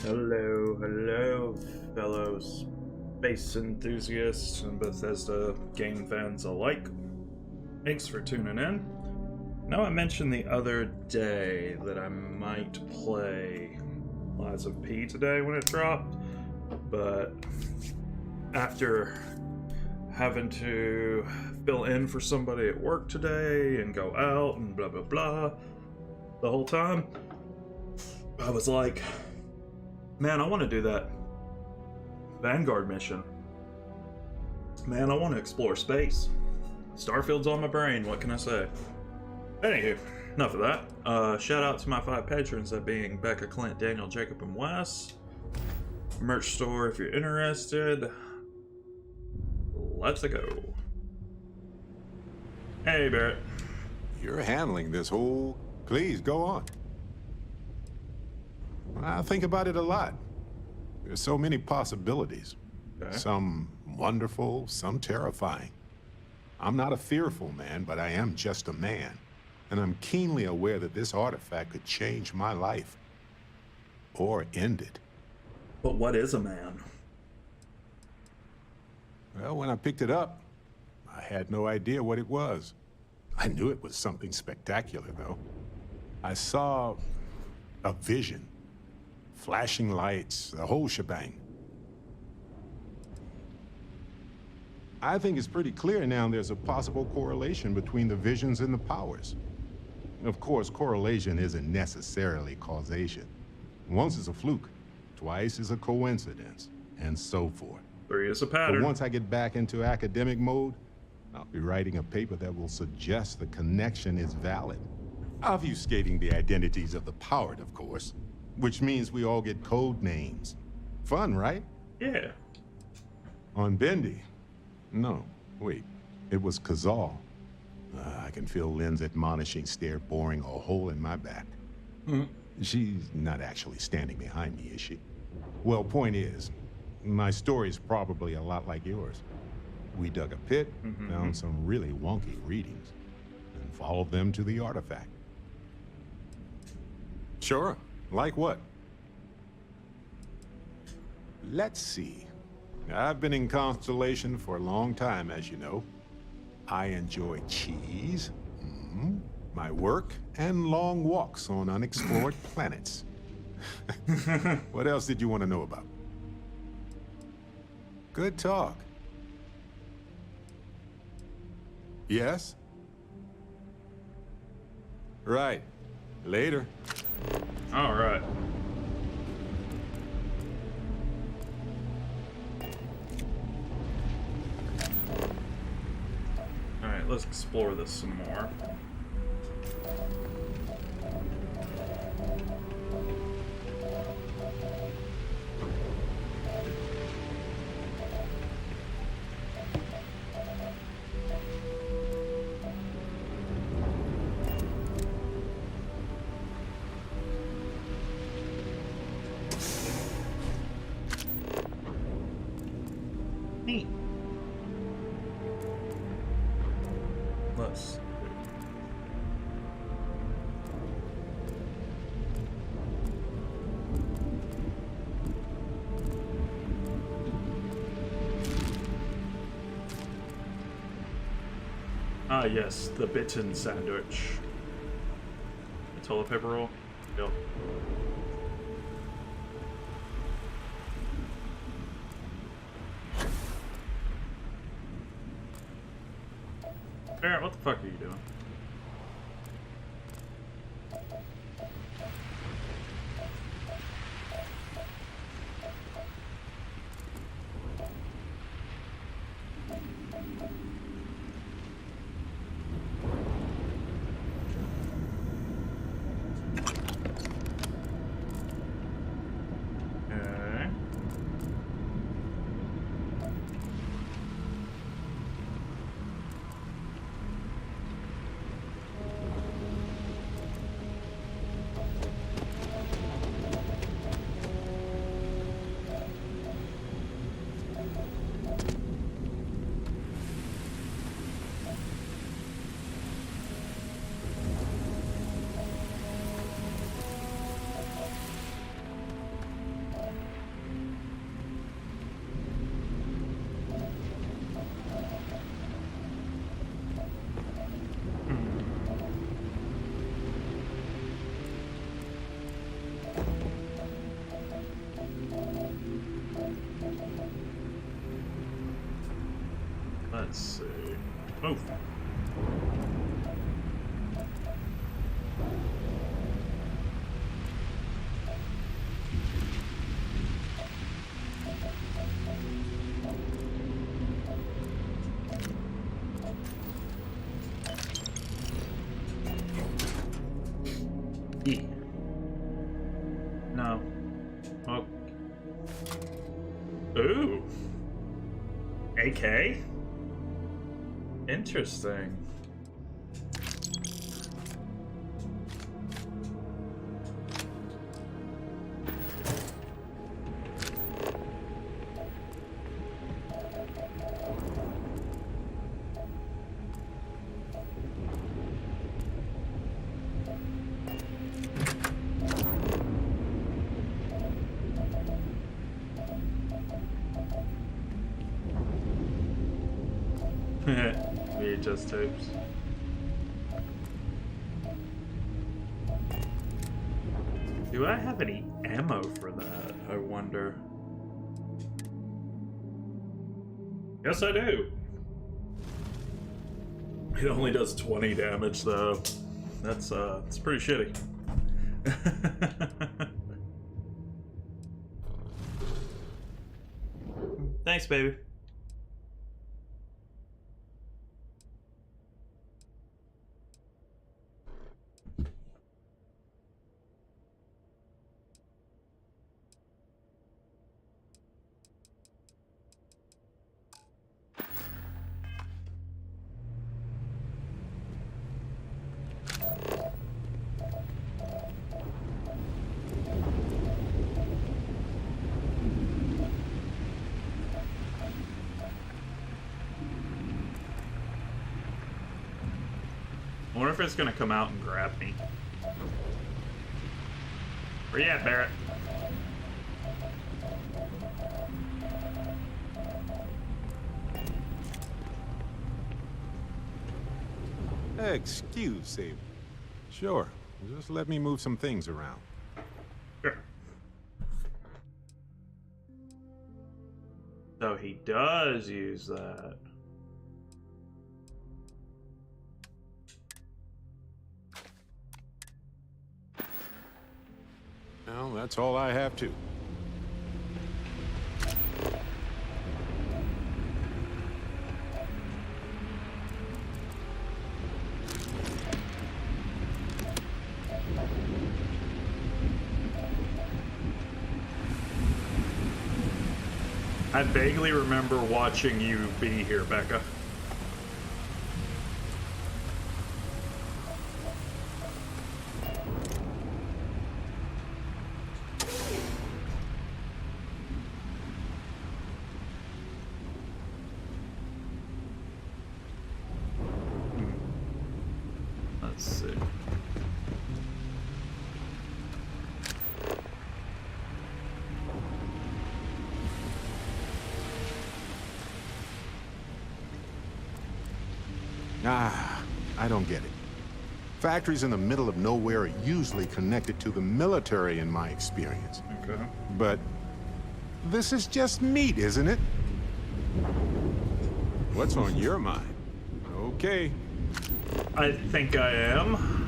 Hello, hello, fellow space enthusiasts and Bethesda game fans alike. Thanks for tuning in. Now, I mentioned the other day that I might play Lies of P today when it dropped, but after having to fill in for somebody at work today and go out and blah blah blah the whole time, I was like, man, I want to do that Vanguard mission. Man, I want to explore space. Starfield's on my brain, what can I say? Anywho, enough of that. Shout out to my 5 patrons, that being Becca, Clint, Daniel, Jacob, and Wes. Merch store if you're interested. Let's go. Hey, Barrett. You're handling this whole... Please, go on. I think about it a lot. There's so many possibilities. Okay. Some wonderful, some terrifying. I'm not a fearful man, but I am just a man. And I'm keenly aware that this artifact could change my life. Or end it. But what is a man? Well, when I picked it up, I had no idea what it was. I knew it was something spectacular, though. I saw a vision. Flashing lights, the whole shebang. I think it's pretty clear now there's a possible correlation between the visions and the powers. Of course, correlation isn't necessarily causation. Once is a fluke, twice is a coincidence, and so forth. 3 is a pattern. But once I get back into academic mode, I'll be writing a paper that will suggest the connection is valid. Obfuscating the identities of the powered, of course. Which means we all get code names. Fun, right? Yeah. On Bendy? No, wait. It was Kazal. I can feel Lynn's admonishing stare boring a hole in my back. She's not actually standing behind me, is she? Well, point is, my story's probably a lot like yours. We dug a pit, found some really wonky readings, and followed them to the artifact. Sure. Like what? Let's see. I've been in Constellation for a long time, as you know. I enjoy cheese, my work, and long walks on unexplored planets. What else did you want to know about? Good talk. Yes? Right. Later. All right. All right, let's explore this some more. Neat. Let's. Ah, yes, the bitten sandwich. The toilet paper roll. Yep. Barrett, what the fuck are you doing? Okay. Move. E. No. Oh. Ooh. AK? Interesting. VHS tapes. Do I have any ammo for that? I wonder. Yes, I do. It only does 20 damage, though. That's it's pretty shitty. Thanks, baby. I wonder if it's gonna come out and grab me. Where you at, Barrett? Excuse me. Sure. Just let me move some things around. Sure. So he does use that. Well, that's all I have to. I vaguely remember watching you be here, Becca. Let's see. Ah, I don't get it. Factories in the middle of nowhere are usually connected to the military in my experience. Okay. But this is just meat, isn't it? What's on your mind? Okay. I think I am.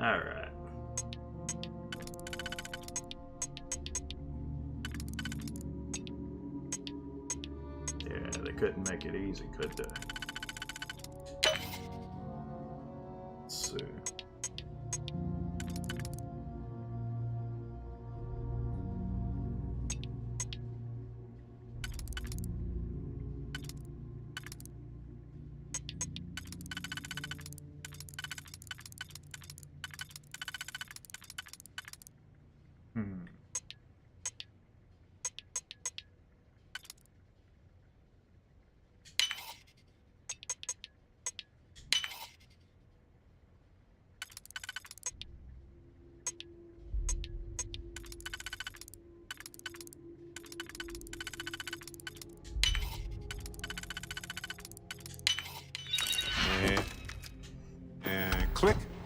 All right. Yeah, they couldn't make it easy, could they? Let's see.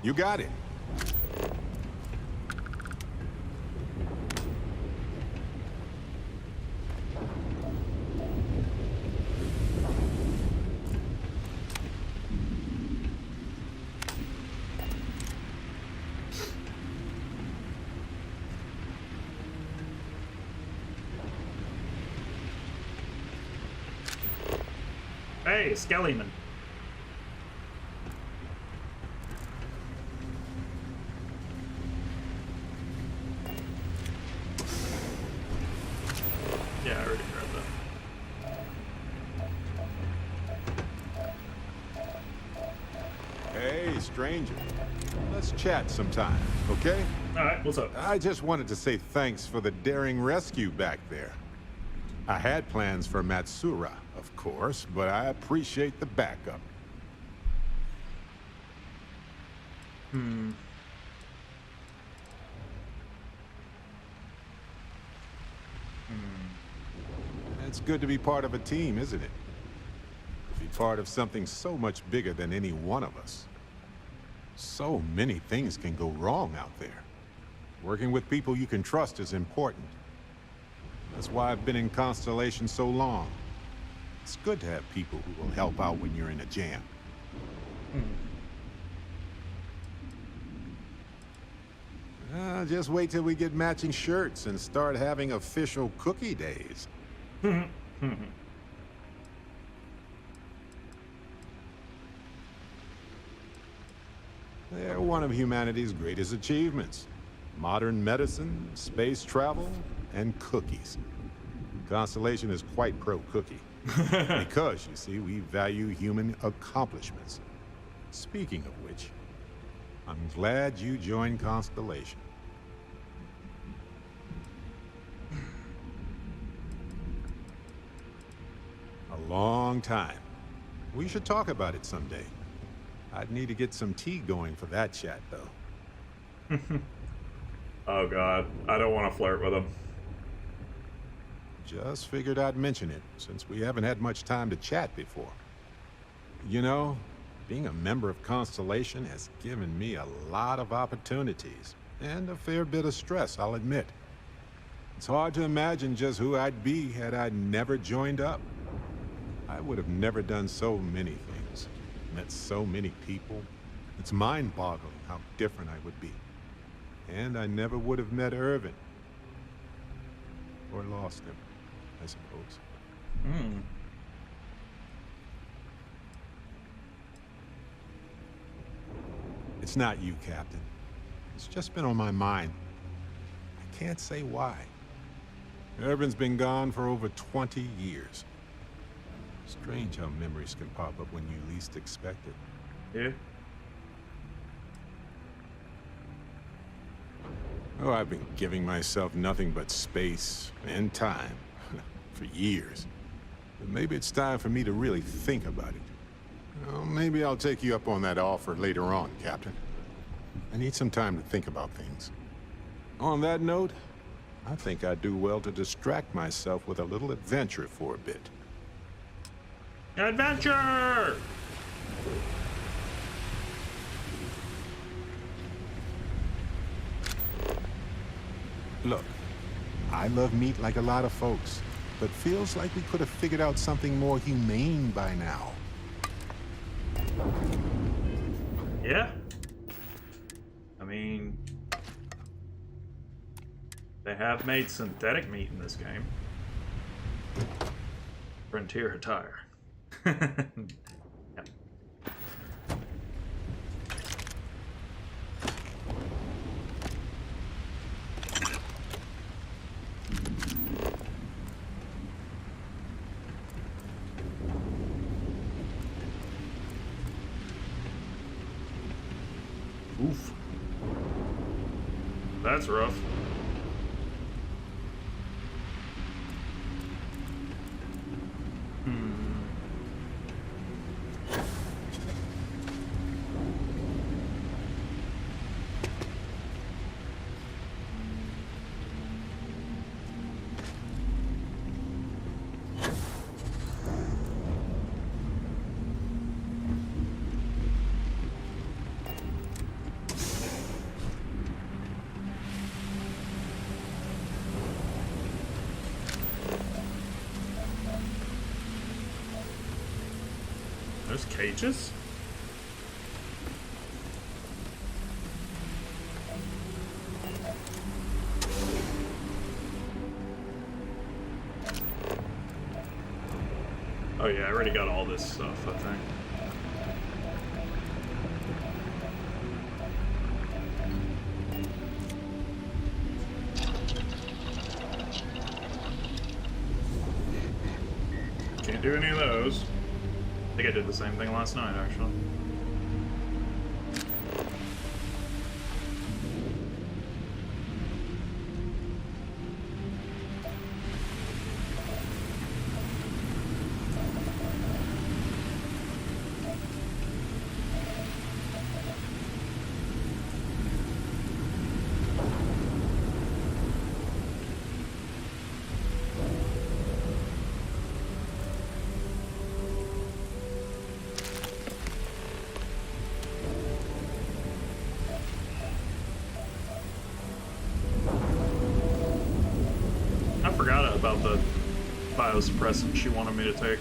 You got it. Hey, Skellyman. Yeah, I already grabbed that. Hey, stranger. Let's chat sometime, okay? Alright, what's up? I just wanted to say thanks for the daring rescue back there. I had plans for Matsura, of course, but I appreciate the backup. It's good to be part of a team, isn't it? To be part of something so much bigger than any one of us. So many things can go wrong out there. Working with people you can trust is important. That's why I've been in Constellation so long. It's good to have people who will help out when you're in a jam. Just wait till we get matching shirts and start having official cookie days. They're one of humanity's greatest achievements. Modern medicine, space travel, and cookies. Constellation is quite pro-cookie. Because, you see, we value human accomplishments. Speaking of which, I'm glad you joined Constellation. A long time. We should talk about it someday. I'd need to get some tea going for that chat, though. Oh god, I don't want to flirt with him. Just figured I'd mention it, since we haven't had much time to chat before. You know, being a member of Constellation has given me a lot of opportunities, and a fair bit of stress, I'll admit. It's hard to imagine just who I'd be had I never joined up. I would have never done so many things, met so many people. It's mind-boggling how different I would be. And I never would have met Irvin. Or lost him, I suppose. It's not you, Captain. It's just been on my mind. I can't say why. Irvin's been gone for over 20 years. Strange how memories can pop up when you least expect it. Yeah. Oh, I've been giving myself nothing but space and time for years. But maybe it's time for me to really think about it. Well, maybe I'll take you up on that offer later on, Captain. I need some time to think about things. On that note, I think I'd do well to distract myself with a little adventure for a bit. Adventure! Look, I love meat like a lot of folks, but feels like we could have figured out something more humane by now. Yeah. I mean, they have made synthetic meat in this game. Frontier attire. Yep. Oof. That's rough. Just cages? Oh yeah, I already got all this stuff, I think. Can't do any of those. I think I did the same thing last night, actually. About the biosuppressant she wanted me to take.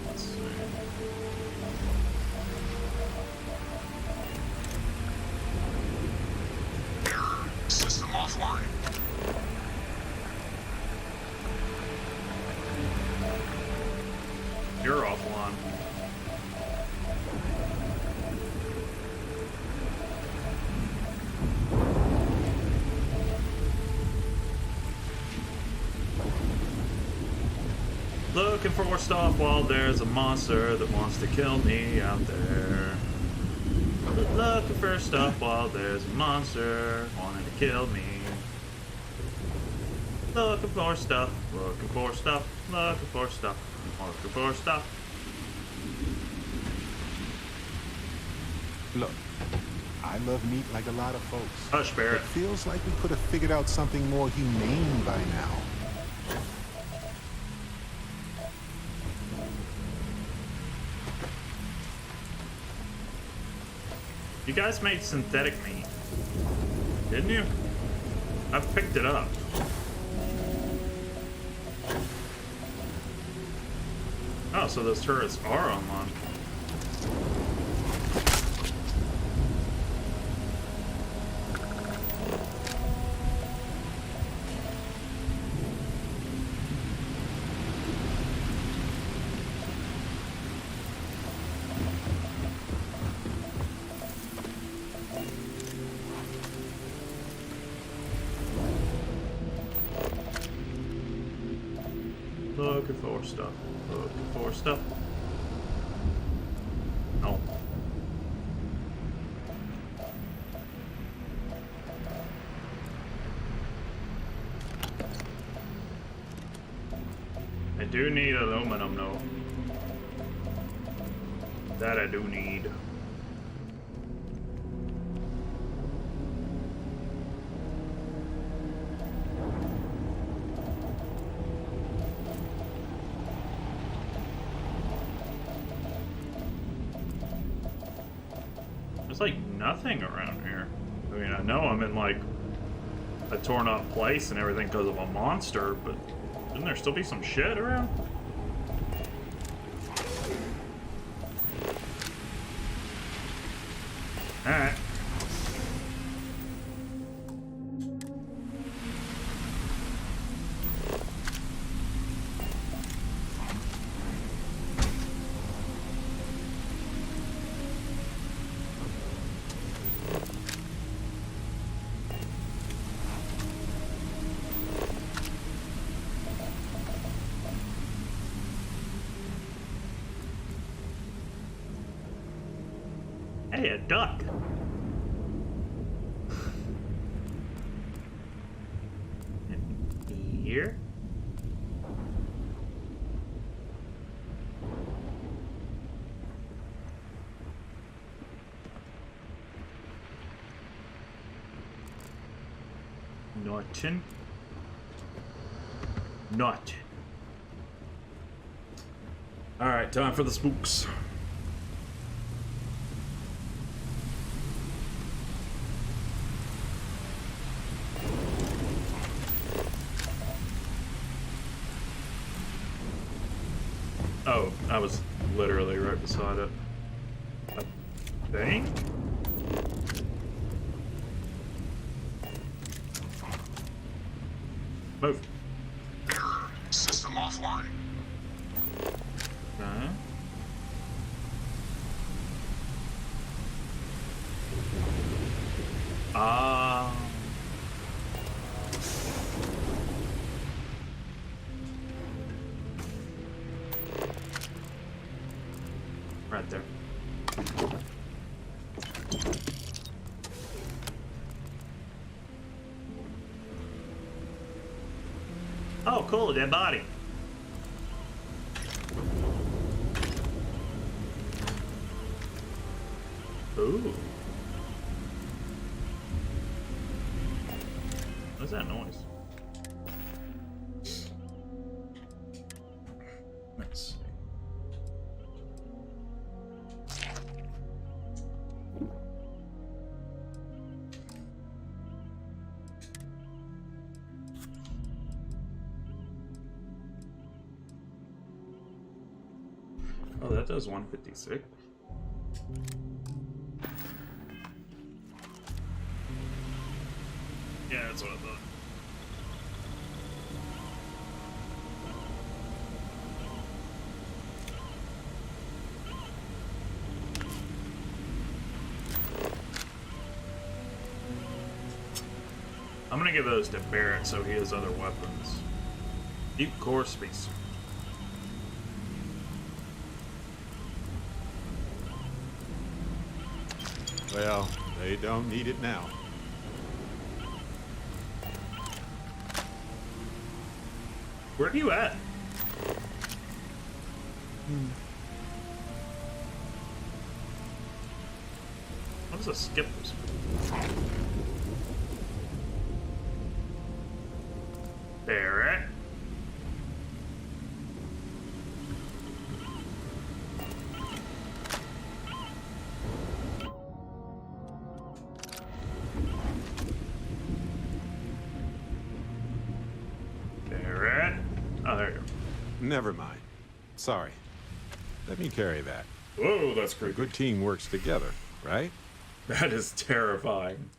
Let's see. Error. System offline. You're offline. Looking for stuff while there's a monster that wants to kill me out there. Looking for stuff while there's a monster wanting to kill me. Looking for stuff, looking for stuff, looking for stuff, looking for stuff. Look, I love meat like a lot of folks. Hush, Barrett. It feels like we could have figured out something more humane by now. You guys made synthetic meat, didn't you? I've picked it up. Oh, so those turrets are online. Looking for stuff. Looking for stuff. No. I do need aluminum, though. That I do need. Like nothing around here. I mean, I know I'm in like a torn up place and everything because of a monster, but shouldn't there still be some shit around? Alright. Hey, a duck. Here? Nothing. Nothing. Alright, time for the spooks. inside it. I think? Move. Error. System offline. Okay. Right there. Oh, cool, dead body. Ooh. What's that noise? Let's see. Oh, that does 156. Yeah, that's what I thought. I'm gonna give those to Barrett so he has other weapons. Deep core space. Well, they don't need it now. Where are you at? What is a skip this? Barrett. Barrett. Oh, there you go. Never mind. Sorry. Let me carry that. Whoa, that's A creepy. good team works together, right? That is terrifying.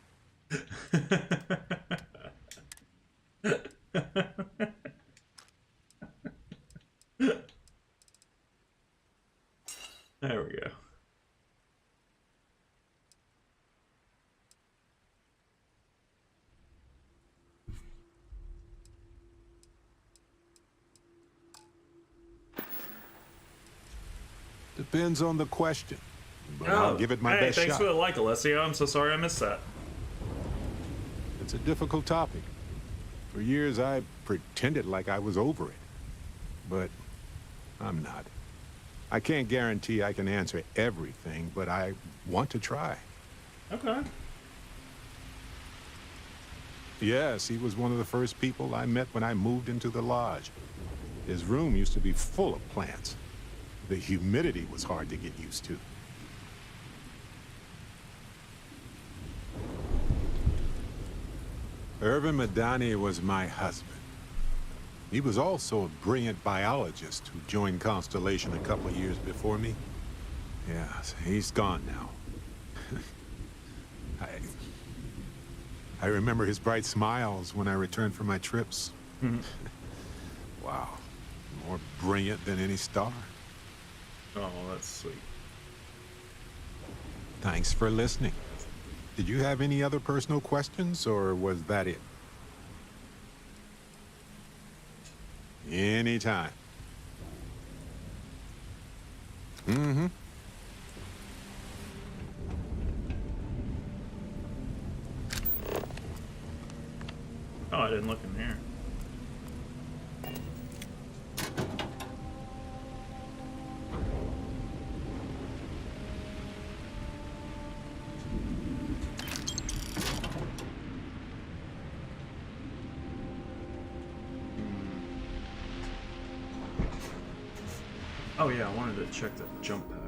There we go. Depends on the question. But I'll give it my best thanks shot. for the like, Alessio. I'm so sorry I missed that. It's a difficult topic. For years, I pretended like I was over it. But I'm not. I can't guarantee I can answer everything, but I want to try. Okay. Yes, he was one of the first people I met when I moved into the lodge. His room used to be full of plants. The humidity was hard to get used to. Irvin Madani was my husband. He was also a brilliant biologist who joined Constellation a couple of years before me. Yes, he's gone now. I remember his bright smiles when I returned from my trips. Wow, more brilliant than any star. Oh, that's sweet. Thanks for listening. Did you have any other personal questions, or was that it? Anytime. Mm-hmm. Oh, I didn't look in here. Oh yeah, I wanted to check the jump pack.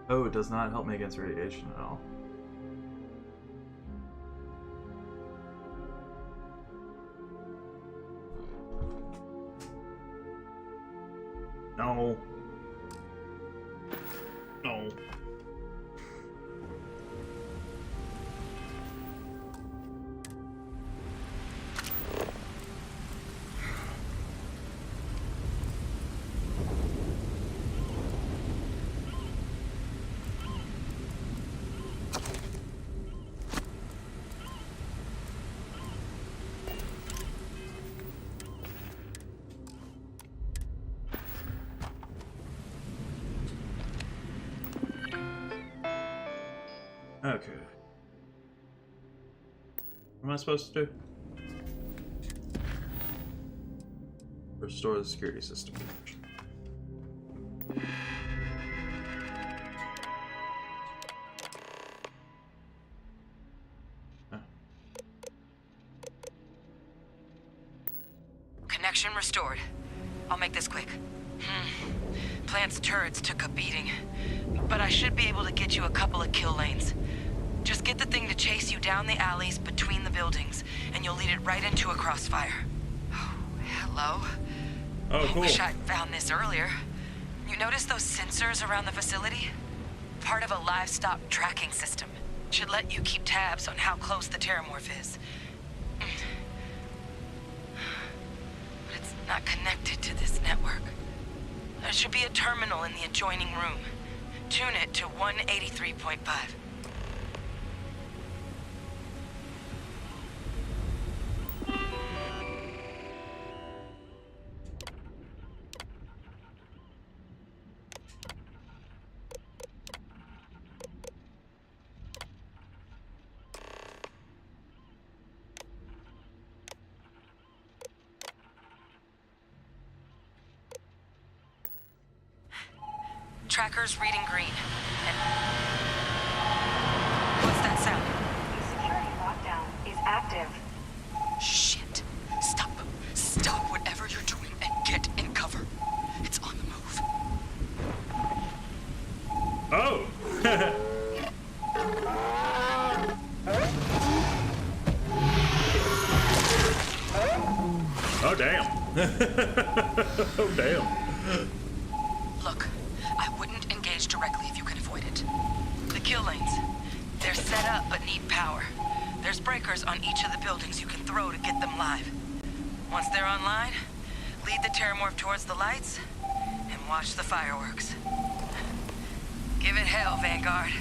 Oh, it does not help me against radiation at all. No. No. Okay. What am I supposed to do? Restore the security system. Connection restored. I'll make this quick. Plant's turrets took a beating, but I should be able to get you a couple of kill lanes. Just get the thing to chase you down the alleys between the buildings, and you'll lead it right into a crossfire. Oh, hello. Oh, cool. Wish I'd found this earlier. You notice those sensors around the facility? Part of a livestock tracking system. Should let you keep tabs on how close the Terrormorph is. But it's not connected to this network. There should be a terminal in the adjoining room. Tune it to 183.5. Tracker's reading green. And what's that sound? The security lockdown is active. Shit. Stop. Stop whatever you're doing and get in cover. It's on the move. Oh! Oh, damn. Oh, damn. Look, I wouldn't engage directly if you can avoid it. The kill lanes. They're set up but need power. There's breakers on each of the buildings you can throw to get them live. Once they're online, lead the Terrormorph towards the lights and watch the fireworks. Give it hell, Vanguard.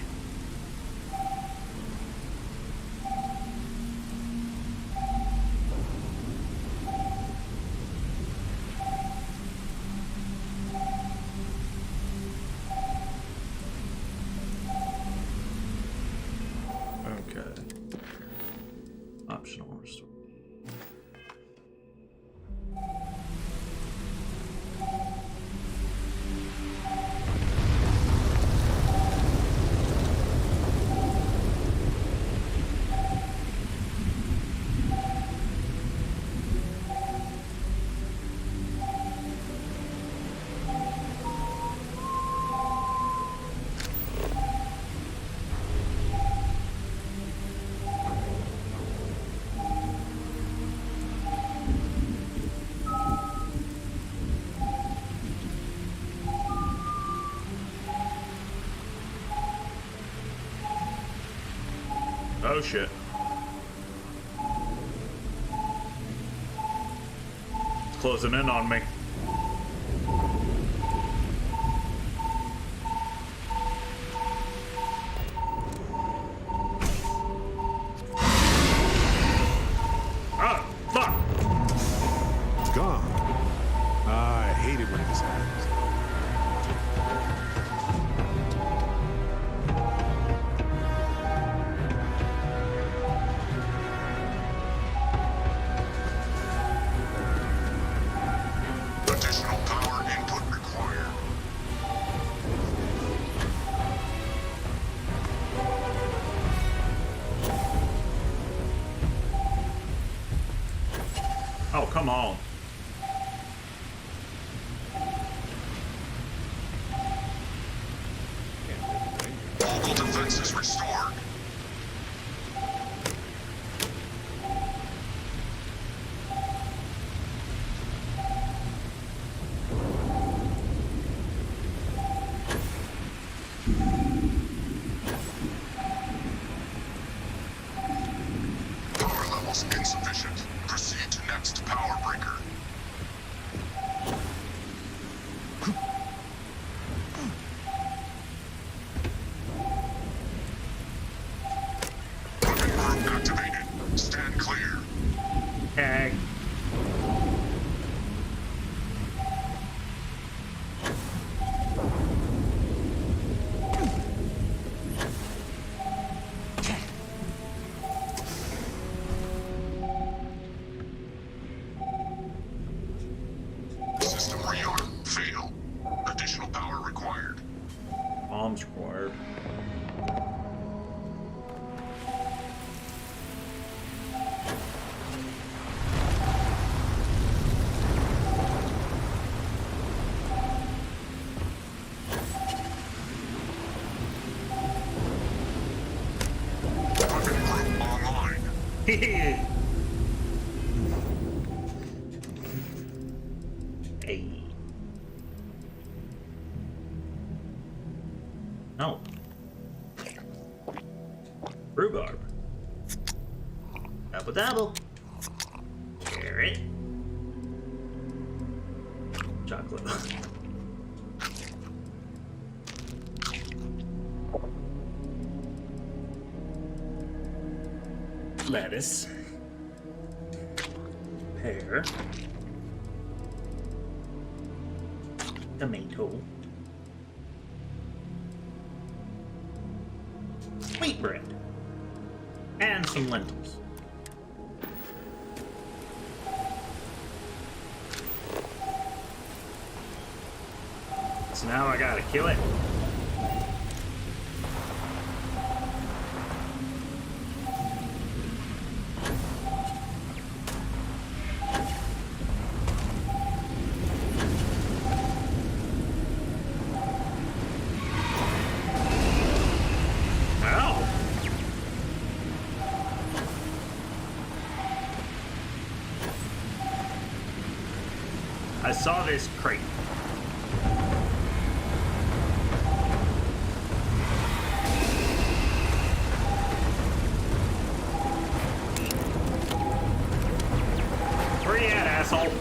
Okay. Optional restore. Oh shit. It's closing in on me. Ah, fuck! It's gone. I hate it when this happens. Additional power input required. Oh, come on. Mobile defenses restored. Loss insufficient. Proceed to next power breaker. Weapon group activated. Stand clear. Tag. System rearm. Fail. Additional power required. Bombs required. Weapon group online. Hey. No. Rhubarb. Double double. Carrot. Chocolate. Lettuce. Pear. Tomato. Wheat bread. And some lentils. So now I gotta kill it. Ow. I saw this crate. Where you at, asshole?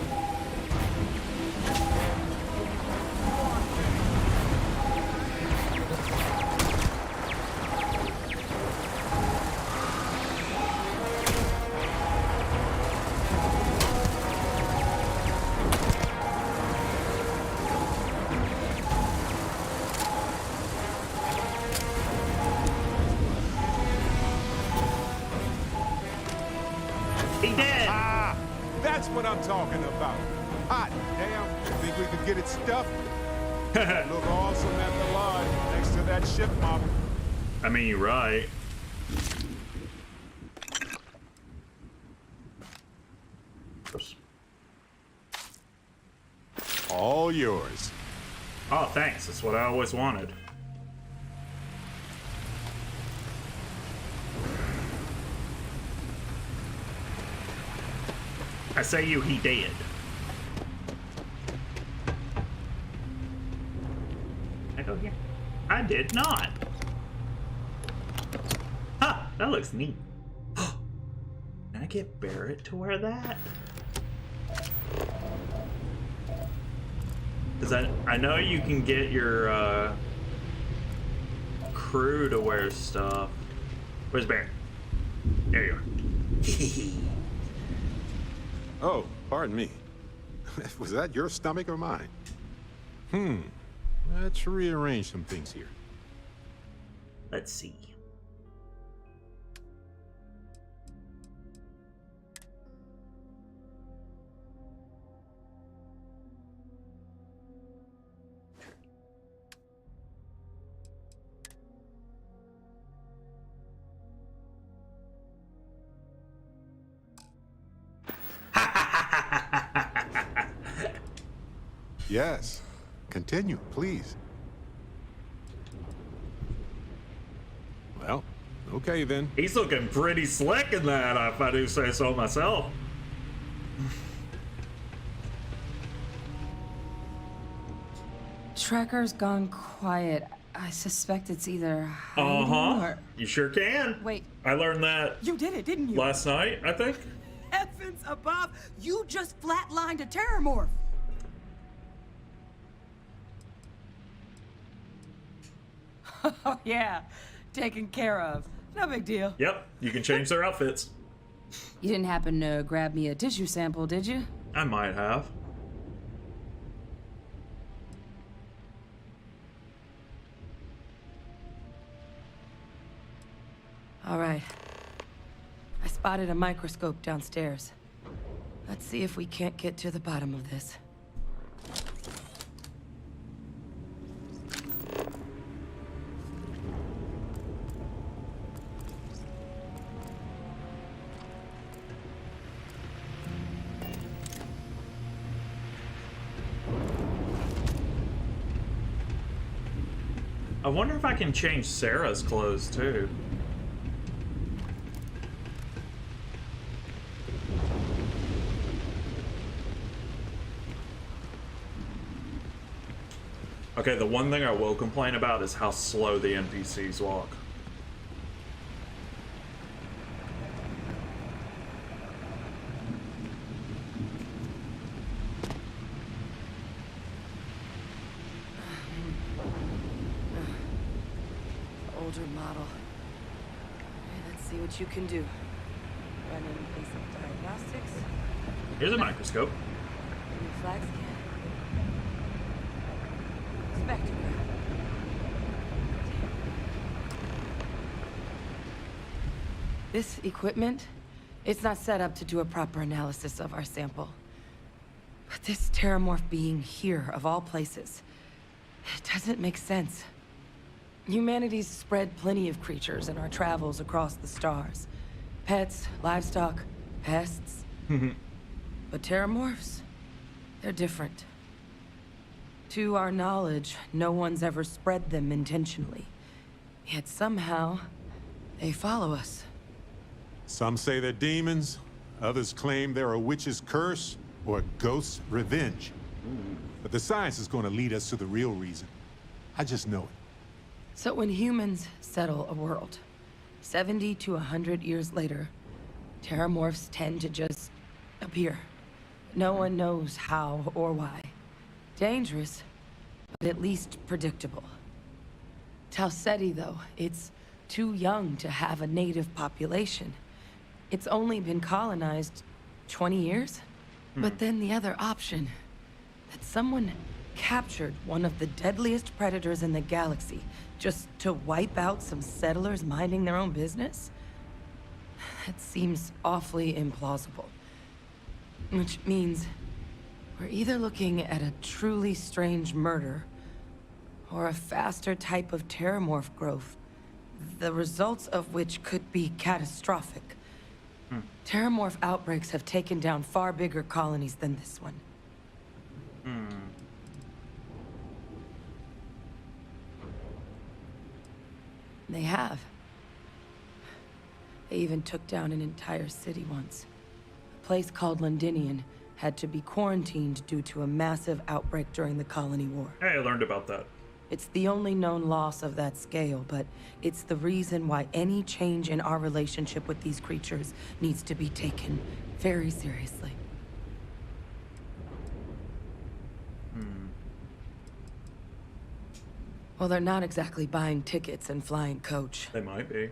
He dead. Ah, that's what I'm talking about. Hot damn. Think we could get it stuffed? Look awesome at the lodge next to that ship model. I mean, you're right. Oops. All yours. Oh, thanks. That's what I always wanted. I say you, he dead. I go here. I did not. Ha! That looks neat. Can I get Barrett to wear that? Because I know you can get your crew to wear stuff. Where's Barrett? There you are. Oh, pardon me. Was that your stomach or mine? Let's rearrange some things here. Let's see. Yes. Continue, please. Well, okay then. He's looking pretty slick in that, if I do say so myself. Tracker's gone quiet. I suspect it's either hiding or... You sure can. Wait. I learned that You did it, didn't you? last night, I think. Heavens above! You just flatlined a Terrormorph! Oh, yeah. Taken care of. No big deal. Yep, you can change their outfits. You didn't happen to grab me a tissue sample, did you? I might have. All right. I spotted a microscope downstairs. Let's see if we can't get to the bottom of this. I wonder if I can change Sarah's clothes too. Okay, the one thing I will complain about is how slow the NPCs walk. Older model. Okay, let's see what you can do. Run in basic diagnostics. Here's a microscope. New flag scan. Spectrograph. This equipment, it's not set up to do a proper analysis of our sample. But this Terrormorph being here, of all places, it doesn't make sense. Humanity's spread plenty of creatures in our travels across the stars. Pets, livestock, pests. But Terrormorphs, they're different. To our knowledge, no one's ever spread them intentionally. Yet somehow, they follow us. Some say they're demons. Others claim they're a witch's curse or a ghost's revenge. But the science is going to lead us to the real reason. I just know it. So when humans settle a world, 70 to 100 years later, Terrormorphs tend to just appear. No one knows how or why. Dangerous, but at least predictable. Talseti, though, it's too young to have a native population. It's only been colonized 20 years? But then the other option, that someone captured one of the deadliest predators in the galaxy just to wipe out some settlers minding their own business? That seems awfully implausible. Which means we're either looking at a truly strange murder or a faster type of Terrormorph growth, the results of which could be catastrophic. Terrormorph outbreaks have taken down far bigger colonies than this one. They have. They even took down an entire city once. A place called Londinian had to be quarantined due to a massive outbreak during the Colony War. Hey, I learned about that. It's the only known loss of that scale, but it's the reason why any change in our relationship with these creatures needs to be taken very seriously. Well, they're not exactly buying tickets and flying coach. They might be.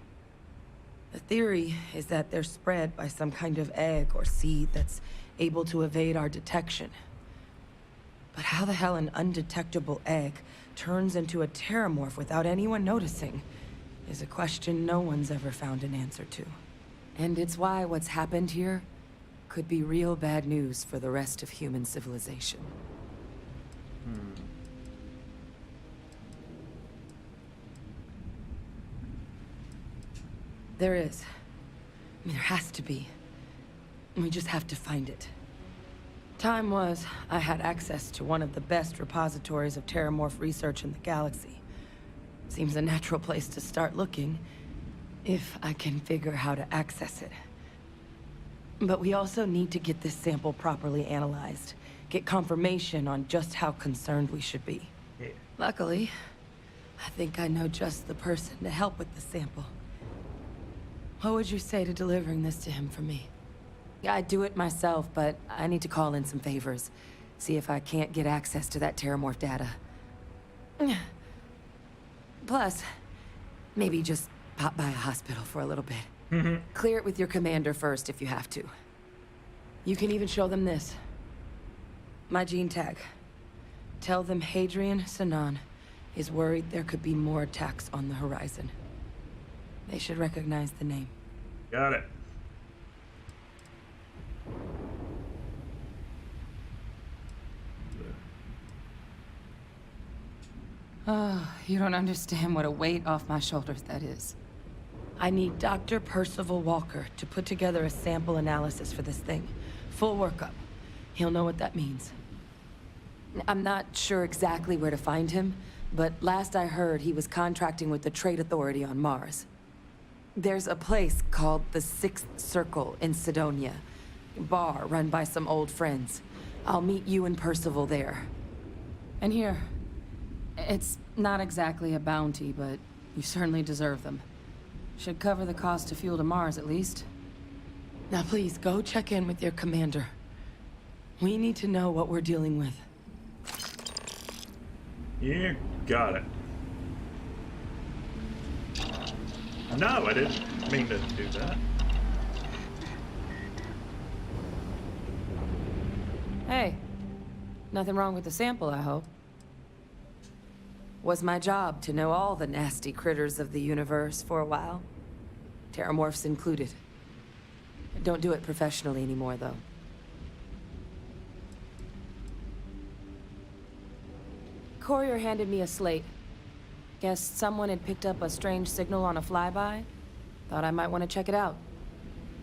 The theory is that they're spread by some kind of egg or seed that's able to evade our detection. But how the hell an undetectable egg turns into a Terrormorph without anyone noticing is a question no one's ever found an answer to. And it's why what's happened here could be real bad news for the rest of human civilization. There is. I mean, there has to be. We just have to find it. Time was, I had access to one of the best repositories of Terrormorph research in the galaxy. Seems a natural place to start looking, if I can figure how to access it. But we also need to get this sample properly analyzed, get confirmation on just how concerned we should be. Yeah. Luckily, I think I know just the person to help with the sample. What would you say to delivering this to him for me? Yeah, I'd do it myself, but I need to call in some favors. See if I can't get access to that Terrormorph data. Plus, maybe just pop by a hospital for a little bit. Clear it with your commander first if you have to. You can even show them this. My gene tag. Tell them Hadrian Sanan is worried there could be more attacks on the horizon. They should recognize the name. Got it. Oh, you don't understand what a weight off my shoulders that is. I need Dr. Percival Walker to put together a sample analysis for this thing. Full workup. He'll know what that means. I'm not sure exactly where to find him, but last I heard he was contracting with the Trade Authority on Mars. There's a place called the Sixth Circle in Sidonia. A bar run by some old friends. I'll meet you and Percival there. And here, it's not exactly a bounty, but you certainly deserve them. Should cover the cost to fuel to Mars, at least. Now please, go check in with your commander. We need to know what we're dealing with. You got it. No, I didn't mean to do that. Hey, nothing wrong with the sample, I hope. Was my job to know all the nasty critters of the universe for a while. Terrormorphs included. Don't do it professionally anymore, though. Courier handed me a slate. Guess someone had picked up a strange signal on a flyby. Thought I might want to check it out.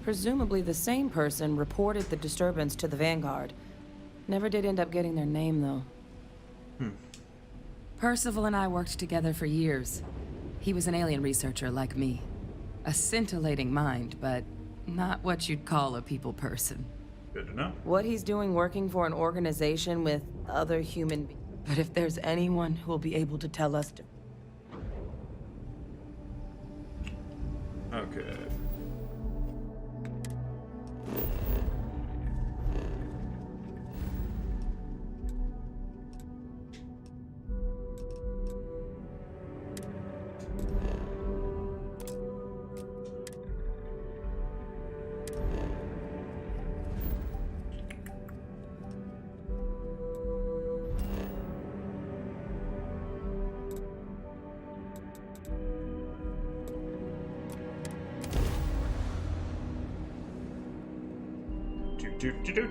Presumably the same person reported the disturbance to the Vanguard. Never did end up getting their name, though. Percival and I worked together for years. He was an alien researcher like me. A scintillating mind, but not what you'd call a people person. Good to know. What he's doing working for an organization with other human beings. But if there's anyone who will be able to tell us to... Okay.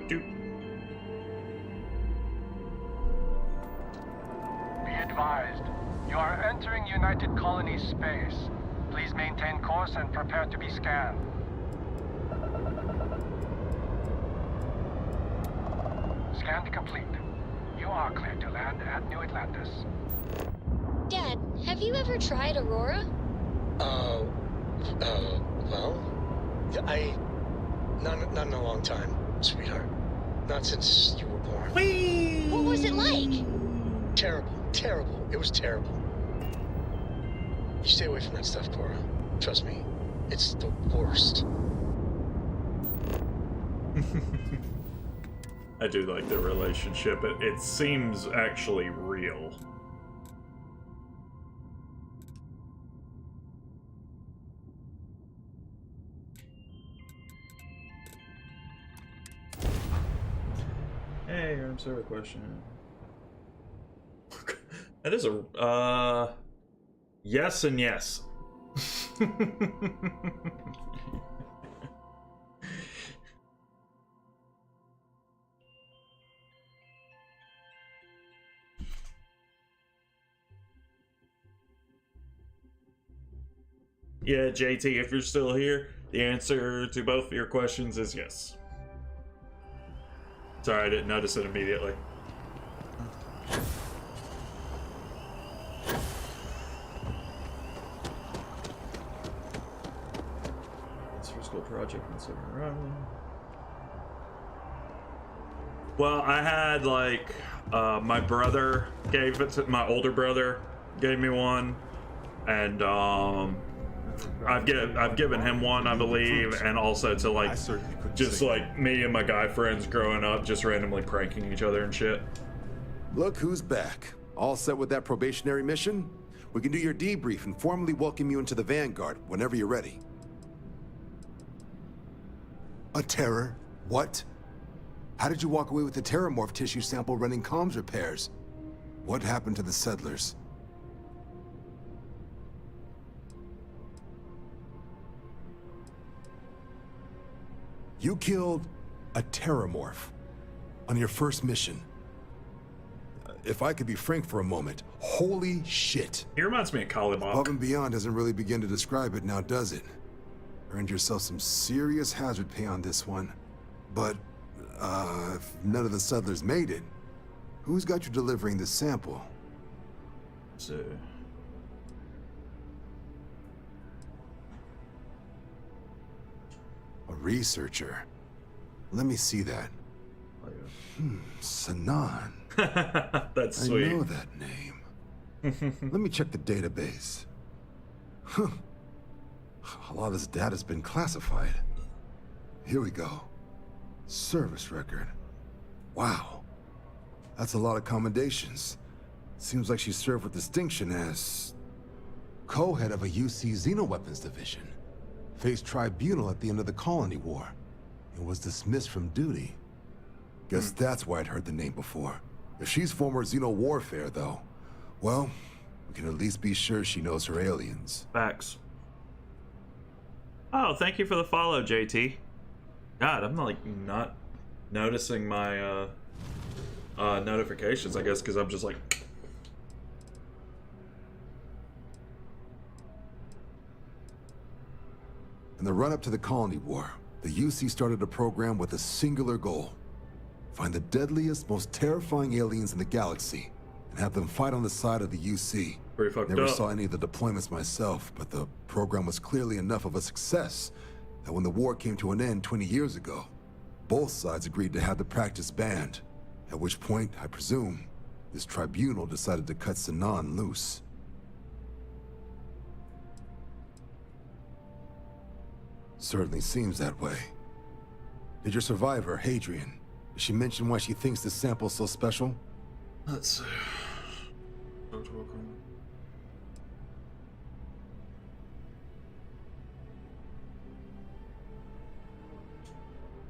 Do. Be advised, you are entering United Colony space. Please maintain course and prepare to be scanned. Scan complete. You are clear to land at New Atlantis. Dad, have you ever tried Aurora? Well, not in a long time, sweetheart. Not since you were born. Whee! What was it like? Terrible. It was terrible. You stay away from that stuff, Cora. Trust me, it's the worst. I do like the relationship. It seems actually real. Hey, answer a question. That is a yes and yes. Yeah, JT, if you're still here, the answer to both of your questions is yes. Sorry, I didn't notice it immediately. It's for school project and so on. Well, I had like my brother gave it to my older brother gave me one, and I've given him one, I believe, and also to like just like me and my guy friends growing up, just randomly pranking each other and shit. Look who's back. All set with that probationary mission? We can do your debrief and formally welcome you into the Vanguard whenever you're ready. A terror? What? How did you walk away with the Terrormorph tissue sample running comms repairs? What happened to the settlers? You killed a Terrormorph on your first mission. If I could be frank for a moment, holy shit. He reminds me of Kalibok. Above and Beyond doesn't really begin to describe it now, does it? Earned yourself some serious hazard pay on this one. But, if none of the settlers made it, who's got you delivering this sample? So... A researcher. Let me see that. Sanan. That's sweet. I know that name. Let me check the database. Huh. A lot of this data's been classified. Here we go. Service record. Wow. That's a lot of commendations. Seems like she served with distinction as co-head of a UC Xenoweapons division. Faced tribunal at the end of the Colony War and was dismissed from duty. Guess that's why I'd heard the name before. If she's former Xeno warfare, though, well, we can at least be sure she knows her aliens. Facts. Oh, thank you for the follow, JT. God, I'm like not noticing my notifications, I guess, because I'm just like... In the run-up to the Colony War, the UC started a program with a singular goal. Find the deadliest, most terrifying aliens in the galaxy, and have them fight on the side of the UC. Pretty fucked Never up. saw any of the deployments myself, but the program was clearly enough of a success that when the war came to an end 20 years ago, both sides agreed to have the practice banned, at which point, I presume, this tribunal decided to cut Sanan loose. Certainly seems that way. Did your survivor, Hadrian, did she mention why she thinks this sample's so special? Let's see.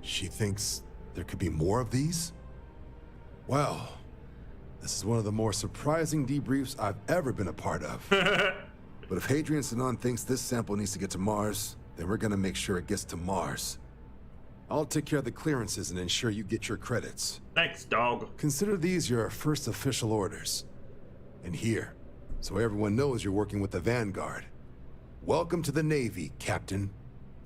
She thinks there could be more of these? Well, this is one of the more surprising debriefs I've ever been a part of. But if Hadrian Sanan thinks this sample needs to get to Mars, then we're gonna make sure it gets to Mars. I'll take care of the clearances and ensure you get your credits. Thanks, dog. Consider these your first official orders. And here, so everyone knows you're working with the Vanguard. Welcome to the Navy, Captain.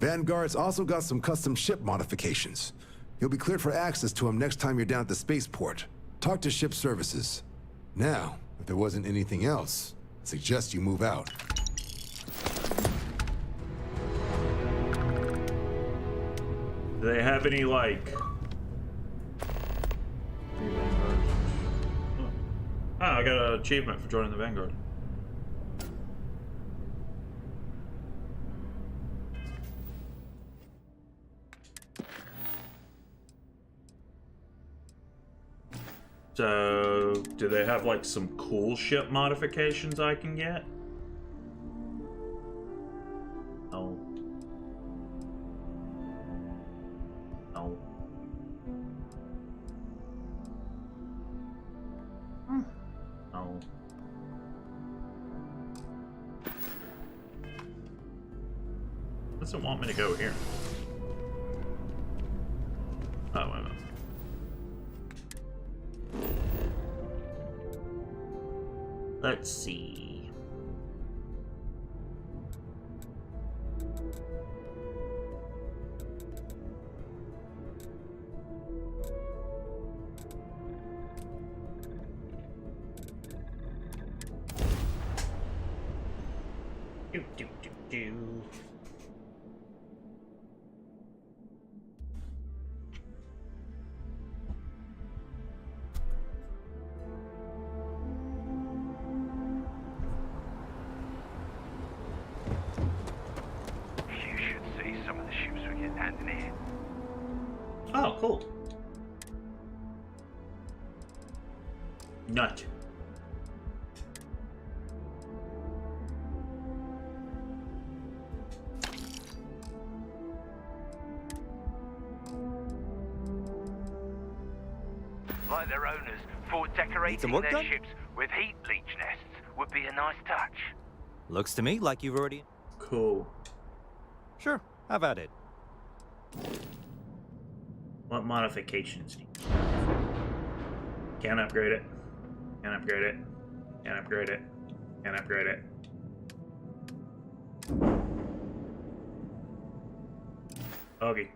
Vanguard's also got some custom ship modifications. You'll be cleared for access to them next time you're down at the spaceport. Talk to ship services. Now, if there wasn't anything else, I suggest you move out. Do they have any, like... Oh, I got an achievement for joining the Vanguard. So, do they have, like, some cool ship modifications I can get? No. No. No. Doesn't want me to go here. Oh, wait a minute. Let's see. Do, do, do, do. here. Oh, cool. Nut. Like their owners thought decorating work their done? ships with heat leech nests would be a nice touch. Looks to me like you've already... Cool. Sure, have at it. What modifications do you... Can't upgrade it. Can't upgrade it. Can't upgrade it. Can't upgrade it. Okay.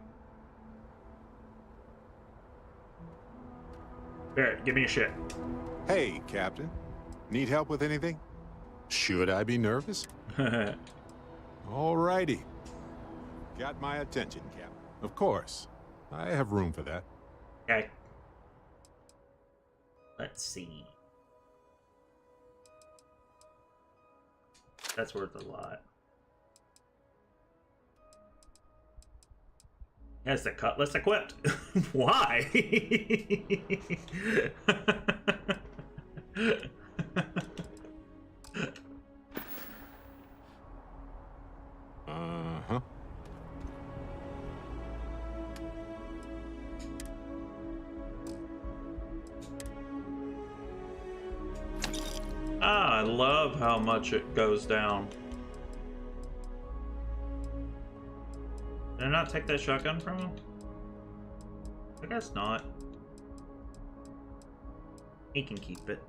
Barrett, give me a shit. Hey, Captain. Need help with anything? Should I be nervous? Alrighty. Got my attention, Captain. Of course. I have room for that. Okay. Let's see. That's worth a lot. Yes, the cutlass equipped. Why? Uh-huh. Ah, I love how much it goes down. Did I not take that shotgun from him? I guess not. He can keep it.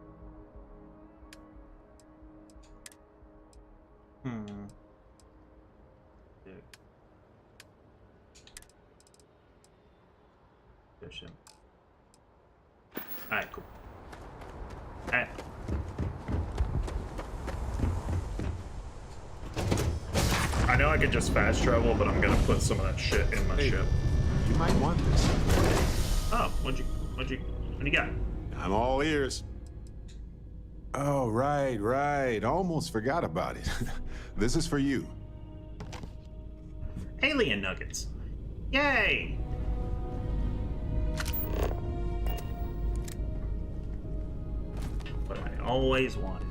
Push him. Alright, cool. Alright. I know I could just fast travel, but I'm gonna put some of that shit in my ship. You might want this. Oh, what do you got? I'm all ears. Oh, right. Almost forgot about it. This is for you. Alien nuggets. Yay! What I always wanted.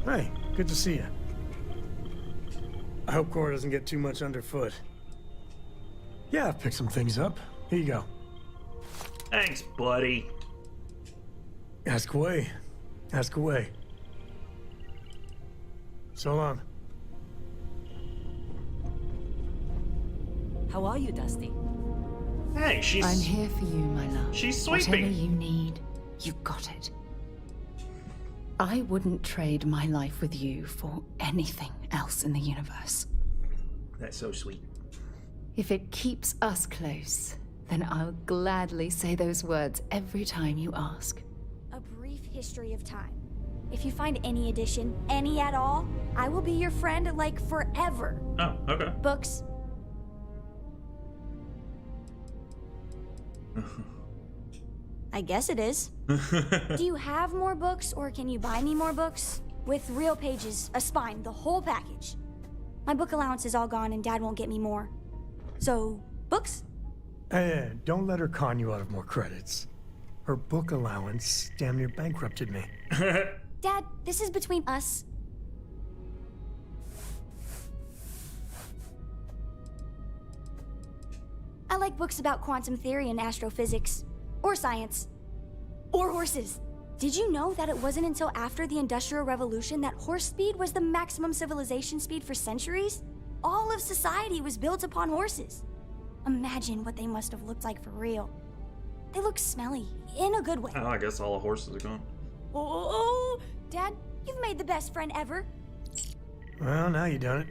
Hey, good to see you. I hope Cora doesn't get too much underfoot. Yeah, I've picked some things up. Here you go. Thanks, buddy. Ask away. Ask away. So long. How are you, Dusty? Hey, she's... I'm here for you, my love. She's sweeping. Whatever you need, you've got it. I wouldn't trade my life with you for anything else in the universe. That's so sweet. If it keeps us close, then I'll gladly say those words every time you ask. A brief history of time. If you find any edition, any at all, I will be your friend like forever. Oh, okay. Books. I guess it is. Do you have more books, or can you buy me more books? With real pages, a spine, the whole package. My book allowance is all gone and Dad won't get me more. So, books? Hey, don't let her con you out of more credits. Her book allowance damn near bankrupted me. Dad, this is between us. I like books about quantum theory and astrophysics. Or science. Or horses. Did you know that it wasn't until after the Industrial Revolution that horse speed was the maximum civilization speed for centuries? All of society was built upon horses. Imagine what they must have looked like for real. They look smelly, in a good way. Oh, I guess all the horses are gone. Oh, Dad, you've made the best friend ever. Well, now you done it.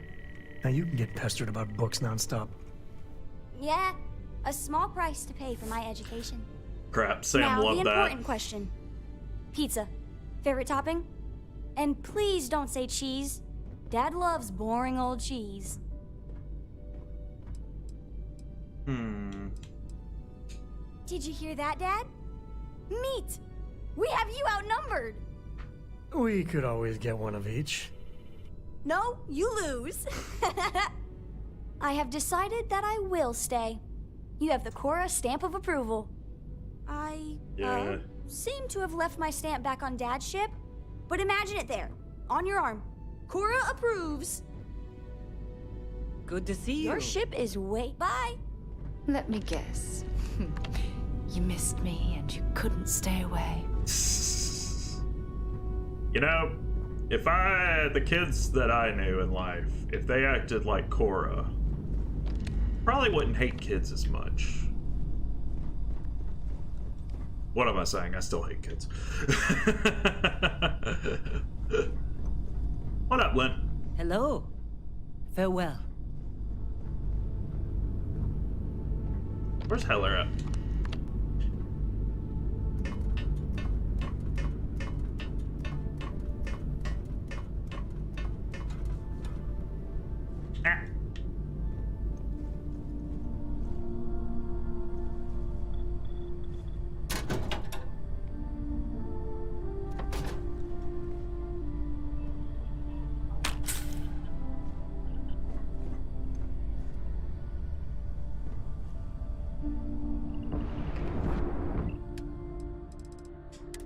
Now you can get pestered about books nonstop. Yeah, a small price to pay for my education. Crap, Sam now, loved the that. important question. Pizza. Favorite topping? And please don't say cheese. Dad loves boring old cheese. Hmm. Did you hear that, Dad? Meat! We have you outnumbered. We could always get one of each. No, you lose. I have decided that I will stay. You have the Cora stamp of approval. I seem to have left my stamp back on Dad's ship, but imagine it there, on your arm. Cora approves. Good to see you. Your ship is Bye. Let me guess. You missed me and you couldn't stay away. You know, if the kids that I knew in life, if they acted like Cora, probably wouldn't hate kids as much. What am I saying? I still hate kids. What up, Lynn? Hello. Farewell. Where's Heller at? Ah.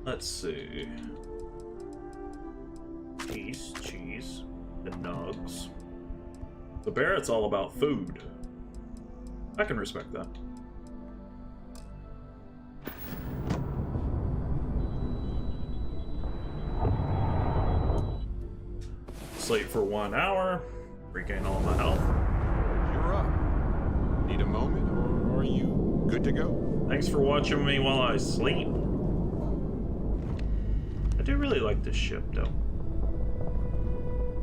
Let's see. Cheese, the nugs. The Barrett's all about food. I can respect that. Sleep for 1 hour, regain all my health. You're up. Need a moment, or are you good to go? Thanks for watching me while I sleep. I do really like this ship, though.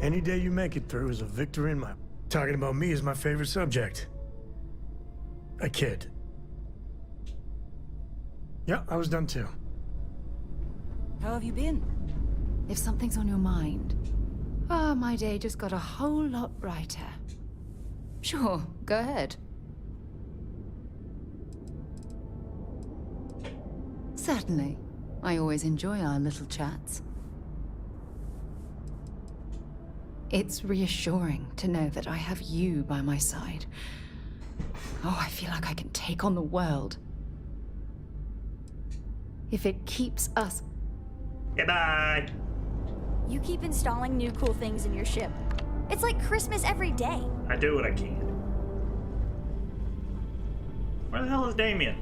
Any day you make it through is a victory in my... Talking about me is my favorite subject. A kid. Yeah, I was done too. How have you been? If something's on your mind. My day just got a whole lot brighter. Sure, go ahead. Certainly. I always enjoy our little chats. It's reassuring to know that I have you by my side. Oh, I feel like I can take on the world. If it keeps us... Goodbye! You keep installing new cool things in your ship. It's like Christmas every day. I do what I can. Where the hell is Damien?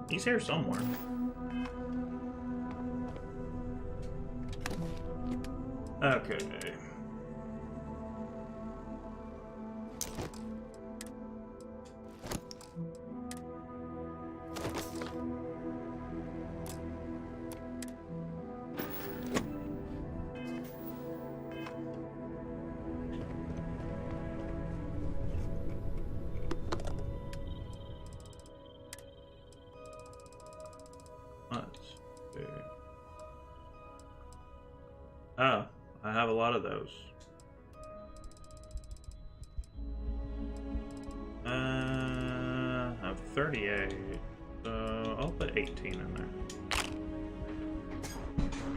He's here somewhere. Okay. Oh, I have a lot of those. I have 38, so I'll put 18 in there.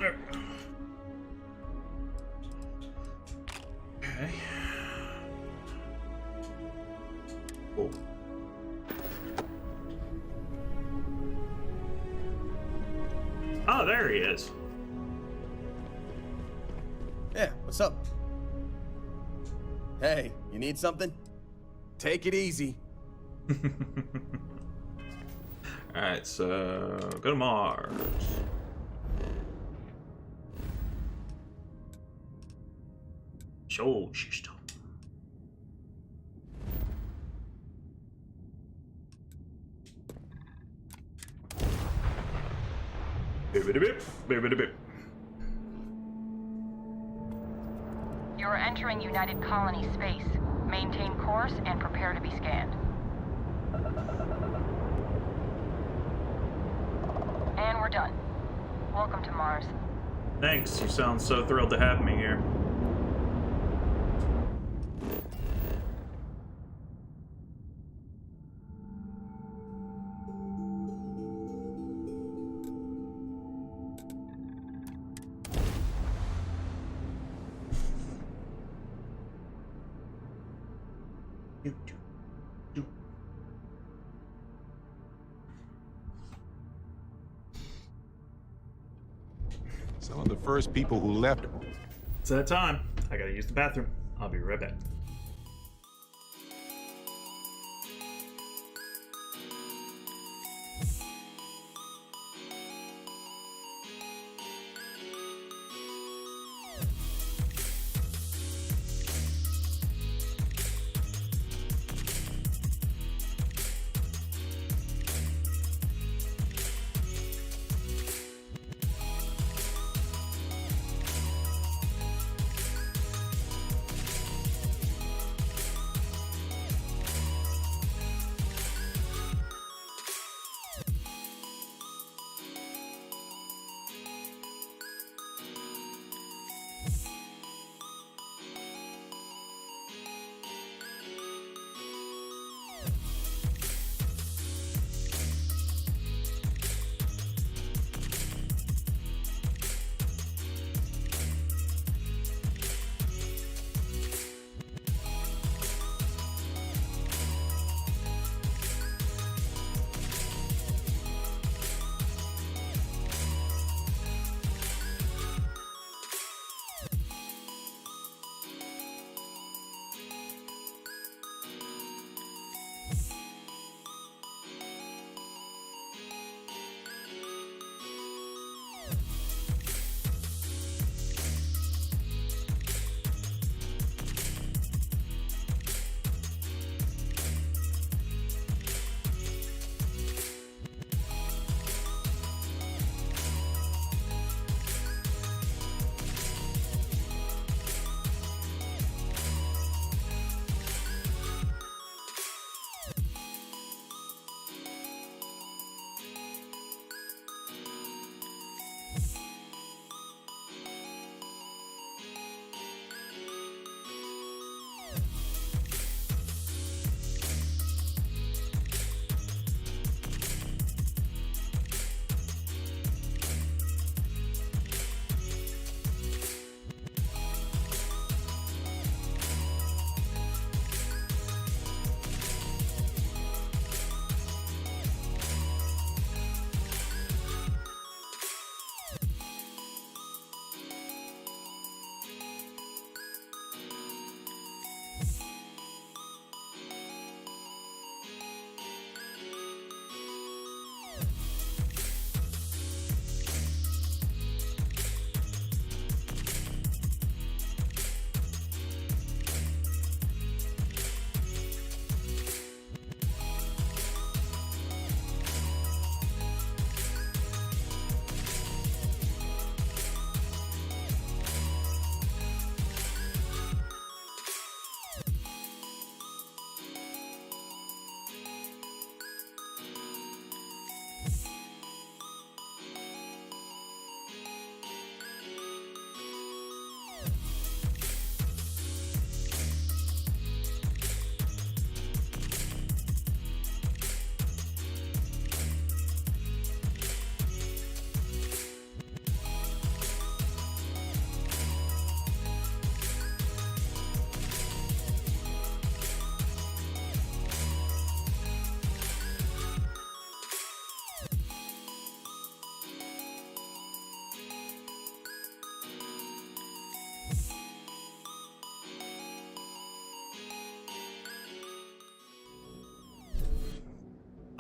There. Okay. Cool. Oh, there he is. Yeah, what's up? Hey, you need something? Take it easy. Alright, so go to Mars. Show system. Bip-a-da-bip, bip-a-da-bip. You are entering United Colony space. Maintain course and prepare to be scanned. And we're done. Welcome to Mars. Thanks, you sound so thrilled to have me here. Some of the first people who left. It's that time. I gotta use the bathroom. I'll be right back.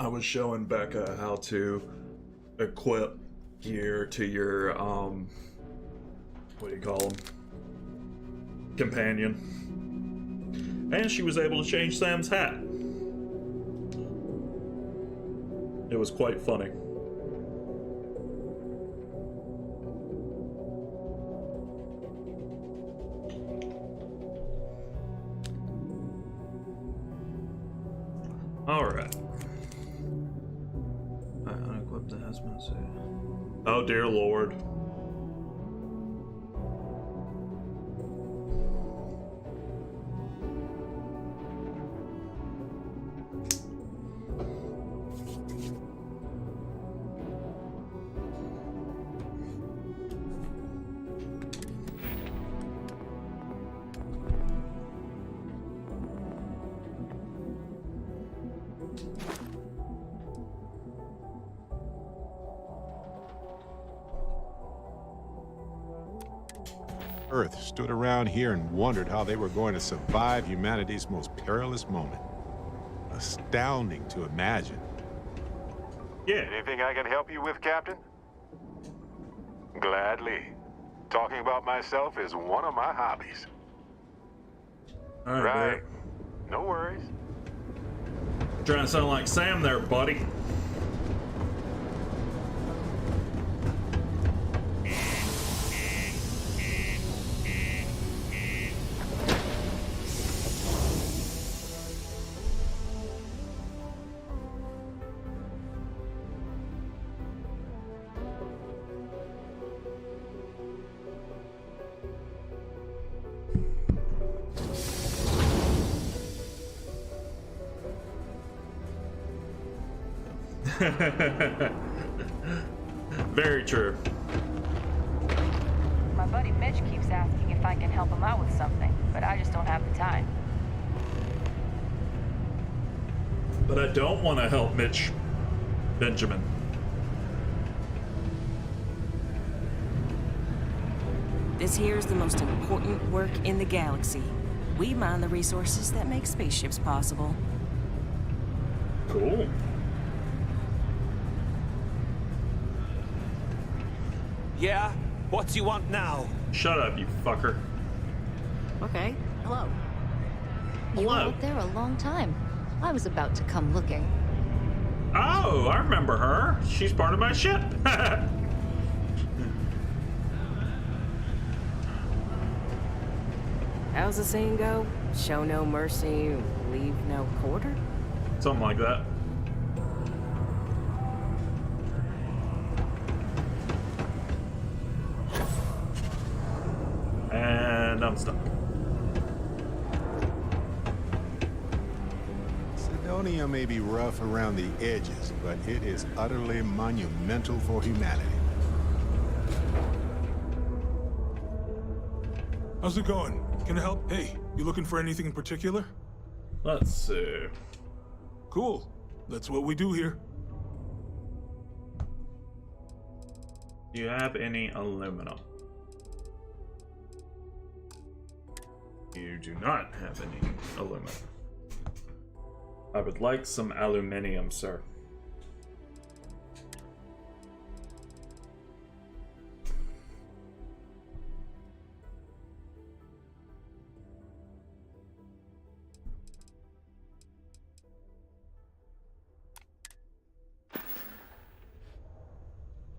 I was showing Becca how to equip gear to your, what do you call them? Companion. And she was able to change Sam's hat. It was quite funny. Alright. Unequip the hazmat suit. Oh dear lord. Earth stood around here and wondered how they were going to survive humanity's most perilous moment. Astounding to imagine. Yeah. Anything I can help you with, Captain? Gladly. Talking about myself is one of my hobbies. All right. No worries. Trying to sound like Sam there, buddy. Very true. My buddy Mitch keeps asking if I can help him out with something, but I just don't have the time. But I don't want to help Mitch Benjamin. This here is the most important work in the galaxy. We mine the resources that make spaceships possible. Cool. Yeah? What do you want now? Shut up, you fucker. Okay, hello. You Hello. were out there a long time. I was about to come looking. Oh, I remember her. She's part of my ship. How's the saying go? Show no mercy, leave no quarter? Something like that. And I'm stuck. Sidonia may be rough around the edges, but it is utterly monumental for humanity. How's it going? Can I help? Hey, you looking for anything in particular? Let's see. Cool. That's what we do here. Do you have any aluminum? You do not have any aluminum. I would like some aluminium, sir.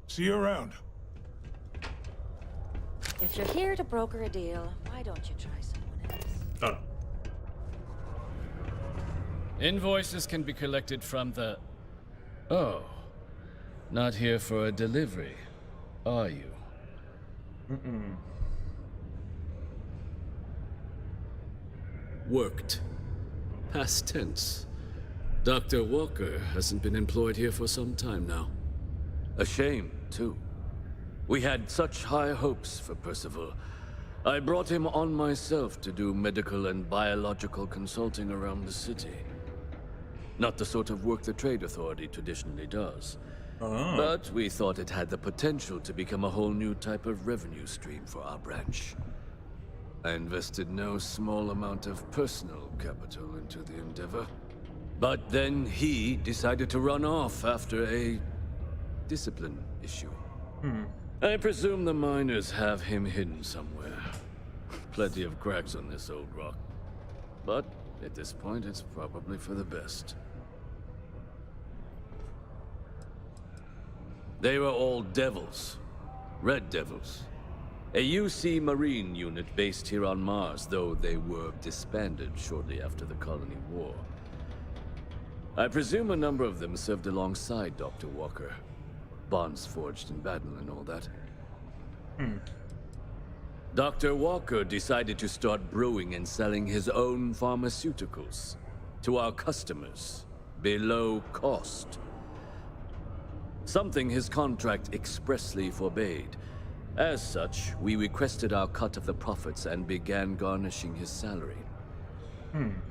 See you around. If you're here to broker a deal, why don't you try someone else? Invoices can be collected from the... Oh. Not here for a delivery, are you? Mm-mm. Worked. Past tense. Dr. Walker hasn't been employed here for some time now. A shame, too. We had such high hopes for Percival. I brought him on myself to do medical and biological consulting around the city. Not the sort of work the Trade Authority traditionally does. But we thought it had the potential to become a whole new type of revenue stream for our branch. I invested no small amount of personal capital into the endeavor. But then he decided to run off after a discipline issue. I presume the miners have him hidden somewhere. Plenty of cracks on this old rock. But at this point, it's probably for the best. They were all devils. Red Devils. A UC Marine unit based here on Mars, though they were disbanded shortly after the Colony War. I presume a number of them served alongside Dr. Walker. Bonds forged in battle and all that. Dr. Walker decided to start brewing and selling his own pharmaceuticals to our customers below cost. Something his contract expressly forbade. As such, we requested our cut of the profits and began garnishing his salary.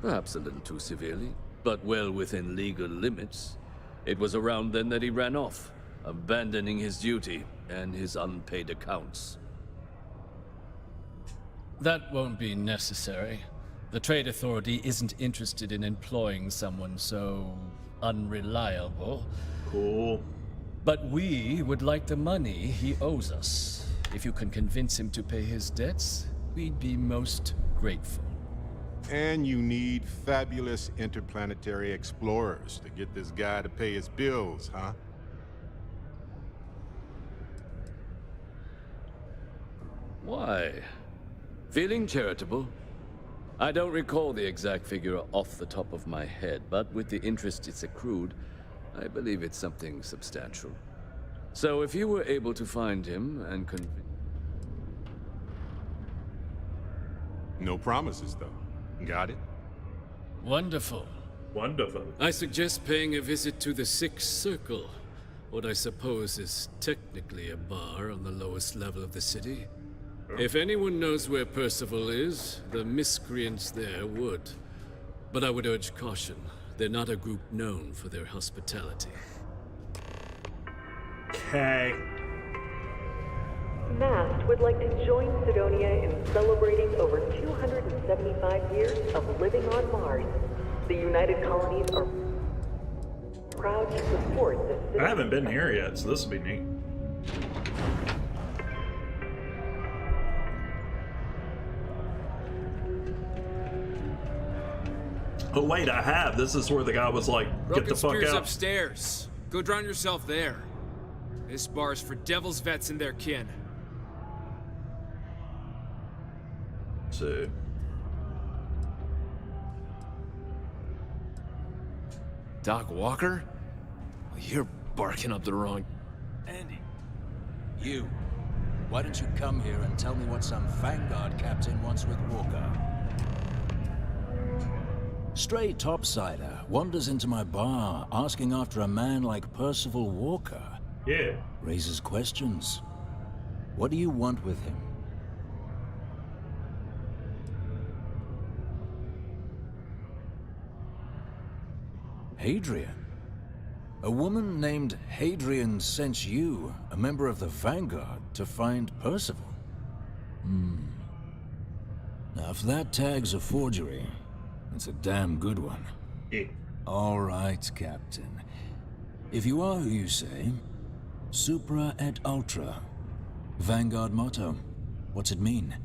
Perhaps a little too severely, but well within legal limits. It was around then that he ran off, abandoning his duty and his unpaid accounts. That won't be necessary. The Trade Authority isn't interested in employing someone so unreliable. Cool. But we would like the money he owes us. If you can convince him to pay his debts, we'd be most grateful. And you need fabulous interplanetary explorers to get this guy to pay his bills, huh? Why? Feeling charitable? I don't recall the exact figure off the top of my head, but with the interest it's accrued, I believe it's something substantial. So if you were able to find him and convince... No promises, though. Got it? Wonderful. Wonderful. I suggest paying a visit to the Sixth Circle, what I suppose is technically a bar on the lowest level of the city. If anyone knows where Percival is, the miscreants there would. But I would urge caution. They're not a group known for their hospitality. Okay. Mast would like to join Sidonia in celebrating over 275 years of living on Mars. The United Colonies are proud to support this. I haven't been here yet, so this will be neat. Oh wait, I have. This is where the guy was like, "Get the fuck Spears out." upstairs. Go drown yourself there. This bar's for Devil's vets and their kin. So. Doc Walker? You're barking up the wrong... Andy, you. Why don't you come here and tell me what some Vanguard captain wants with Walker? Stray topsider wanders into my bar asking after a man like Percival Walker. Yeah. Raises questions. What do you want with him? Hadrian? A woman named Hadrian sent you, a member of the Vanguard, to find Percival? Now, if that tag's a forgery, it's a damn good one. Yeah. All right, Captain. If you are who you say, Supra et Ultra. Vanguard motto. What's it mean?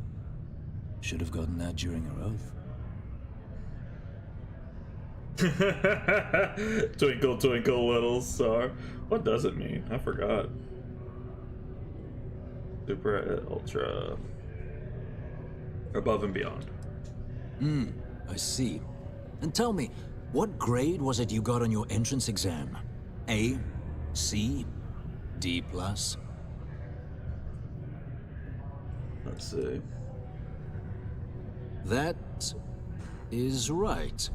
Should have gotten that during your oath. Twinkle, twinkle, little star. What does it mean? I forgot. Super ultra. Above and beyond. I see. And tell me, what grade was it you got on your entrance exam? A? C? D+? Let's see. That is right.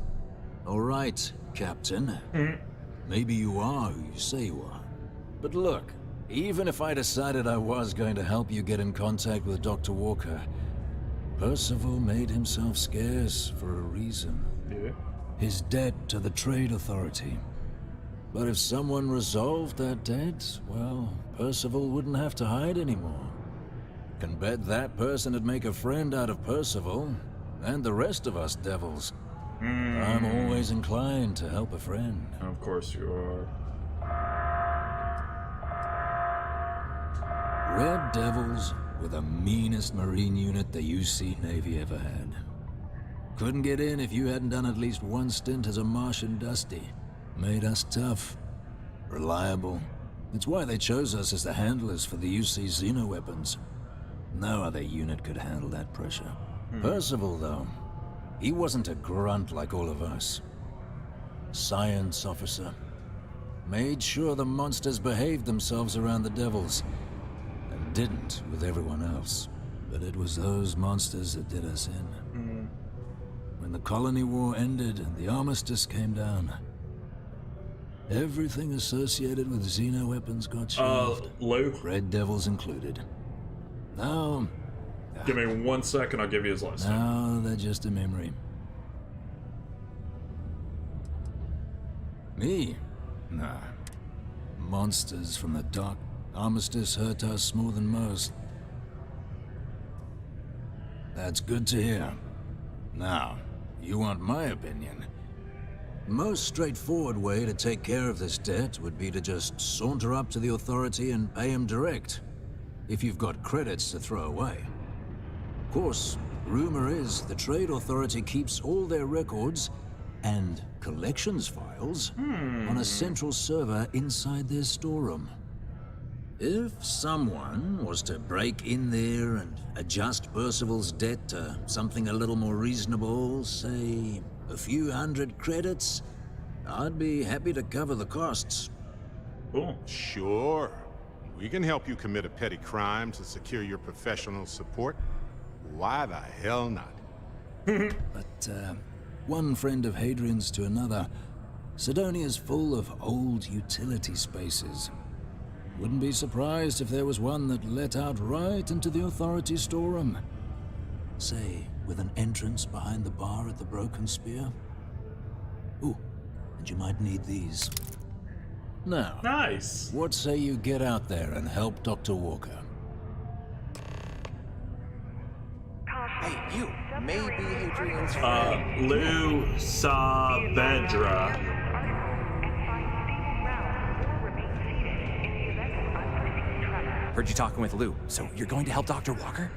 All right, Captain. Maybe you are who you say you are. But look, even if I decided I was going to help you get in contact with Dr. Walker, Percival made himself scarce for a reason. Yeah. His debt to the Trade Authority. But if someone resolved that debt, well, Percival wouldn't have to hide anymore. Can bet that person would make a friend out of Percival, and the rest of us devils. I'm always inclined to help a friend. Of course you are. Red Devils were the meanest Marine unit the UC Navy ever had. Couldn't get in if you hadn't done at least one stint as a Martian Dusty. Made us tough, reliable. It's why they chose us as the handlers for the UC xenoweapons. No other unit could handle that pressure. Percival, though, he wasn't a grunt like all of us. Science officer. Made sure the monsters behaved themselves around the Devils. And didn't with everyone else. But it was those monsters that did us in. When the colony war ended and the armistice came down, everything associated with xenoweapons got shelved. Luke? Red Devils included. Now... Give me 1 second, I'll give you his last name. Now they're just a memory. Me? Nah. Monsters from the dock. Armistice hurt us more than most. That's good to hear. Now, you want my opinion? Most straightforward way to take care of this debt would be to just saunter up to the authority and pay him direct, if you've got credits to throw away. Of course, rumor is the Trade Authority keeps all their records and collections files on a central server inside their storeroom. If someone was to break in there and adjust Percival's debt to something a little more reasonable, say a few hundred credits, I'd be happy to cover the costs. Cool. Sure. We can help you commit a petty crime to secure your professional support. Why the hell not? But, one friend of Hadrian's to another, Sidonia's full of old utility spaces. Wouldn't be surprised if there was one that let out right into the authority storeroom. Say, with an entrance behind the bar at the Broken Spear. Ooh, and you might need these. Now, nice. What say you get out there and help Dr. Walker? Hey, you may be Hadrian's friend. Lou Saavedra. Heard you talking with Lou, so you're going to help Dr. Walker?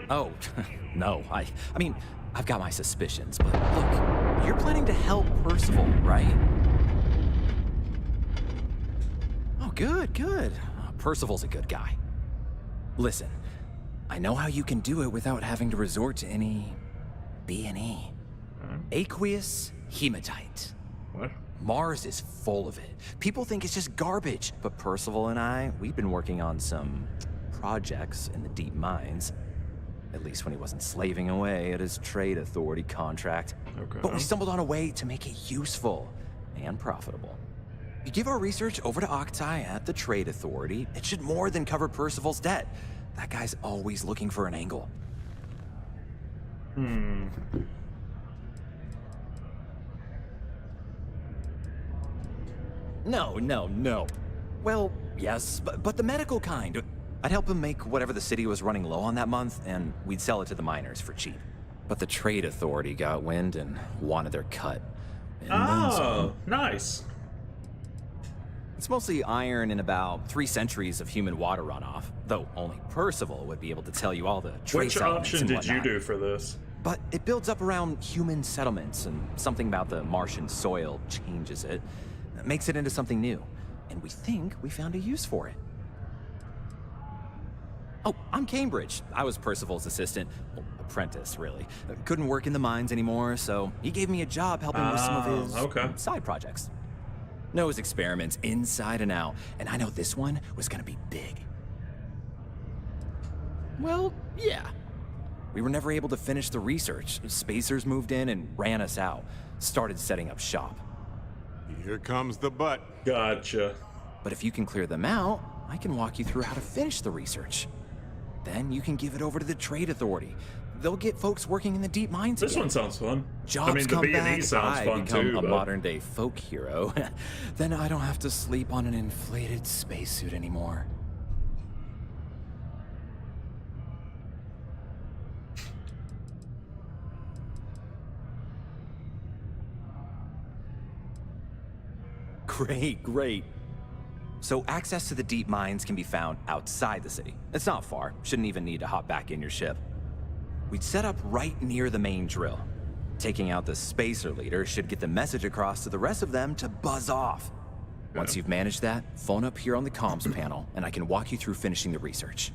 Oh, no, I mean, I've got my suspicions, but look, you're planning to help Percival, right? Oh, good. Percival's a good guy. Listen, I know how you can do it without having to resort to any B&E. Aqueous hematite. What? Mars is full of it. People think it's just garbage, but Percival and I, we've been working on some projects in the deep mines. At least when he wasn't slaving away at his trade authority contract. Okay. But we stumbled on a way to make it useful and profitable. You give our research over to Octai at the trade authority, it should more than cover Percival's debt. That guy's always looking for an angle. No. Well, yes, but the medical kind. I'd help him make whatever the city was running low on that month, and we'd sell it to the miners for cheap. But the trade authority got wind and wanted their cut. Oh, nice. It's mostly iron and about 3 centuries of human water runoff, though only Percival would be able to tell you all the trace Which elements option and did whatnot. you do for this? But it builds up around human settlements, and something about the Martian soil changes it, makes it into something new. And we think we found a use for it. Oh, I'm Cambridge. I was Percival's assistant. Well, apprentice, really. Couldn't work in the mines anymore, so he gave me a job helping with some of his side projects. Knows experiments inside and out, and I know this one was gonna be big. Well, yeah. We were never able to finish the research. Spacers moved in and ran us out. Started setting up shop. Here comes the butt. Gotcha. But if you can clear them out, I can walk you through how to finish the research. Then you can give it over to the trade authority. They'll get folks working in the deep mines This again. one sounds fun. Jobs I mean, the come B&E back, sounds I fun become too, a but... modern-day folk hero. Then I don't have to sleep on an inflated spacesuit anymore. Great. So access to the deep mines can be found outside the city. It's not far. Shouldn't even need to hop back in your ship. We'd set up right near the main drill. Taking out the spacer leader should get the message across to the rest of them to buzz off. Once you've managed that, phone up here on the comms panel, and I can walk you through finishing the research.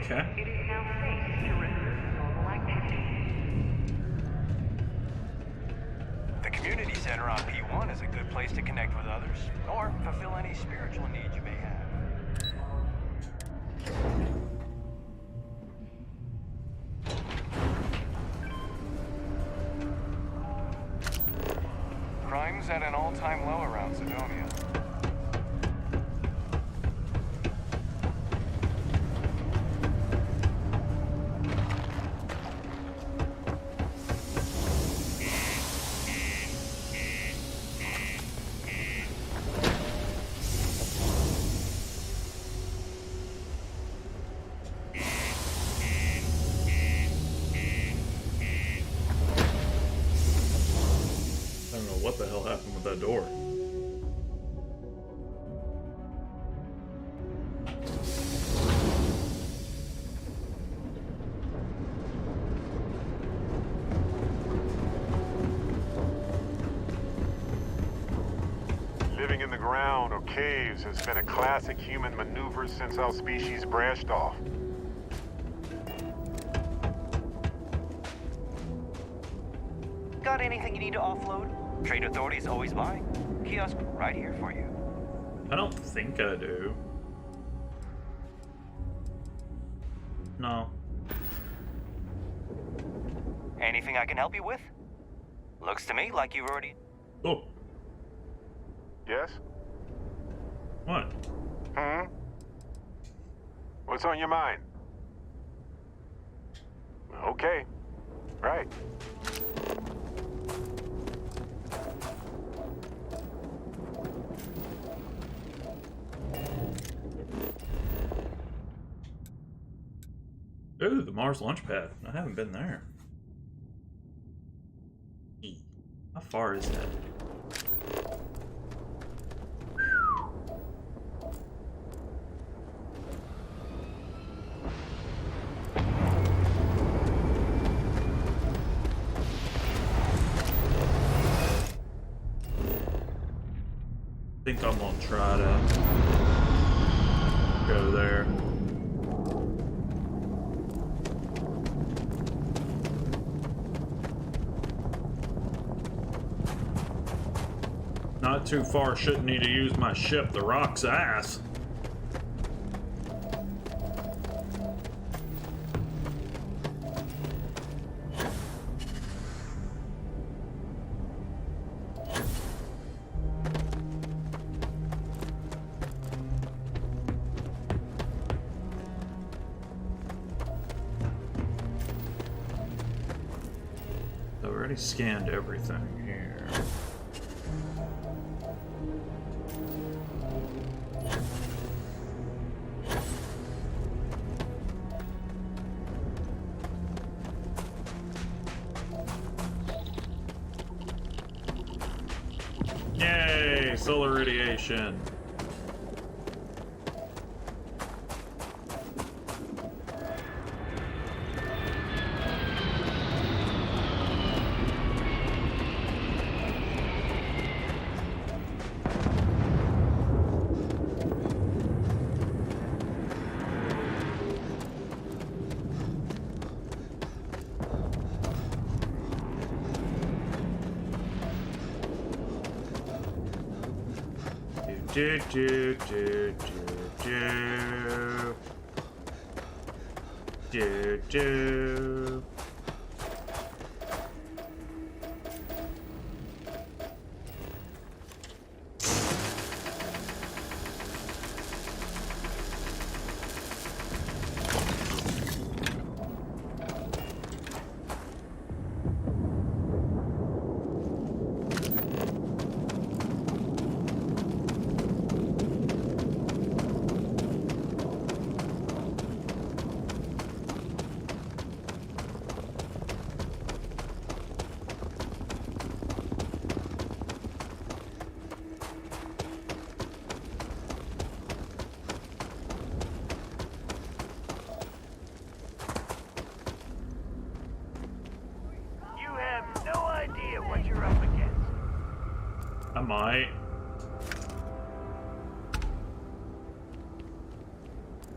Okay. The community center on P1 is a good place to connect with others, or fulfill any spiritual needs you may have. Crime's at an all-time low around Sidonia. a door. Living in the ground or caves has been a classic human maneuver since our species branched off. Got anything you need to offload? Trade authorities always buy. Kiosk right here for you. I don't think I do. No. Anything I can help you with? Looks to me like you already... Oh. Yes? What? What's on your mind? Okay. Right. Ooh, the Mars launch pad. I haven't been there. How far is that? I think I'm gonna try to go there. Not too far, shouldn't need to use my ship, the Rock's ass. I've already scanned everything here. Yay! Solar radiation. Do do do do do do do. I might.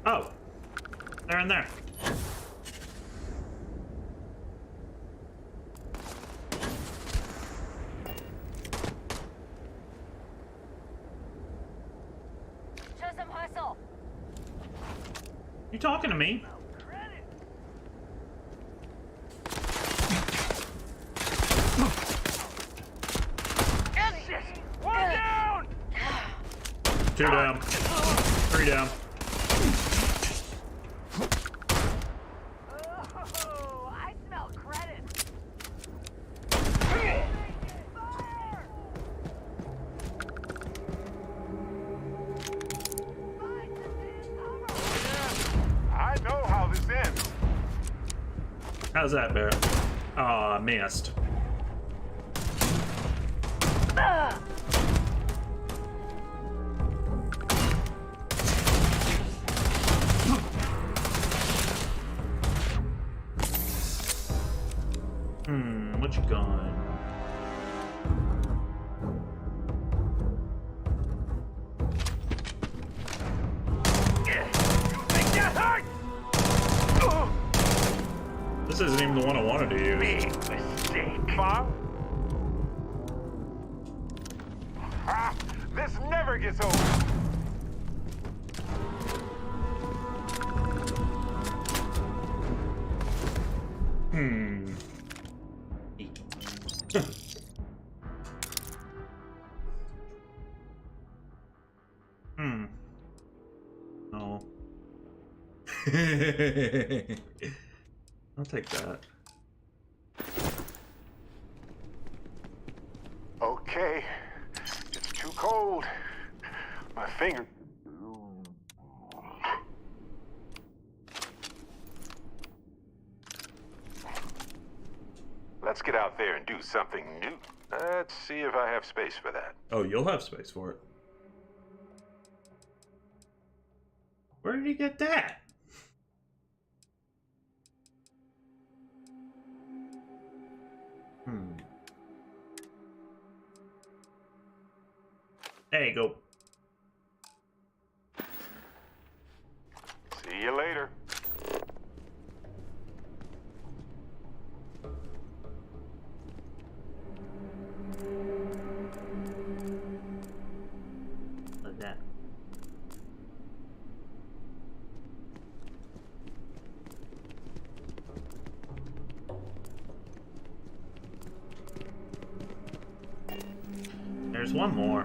Oh, they're in there. Show some hustle. You talking to me? Two down. Three down. Oh, I smell credit. I know how this ends. How's that, Bear? Aw, I missed. This isn't even the one I wanted to use. Big mistake. Bob? Ah, this never gets old. No. I'll take that. Okay. It's too cold. My finger. Let's get out there and do something new. Let's see if I have space for that. Oh, you'll have space for it. Where did he get that? There you go. See you later. Like that. There's one more.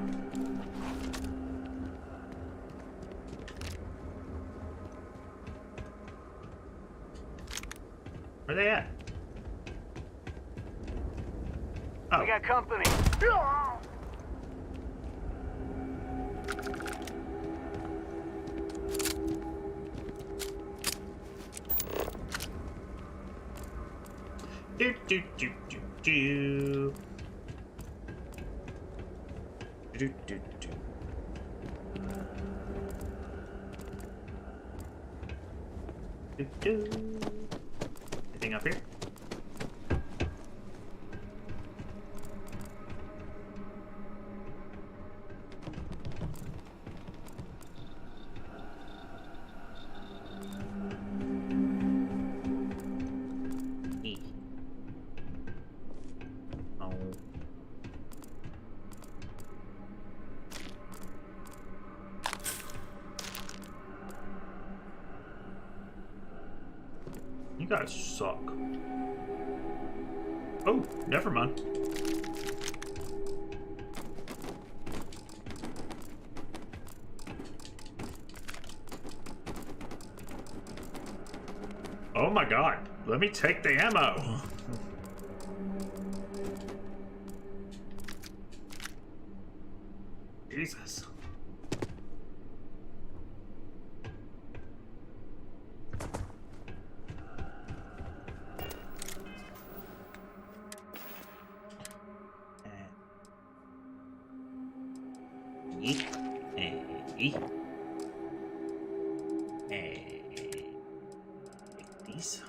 Where they at? Oh. We got company. Do do do do do. Do do do. Do do. Anything up here? Oh. You guys suck. Oh, never mind. Oh my god, let me take the ammo. Jesus. These.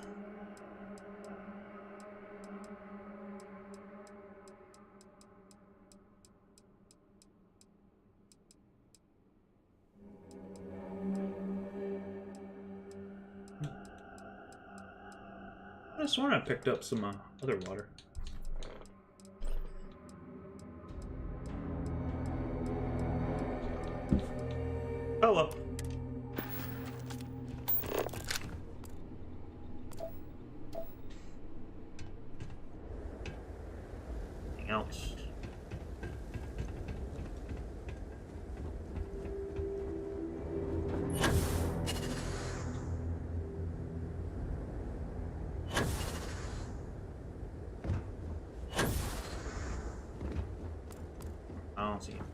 I just want I picked up some other water. Oh well. Anything else? I don't see him.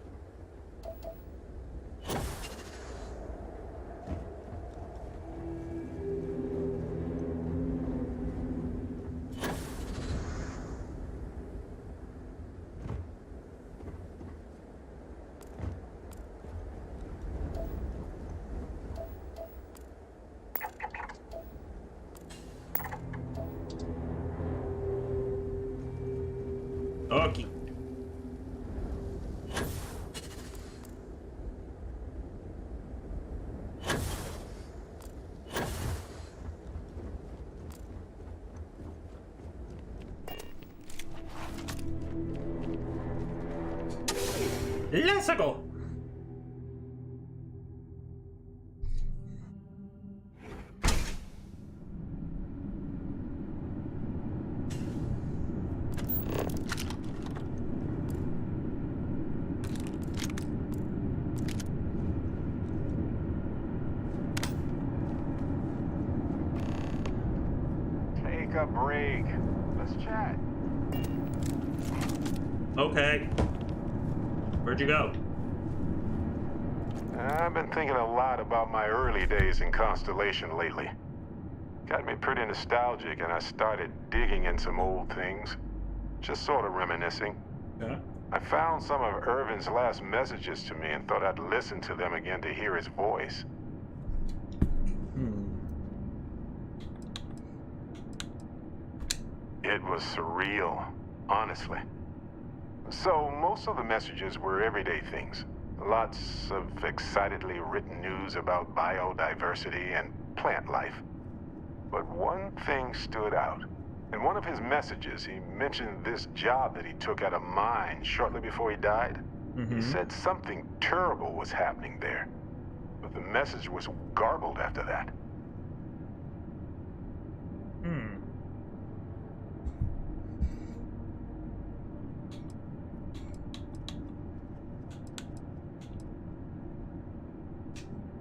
Okay. Let's go. Take a break. Let's chat. Okay. Where'd you go? I've been thinking a lot about my early days in Constellation lately. Got me pretty nostalgic, and I started digging in some old things. Just sort of reminiscing. Yeah. I found some of Irvin's last messages to me and thought I'd listen to them again to hear his voice. It was surreal, honestly. So, most of the messages were everyday things. Lots of excitedly written news about biodiversity and plant life. But one thing stood out. In one of his messages, he mentioned this job that he took at a mine shortly before he died. He said something terrible was happening there. But the message was garbled after that.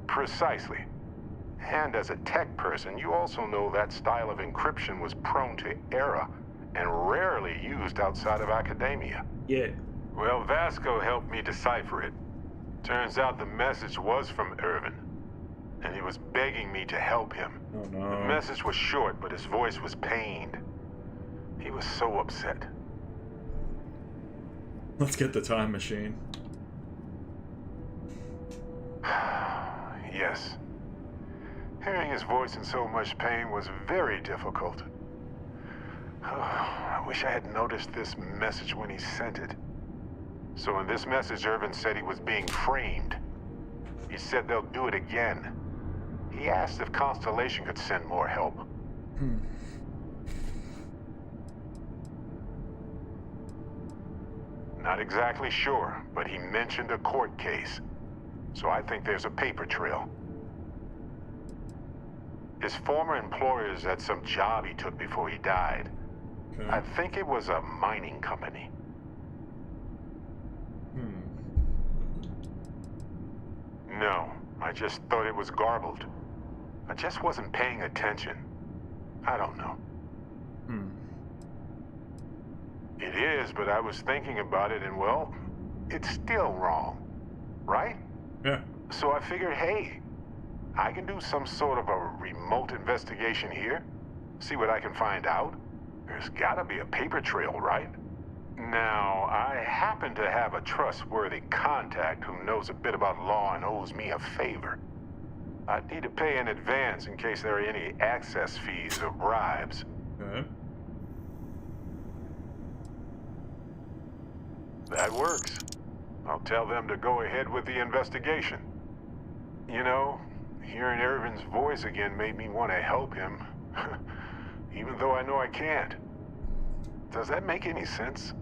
Precisely. And as a tech person, you also know that style of encryption was prone to error and rarely used outside of academia. Yeah. Well, Vasco helped me decipher it. Turns out the message was from Irvin, and he was begging me to help him. Oh no. The message was short, but his voice was pained. He was so upset. Let's get the time machine. Yes. Hearing his voice in so much pain was very difficult. I wish I had noticed this message when he sent it. So in this message, Irvin said he was being framed. He said they'll do it again. He asked if Constellation could send more help. Not exactly sure, but he mentioned a court case. So I think there's a paper trail. His former employers had some job he took before he died. Okay. I think it was a mining company. No, I just thought it was garbled. I just wasn't paying attention. I don't know. It is, but I was thinking about it and, well, it's still wrong. Right? Yeah. So I figured, hey, I can do some sort of a remote investigation here. See what I can find out. There's gotta be a paper trail, right? Now, I happen to have a trustworthy contact who knows a bit about law and owes me a favor. I'd need to pay in advance in case there are any access fees or bribes. Okay. That works. I'll tell them to go ahead with the investigation. You know, hearing Irvin's voice again made me want to help him, even though I know I can't. Does that make any sense?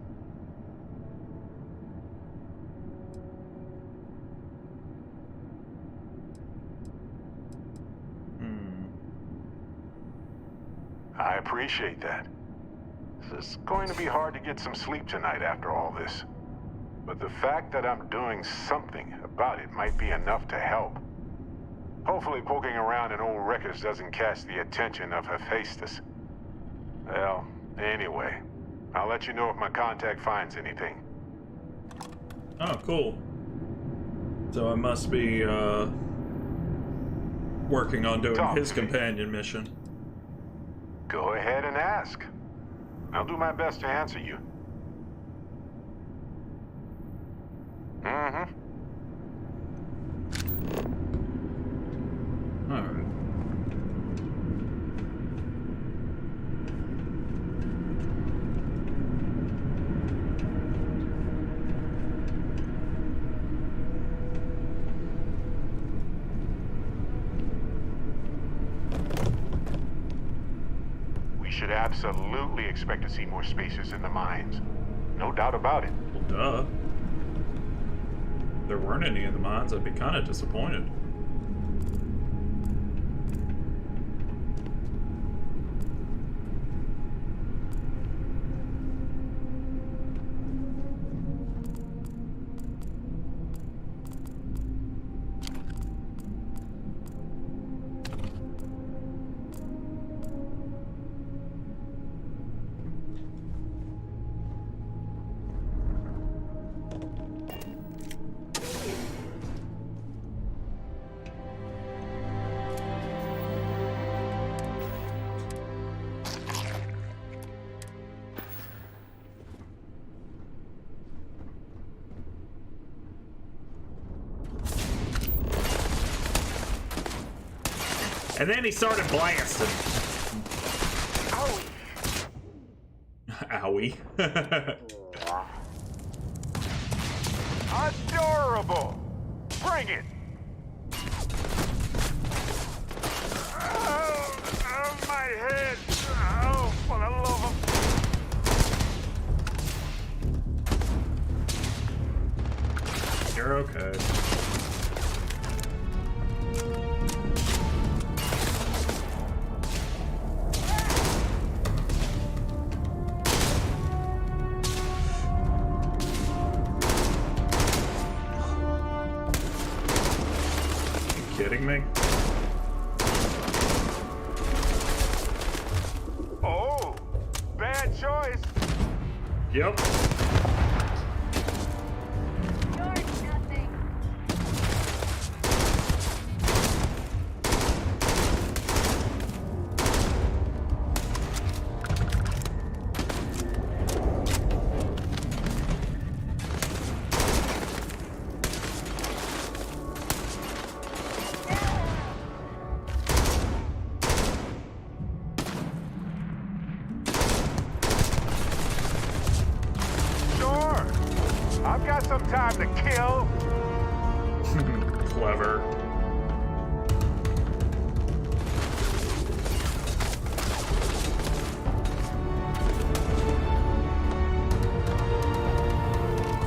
I appreciate that. It's going to be hard to get some sleep tonight after all this. But the fact that I'm doing something about it might be enough to help. Hopefully poking around in old records doesn't catch the attention of Hephaestus. Well, anyway, I'll let you know if my contact finds anything. Oh, cool. So I must be, working on doing his companion mission. Go ahead and ask. I'll do my best to answer you. Alright. We should absolutely expect to see more spacers in the mines. No doubt about it. Well, duh. there weren't any in the mines, I'd be kind of disappointed. And then he started blasting. Owie. Adorable! Bring it! Oh, my head! Oh, for the love of... You're okay. Kidding me? Oh, bad choice. Yep. I've got some time to kill. Clever.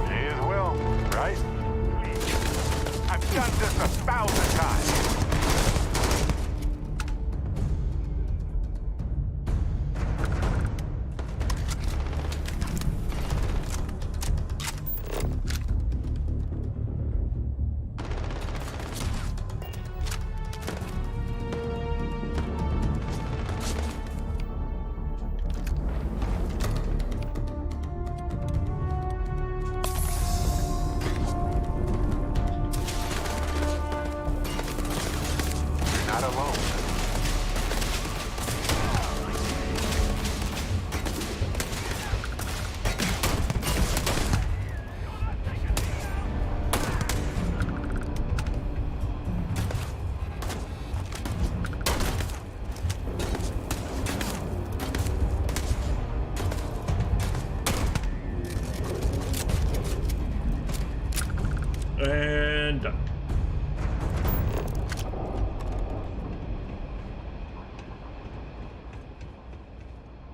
May as well, right? Please. I've done this 1,000 times. Not alone. And done.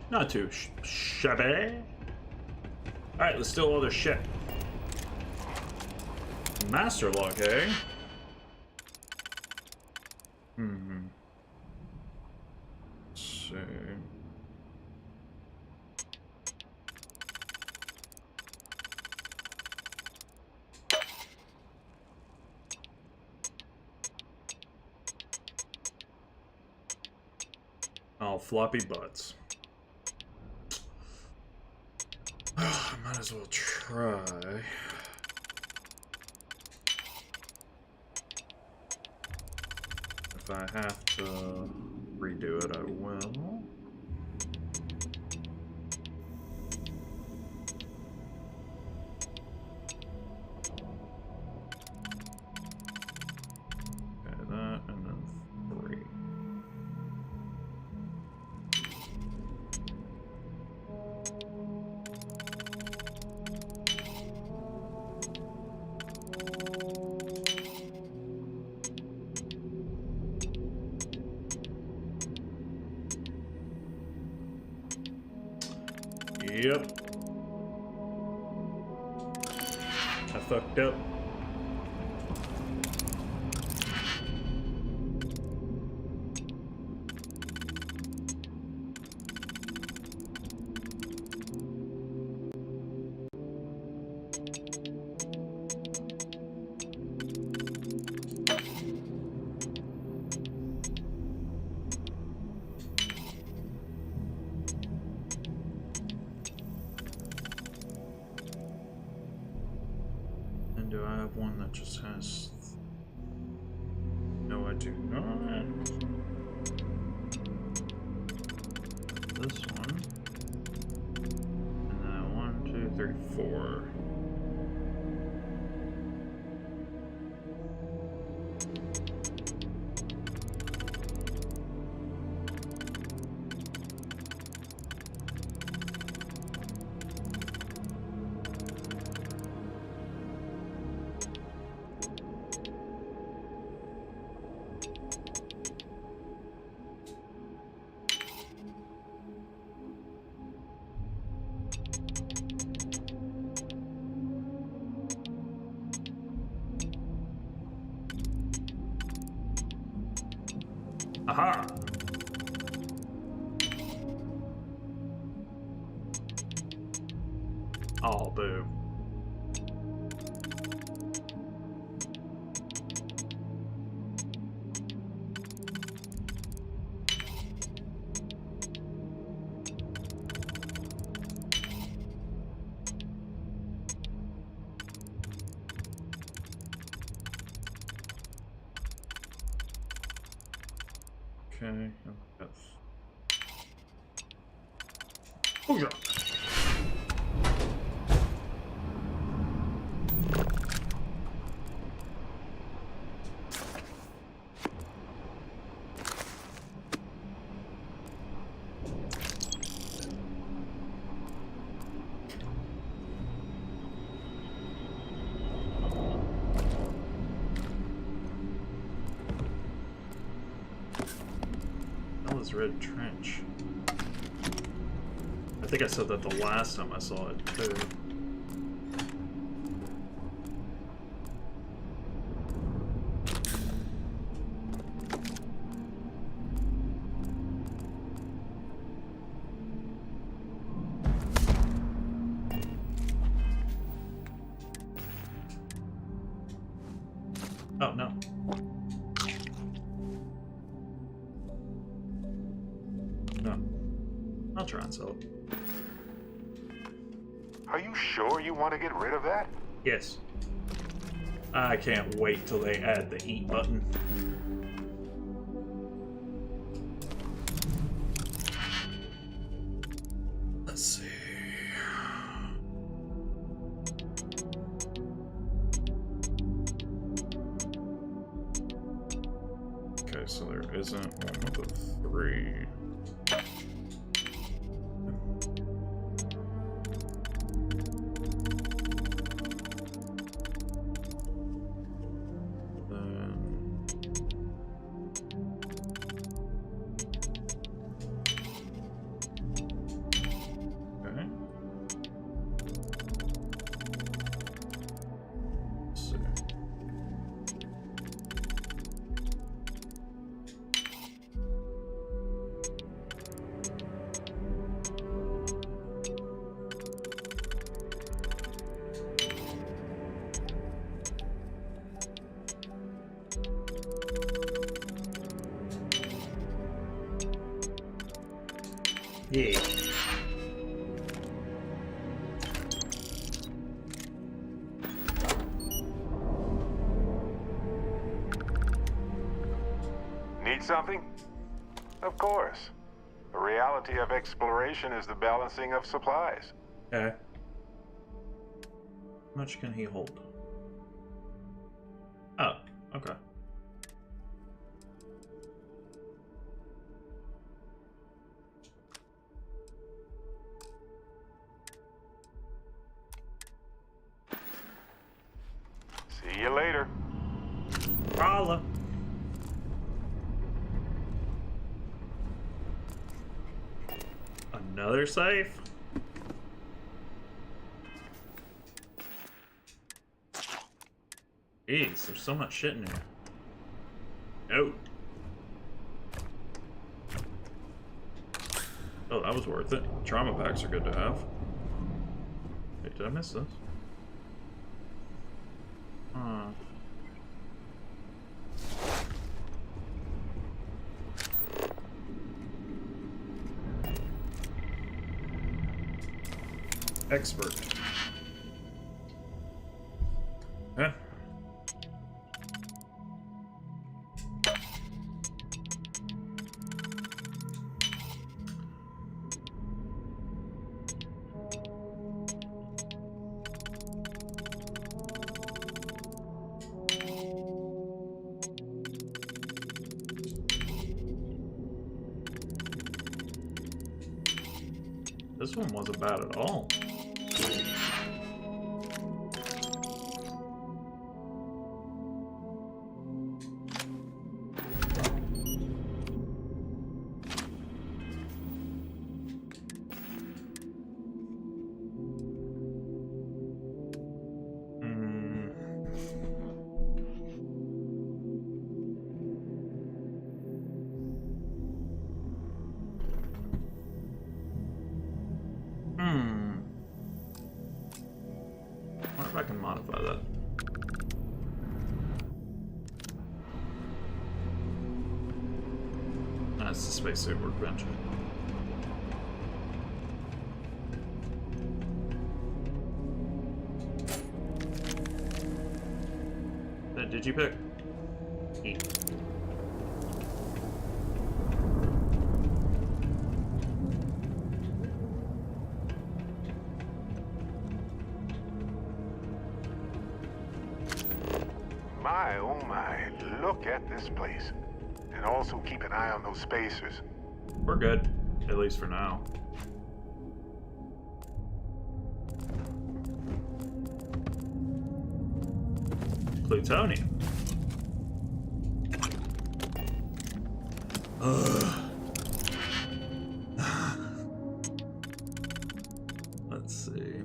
Not too shabby. Alright, let's steal all this shit. Master lock, eh? Let's see. Oh, floppy butts. I might as well try. If I have to redo it, I will. Okay, that, and then 3. Yep. I fucked up. one that just has... No, I do not. This one. And then 1, 2, 3, 4. Aha! Oh, boo. Okay, that's... Oh yeah. Red Trench. I think I said that the last time I saw it too. Oh no. I'll try and sell it. Are you sure you want to get rid of that? Yes. I can't wait till they add the eat button. Let's see. Okay, so there isn't one of the 3. Yeah. Need something? Of course. The reality of exploration is the balancing of supplies. Okay. How much can he hold? Oh, okay. See you later. Holla. Another safe? Jeez, there's so much shit in here. No. Oh, that was worth it. Trauma packs are good to have. Wait, did I miss this? Expert. Huh? This one wasn't bad at all. Wonder if I can modify that. That's the spacesuit workbench. Did you pick? E. My, oh my, look at this place. And also keep an eye on those spacers. We're good, at least for now. Plutonium. Let's see.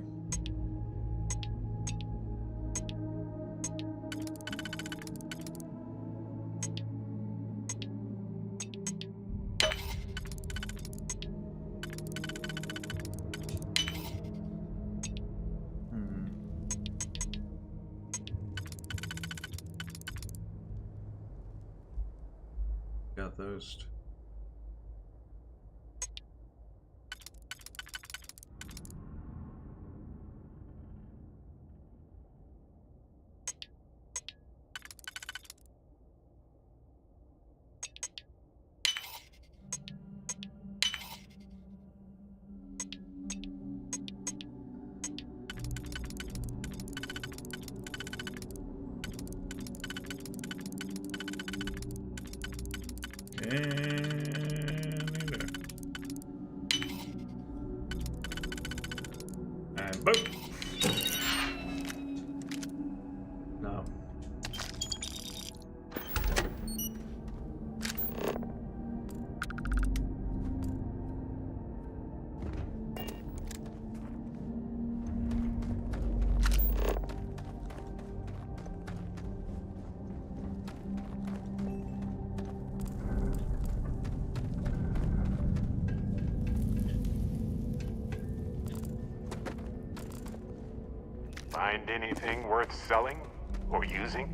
Got those two. And boom. No. Find anything worth selling or using?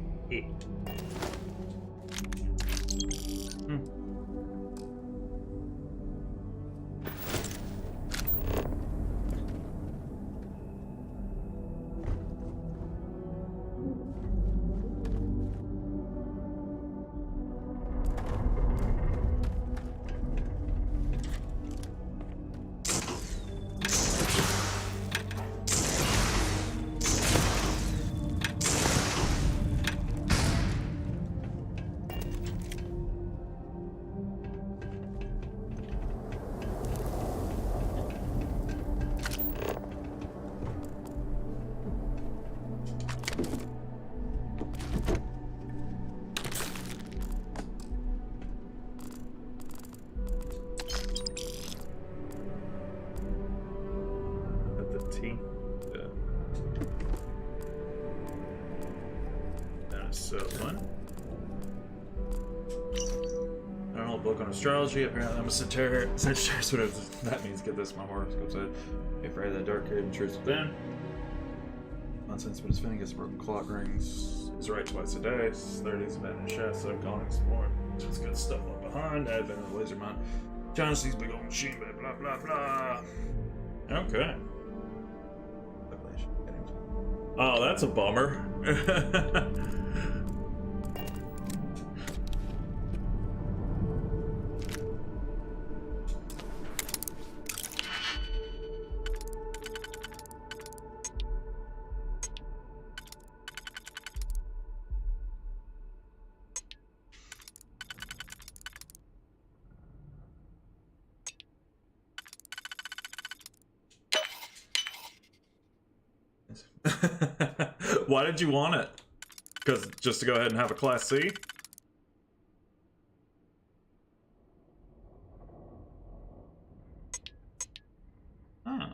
Astrology, apparently I'm a Sagittarius, whatever that means. Get this, my horoscope said. Be afraid of the dark hidden truth within. Nonsense, but his fingers broken clock rings. He's right twice a day. 30's abandoned chefs that have gone exploring. Just got stuff left behind. Advent of the laser mount. Johnson's big old machine, blah blah blah. Okay. Oh, that's a bummer. Why did you want it? Because just to go ahead and have a Class C? Huh.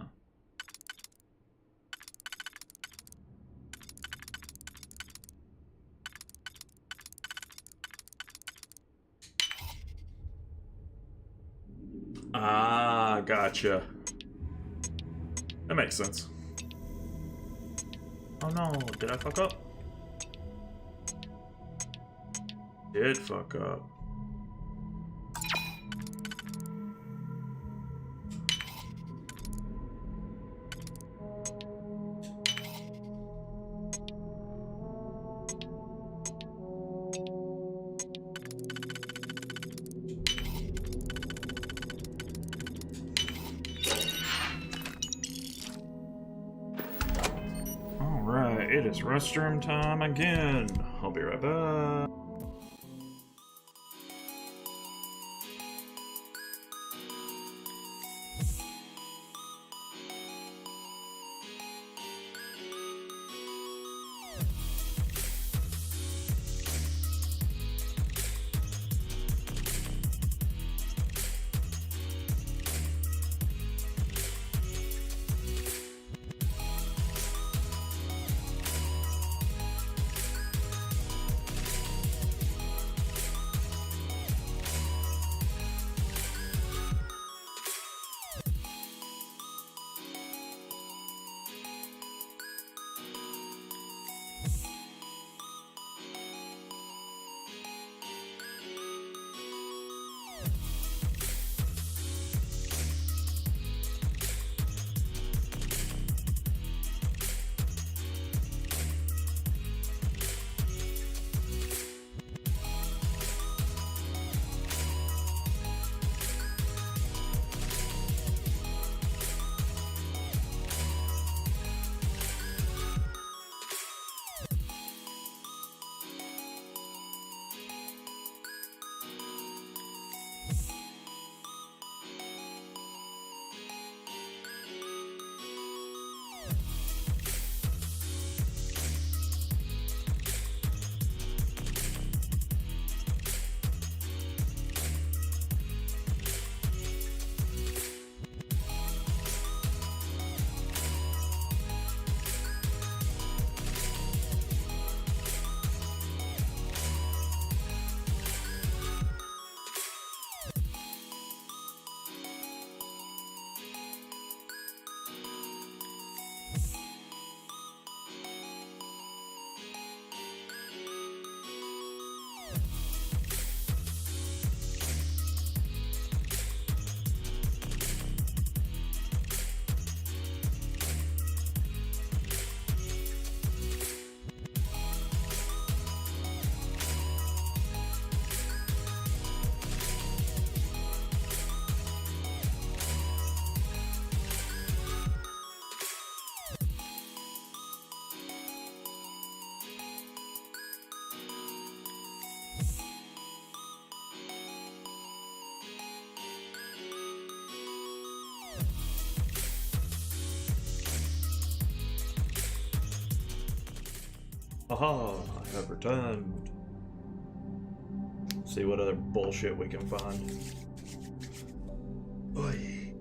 Ah, gotcha. That makes sense. Oh no, did I fuck up? Did fuck up. Alright, it is restroom time again. I'll be right back. Aha, I have returned. See what other bullshit we can find. Oy.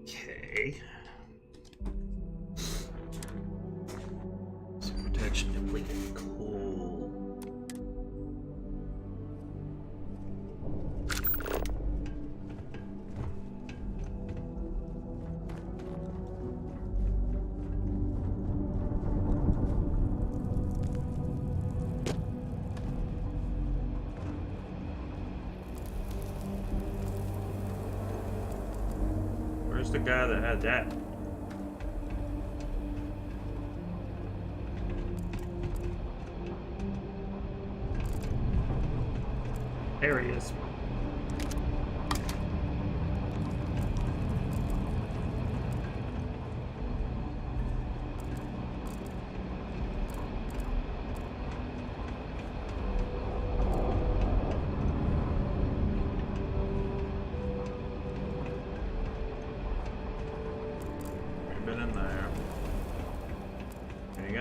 Okay. Some protection depleted. Cool. Where's the guy that had that? There he is.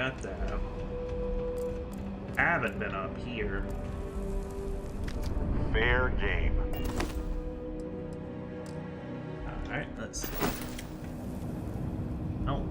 have to have. I haven't been up here. Fair game. Alright, let's see. Oh.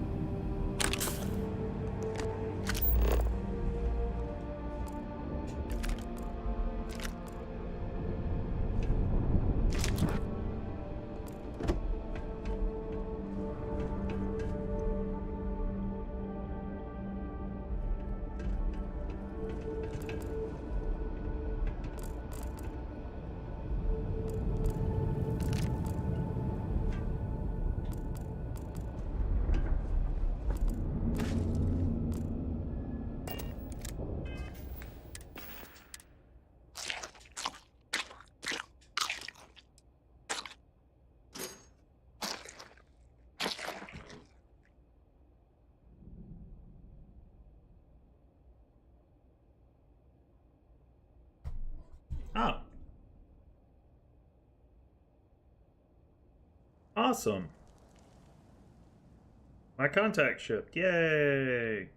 Oh. Awesome. My contact ship. Yay!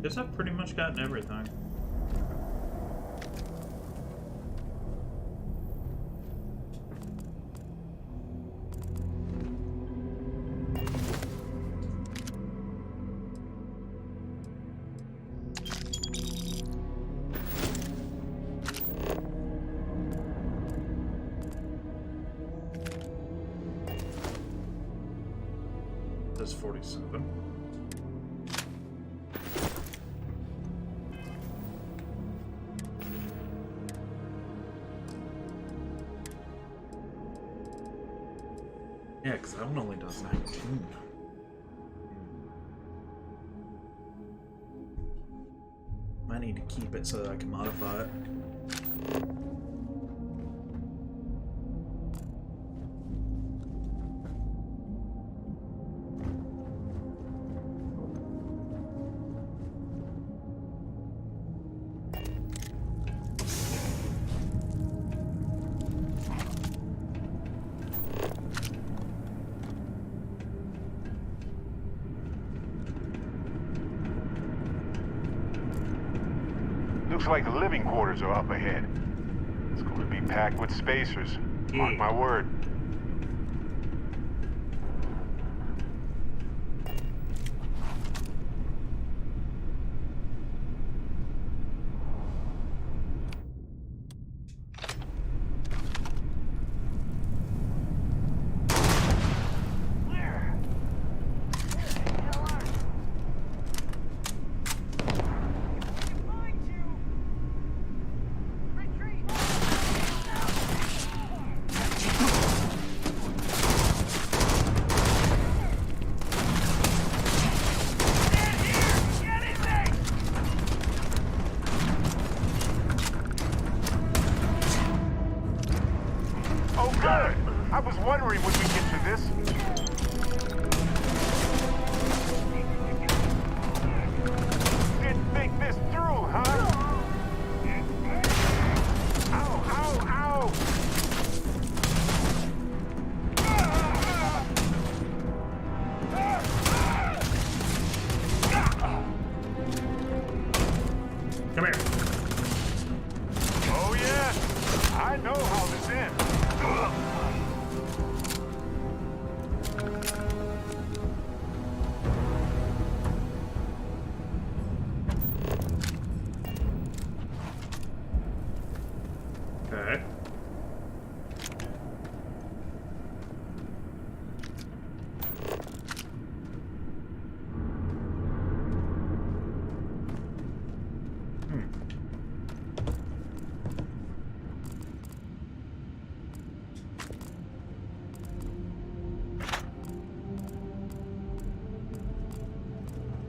Guess I've pretty much gotten everything. That's 47. Yeah, because that one only does 19. I need to keep it so that I can modify it. Looks like the living quarters are up ahead. It's going to be packed with spacers. Mark my word.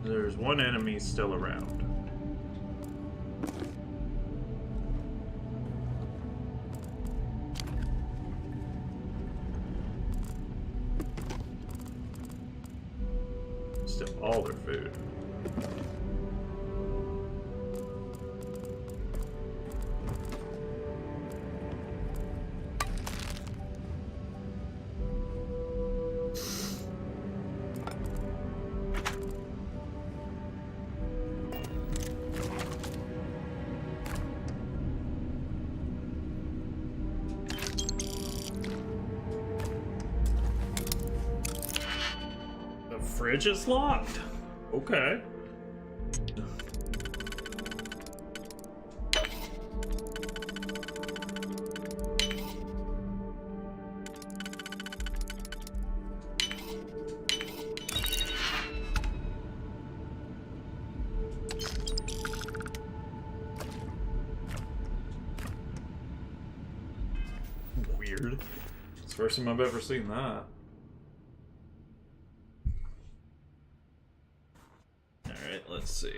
There's one enemy still around. Still all their food. Fridge is locked. Okay. Weird. It's the first time I've ever seen that. Let's see.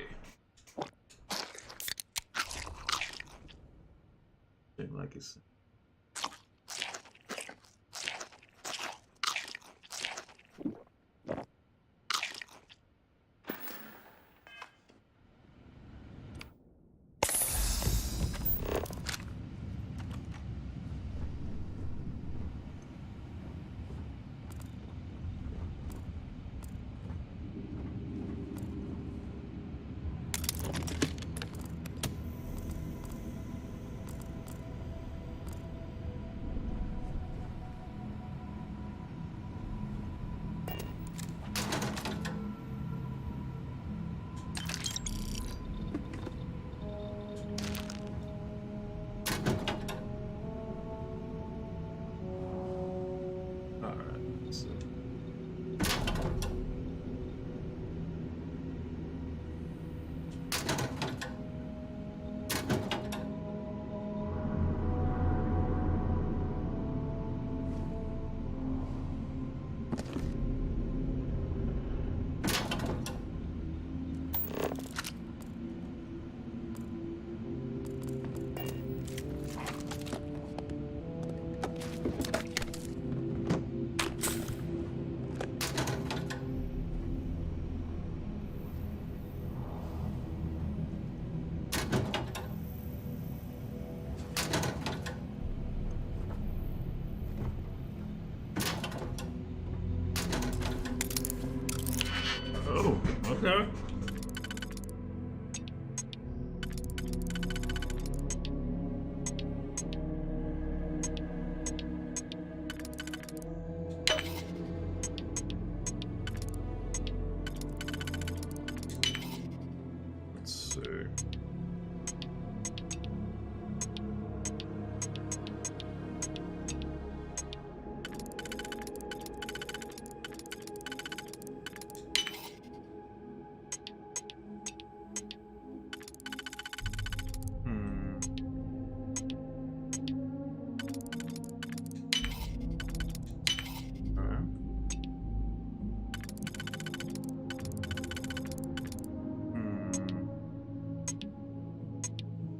Like it's okay. Let's see.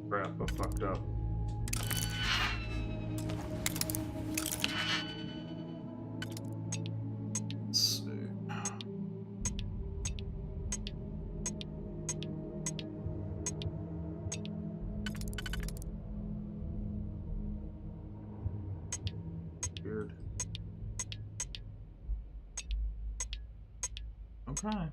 Crap, I fucked up. Let's see. Weird. Okay.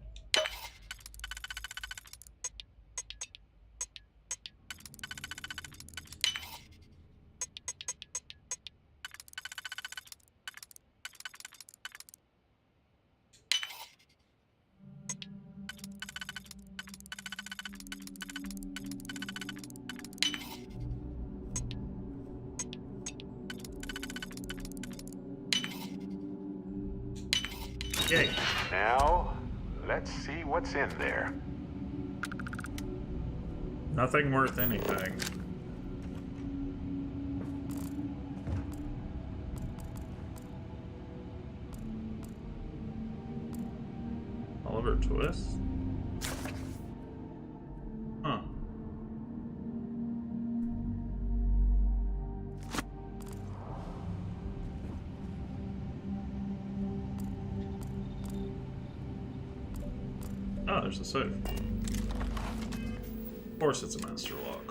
Yay. Now, let's see what's in there. Nothing worth anything. Oliver Twist? Oh, there's a save. Of course it's a master lock.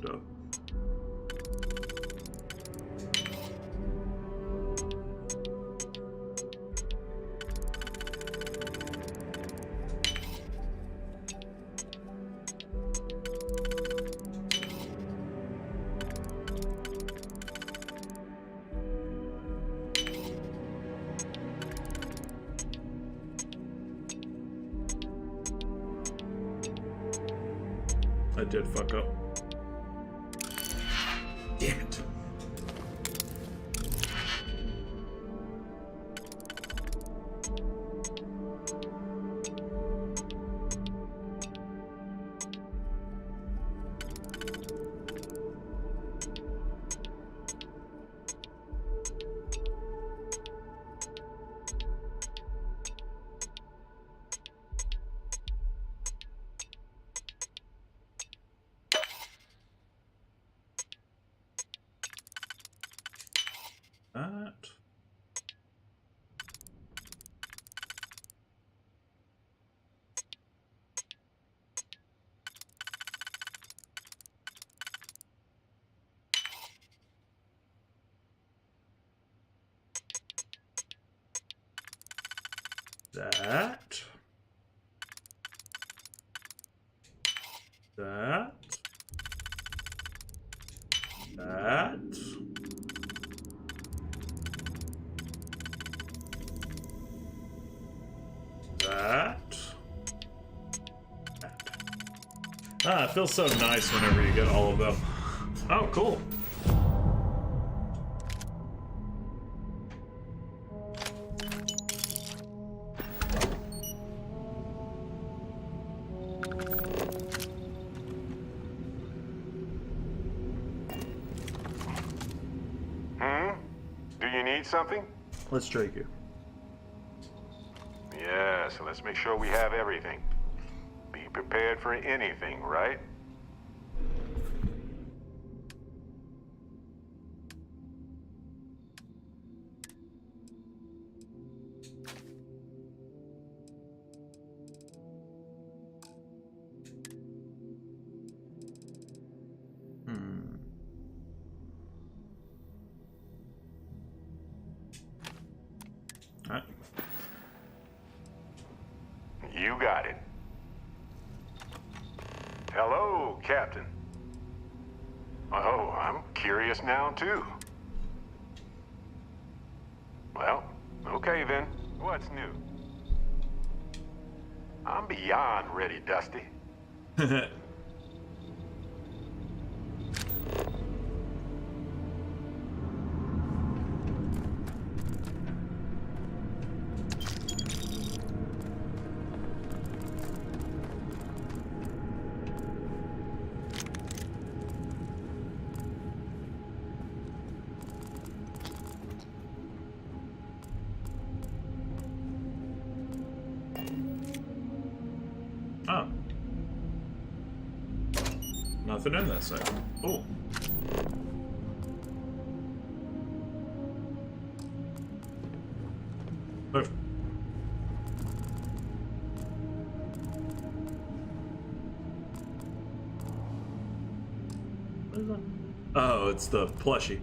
Up. I did fuck up. Damn it. That. That. Ah, it feels so nice whenever you get all of them. Oh, cool. Do you need something? Let's trade you. Yes, let's make sure we have everything. Be prepared for anything, right? You got it. Hello, Captain. Oh, I'm curious now, too. Well, okay then. What's new? I'm beyond ready, Dusty. Oh. Nothing in this side. Oh. Move. What is that? Oh, it's the plushie.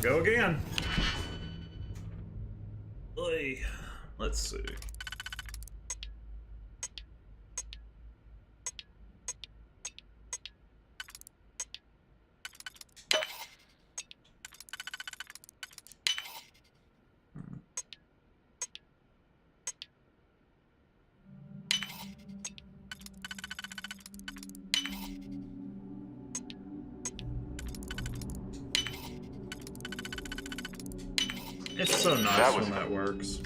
Go again. Oy. Let's see. It's so nice when that works.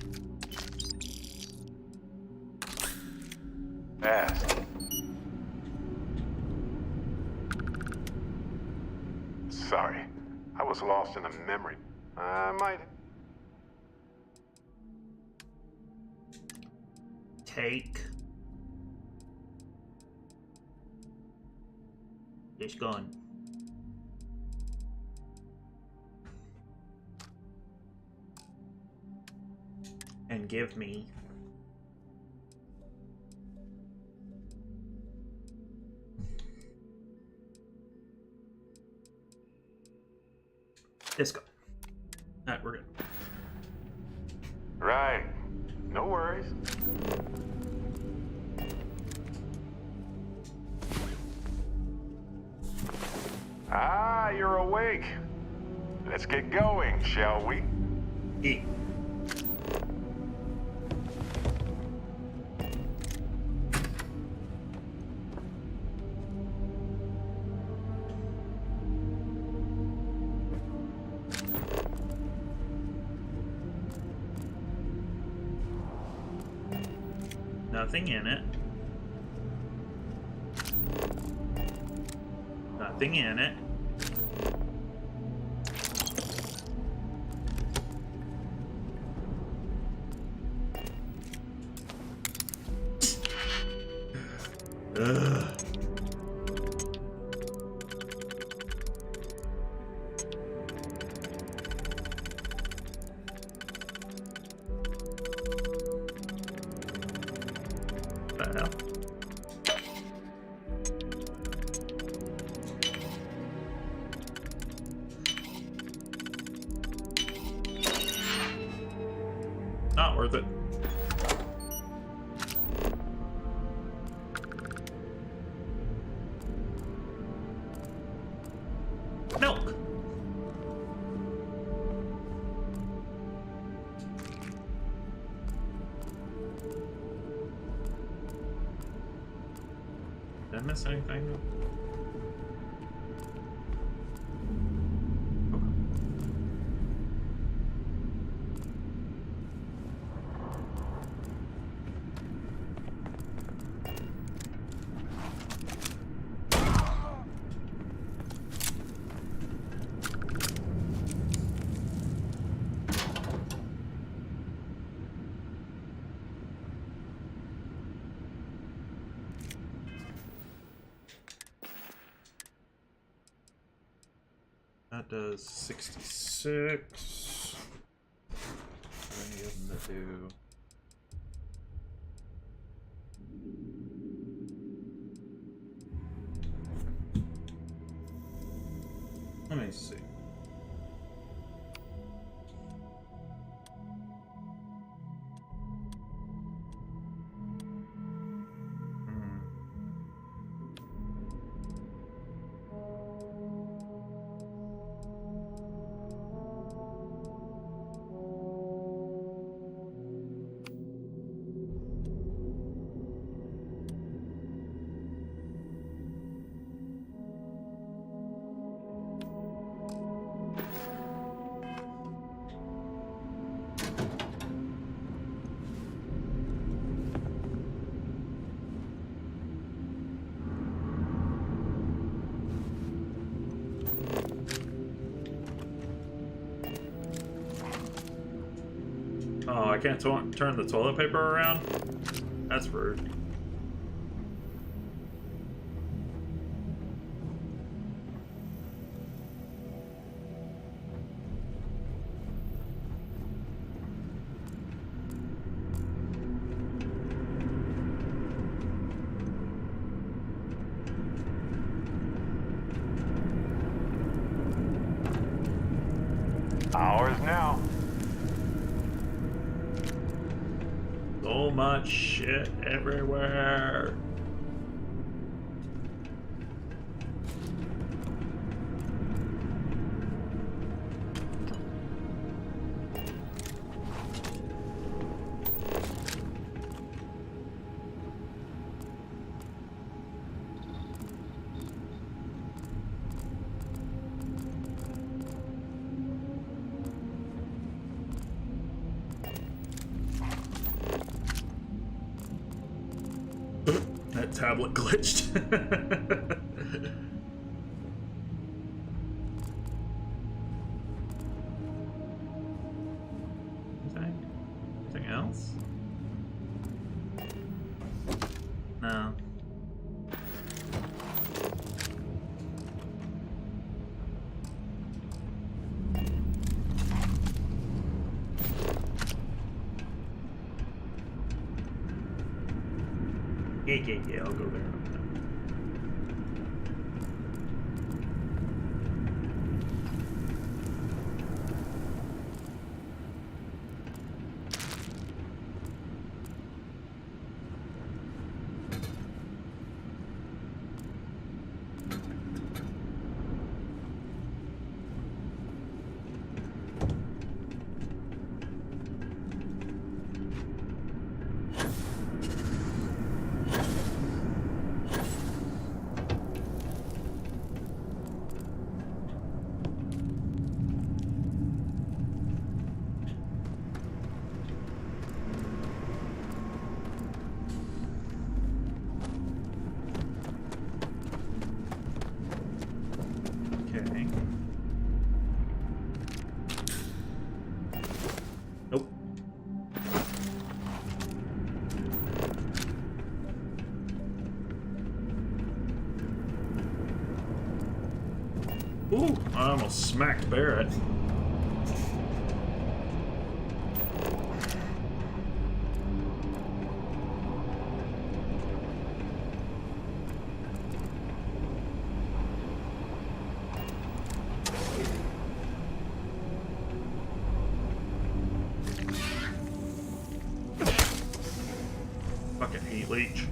Fast. Sorry, I was lost in a memory. I might... Take. It's gone. And give me this go. Alright, we're good. Right. No worries. Ah, you're awake. Let's get going, shall we? E. Nothing in it. Nothing in it. Ugh. What the hell? Not worth it. Milk. Did I miss anything? That does 66. Any of them that do. Let me see. Oh, I can't turn the toilet paper around? That's rude. Ours now. So much shit everywhere. That tablet glitched. Anything else? No. Yeah, I'll go there. Ooh, I almost smacked Barrett. Fucking heat leech.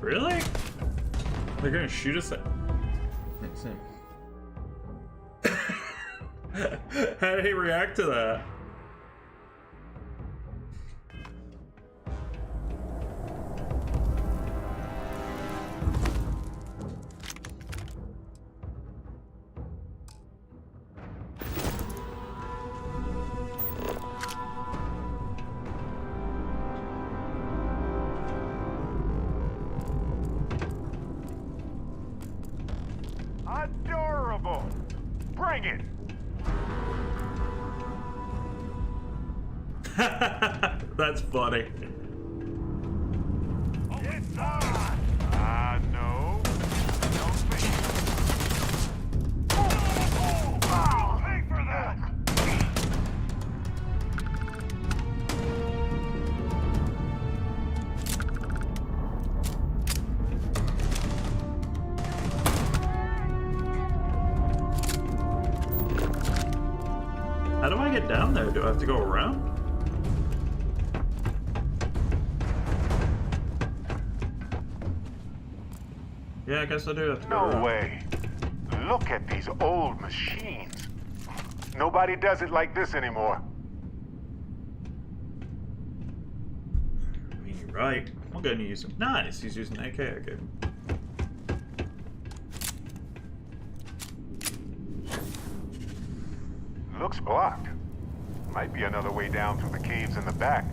Really? They're gonna shoot us at... How did he react to that? Adorable! Bring it! That's funny. It's on! No. Don't think. Oh, pay for that! How do I get down there? Do I have to go around? Yeah, I guess I do have to go around. No way. Look at these old machines. Nobody does it like this anymore. I mean, you're right. I'm gonna use him. Nice, he's using AK. Okay. Looks blocked. Might be another way down through the caves in the back.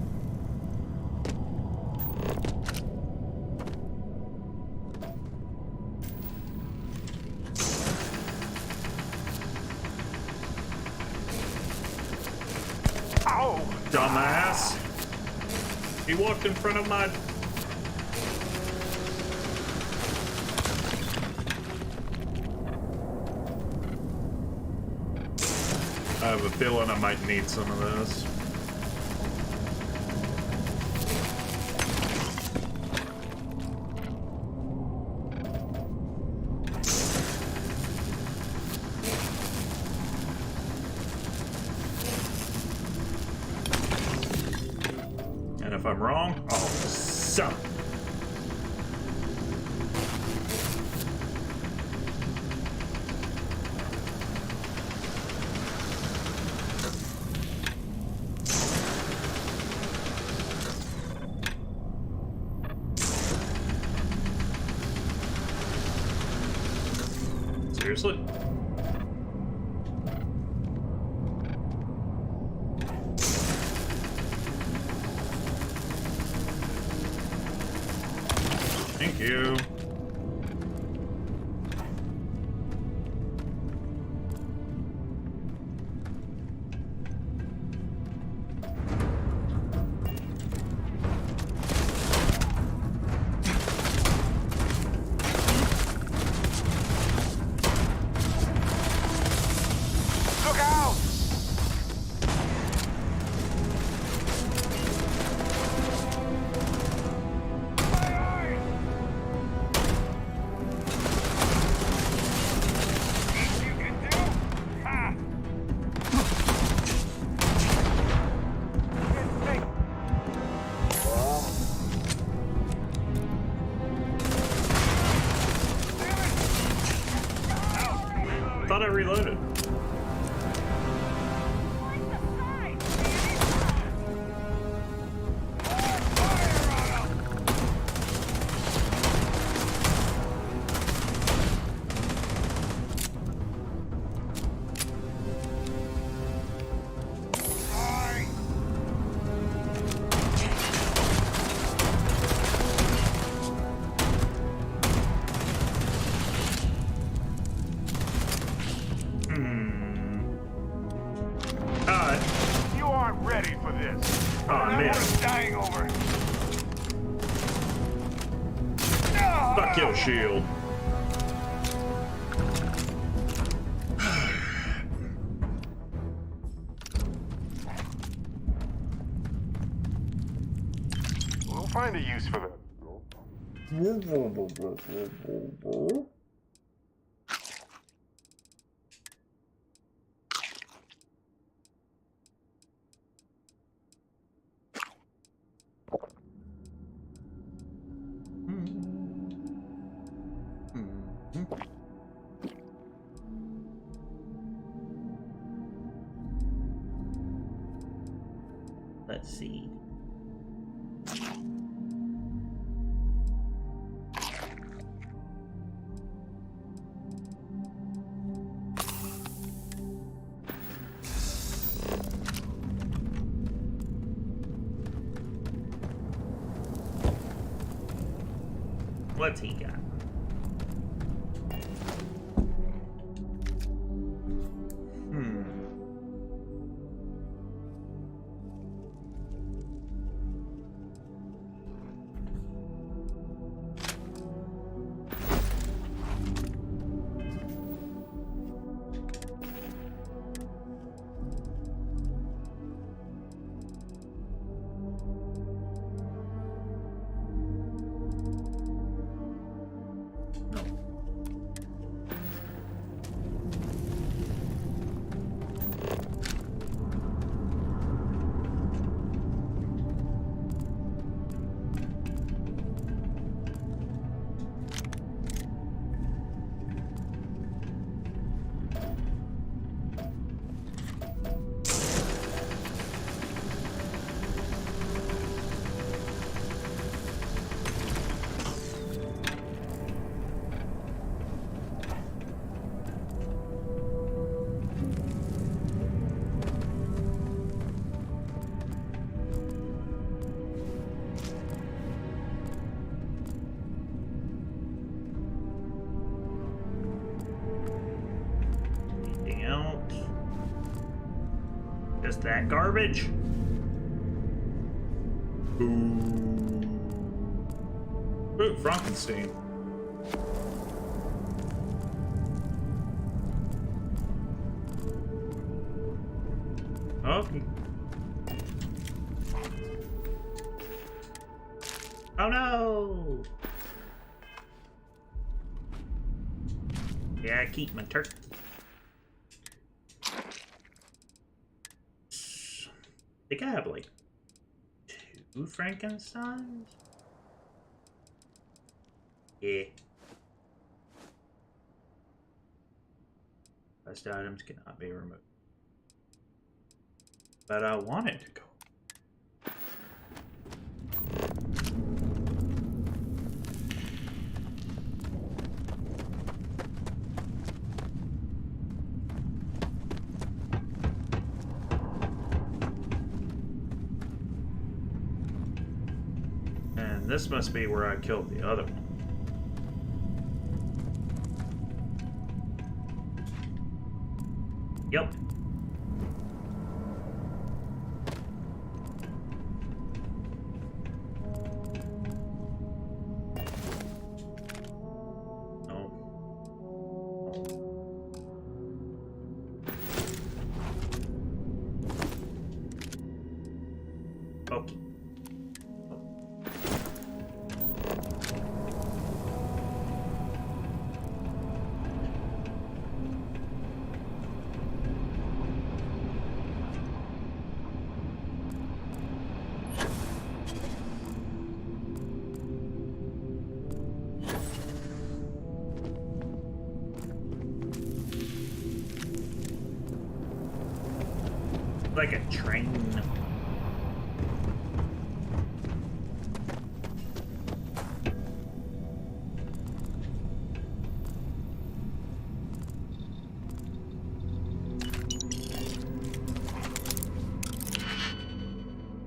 Ow! Dumbass! He walked in front of my... I have a feeling I might need some of this. And if I'm wrong, I'll suck. Seriously? Thank you. Thought I reloaded. You aren't ready for this. Oh, man. Dying over. Fuck your shield. We'll find a use for that. Let's see. What's he got? Just that garbage? Ooh, Frankenstein. Oh. Oh no! Yeah, keep my turkey. I think I have like 2 Frankensteins. Yeah. Best items cannot be removed. But I wanted to go. this must be where I killed the other one. Yep. Okay. Like a train.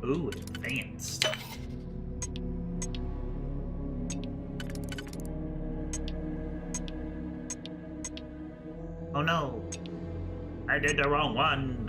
Ooh, advanced. Oh no, I did the wrong one.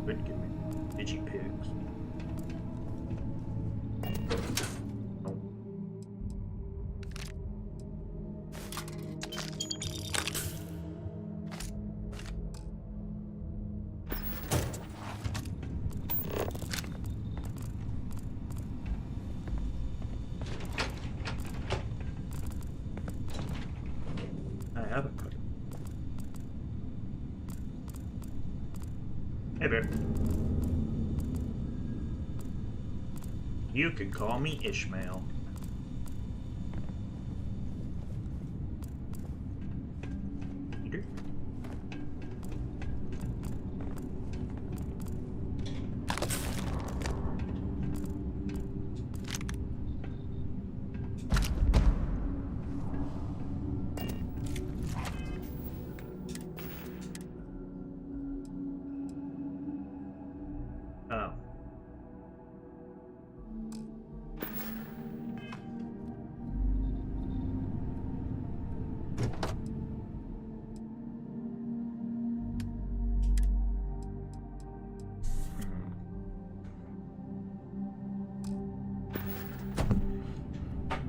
Would give me itchy pigs. Oh. I haven't put it. Hey there. You can call me Ishmael. Peter? Oh.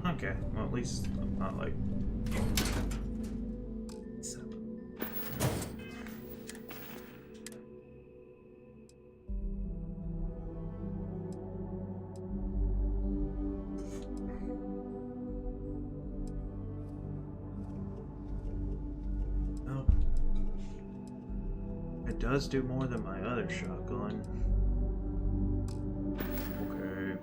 Okay, well at least I'm not like... Oh. It does do more than my other shotgun. Okay.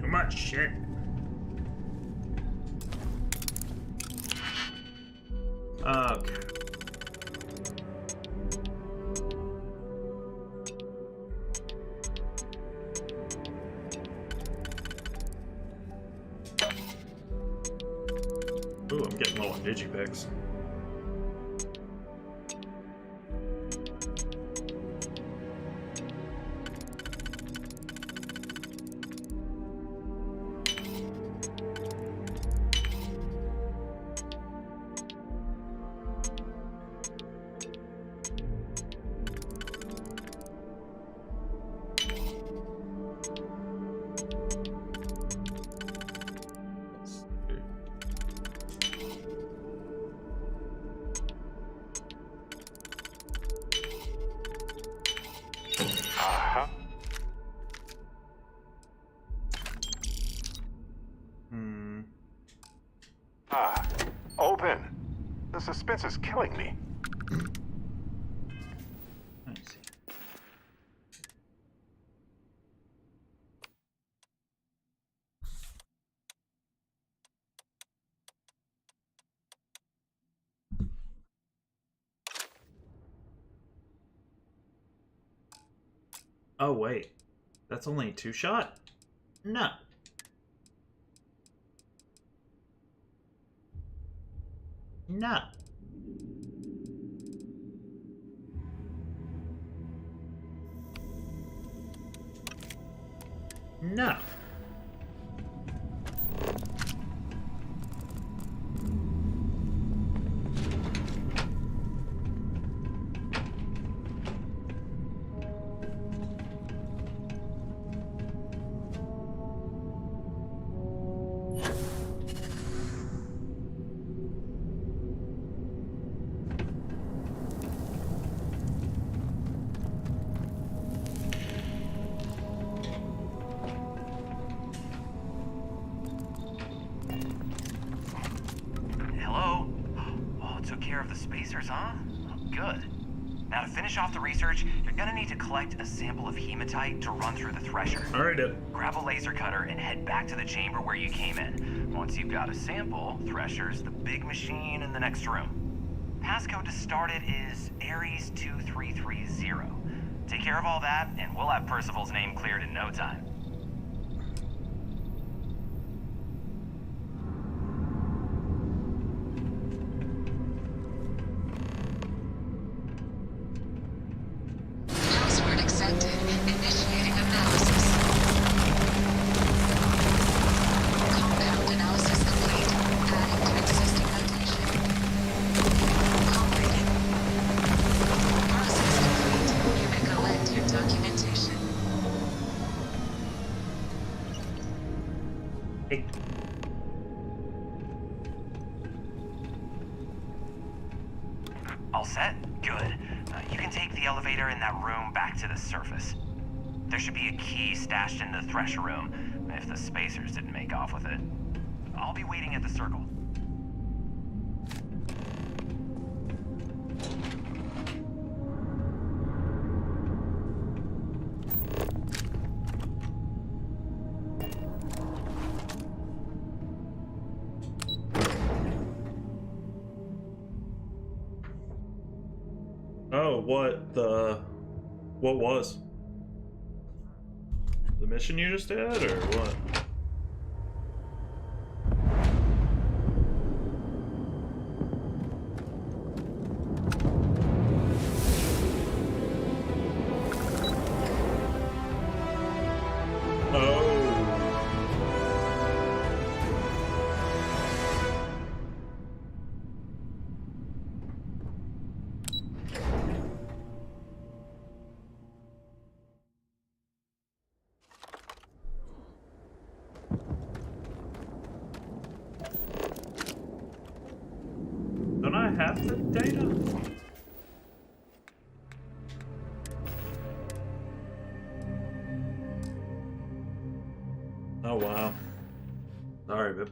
Too much shit. Okay. Ooh, I'm getting low on digipicks. Open. The suspense is killing me. Let me see. Oh wait, that's only a 2-shot? No. No. No. Hello? Oh, took care of the spacers, huh? Good. Now to finish off the research, you're gonna need to collect a sample of hematite to run through the thresher. Alright. Grab a laser cutter and head back to the chamber where you came in. Once you've got a sample, thresher's the big machine in the next room. Passcode to start it is Ares 2330. Take care of all that, and we'll have Percival's name cleared in no time. Password accepted. Initiating analysis. Compound analysis complete. Adding to existing notation. Completed. Process complete. You may collect your documentation. Hey. All set? Good. You can take the elevator in that room back to the surface. There should be a key stashed in the thresher room, if the spacers didn't make off with it. I'll be waiting at the circle. Oh, what was? The mission you just did, or what? Don't I have the data? Oh wow. Sorry, babe.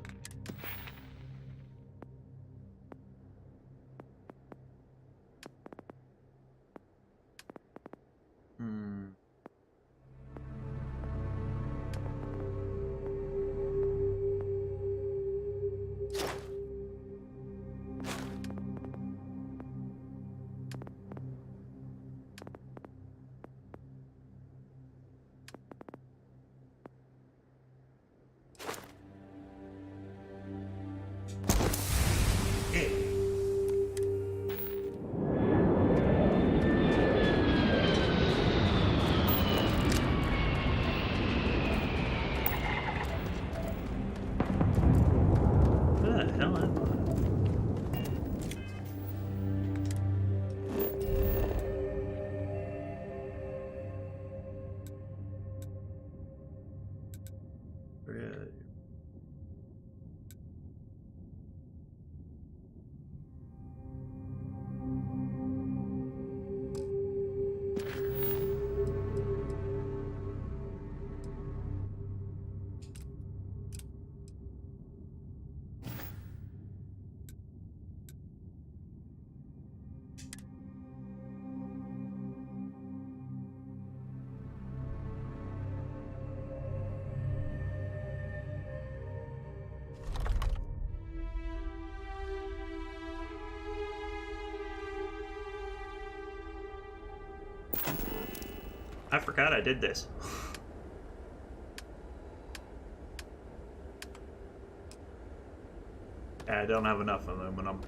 I forgot I did this. I don't have enough aluminum.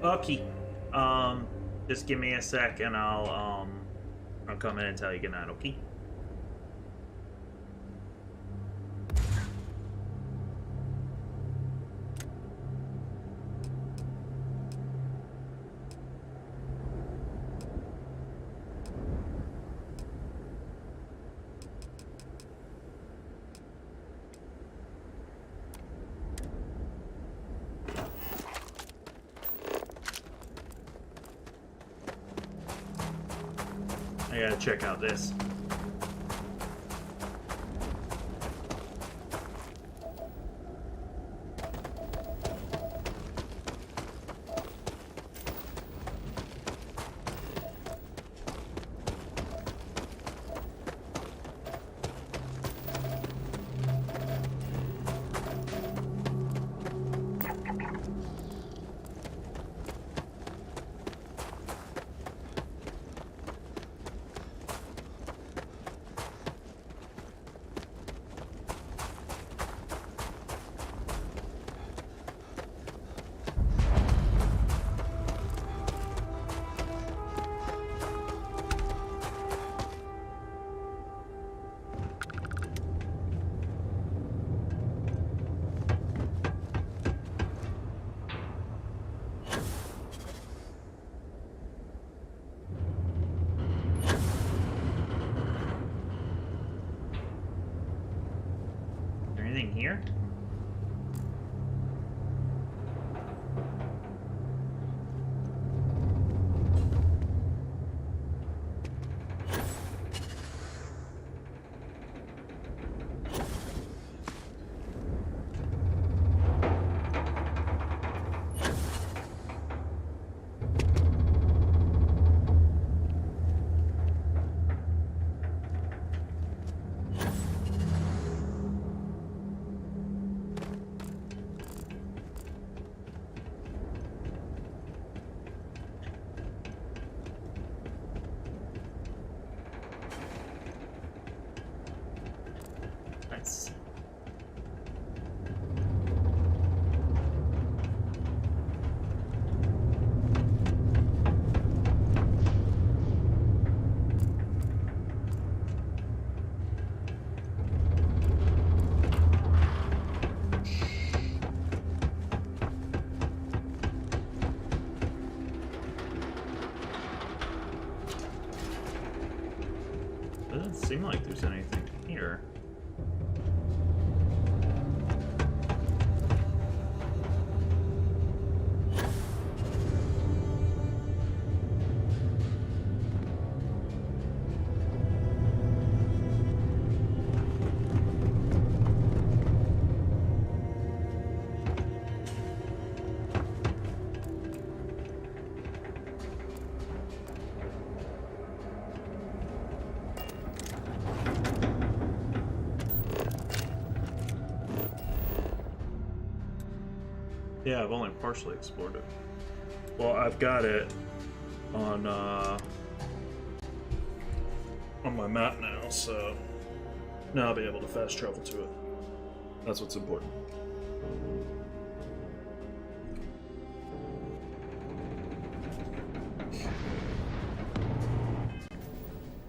Okay. Just give me a sec and I'll come in and tell you goodnight, okay? I gotta check out this. Here? Nice. Doesn't seem like there's anything here. Yeah, I've only partially explored it. Well, I've got it on my map now, so now I'll be able to fast travel to it. That's what's important.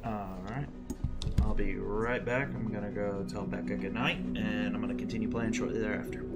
Alright. I'll be right back. I'm gonna go tell Becca goodnight, and I'm gonna continue playing shortly thereafter.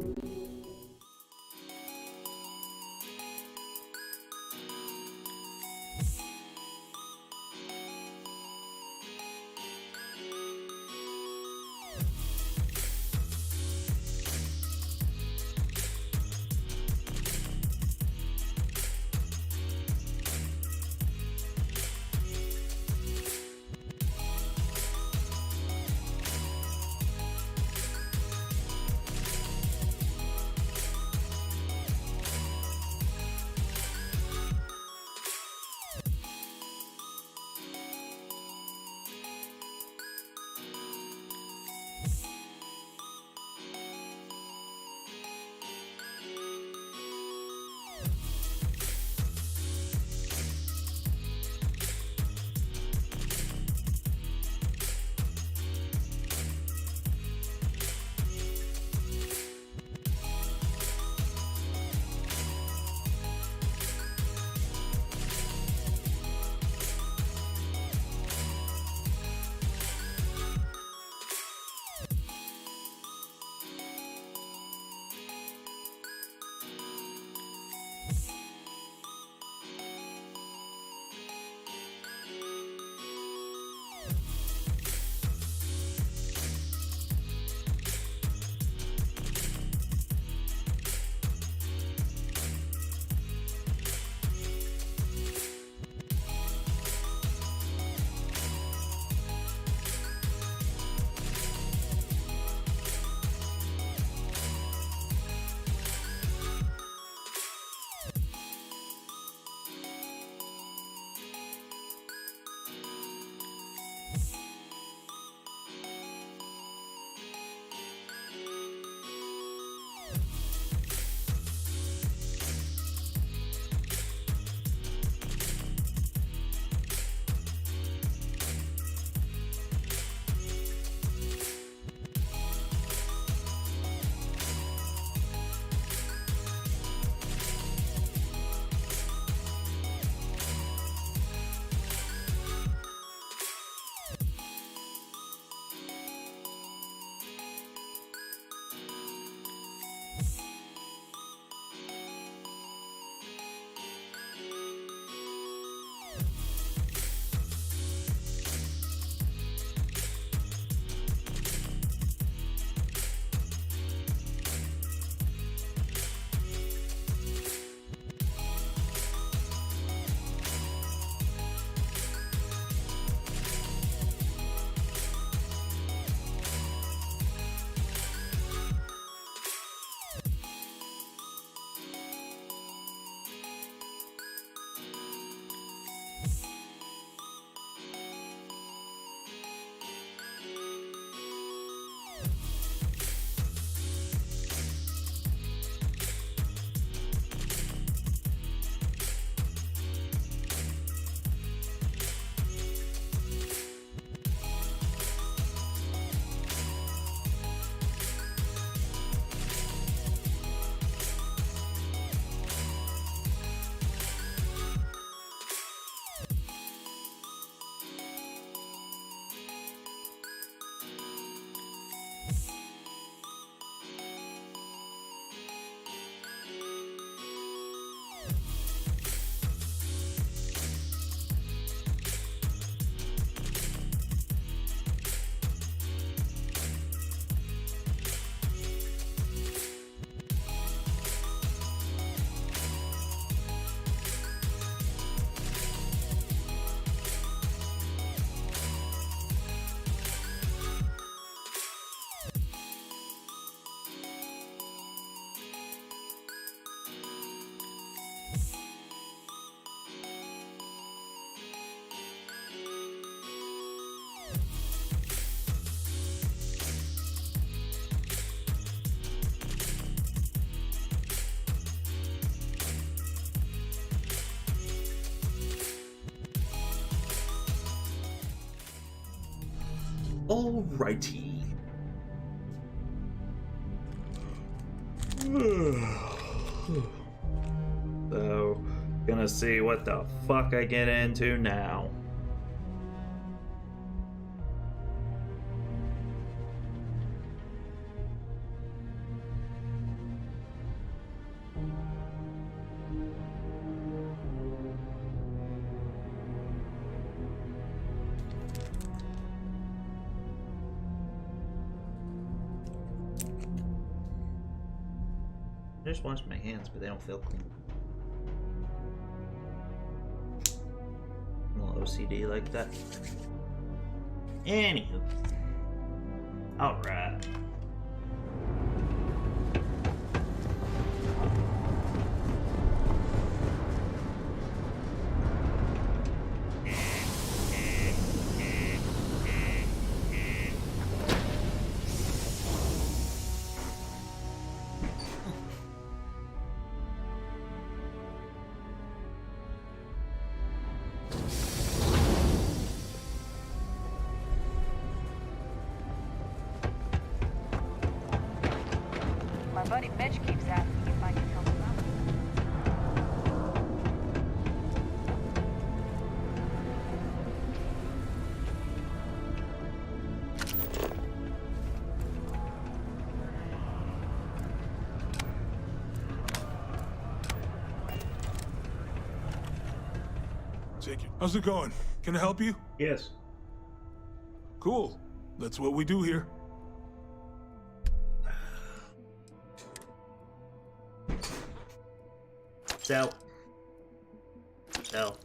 Alrighty. So, gonna see what the fuck I get into now. I just wash my hands, but they don't feel clean. A little OCD like that. Anywho. Alright. My buddy Mitch keeps asking if I can help him out. Take it. How's it going? Can I help you? Yes. Cool. That's what we do here. Sell. Sell.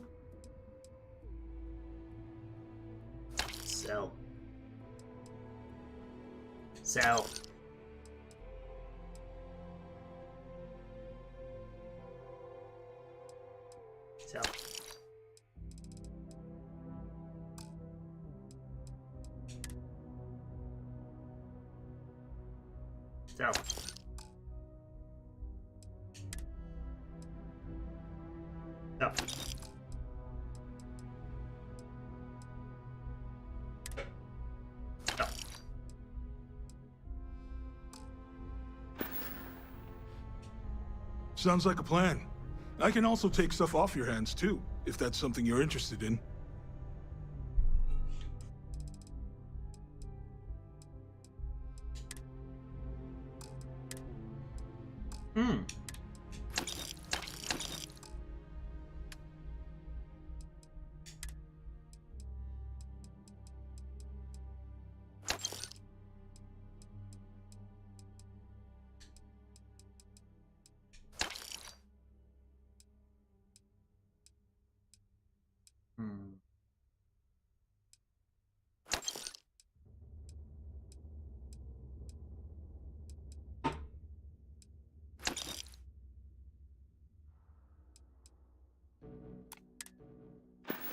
Sell. Sell. Sell. Sell. No. No. Sounds like a plan. I can also take stuff off your hands too, if that's something you're interested in.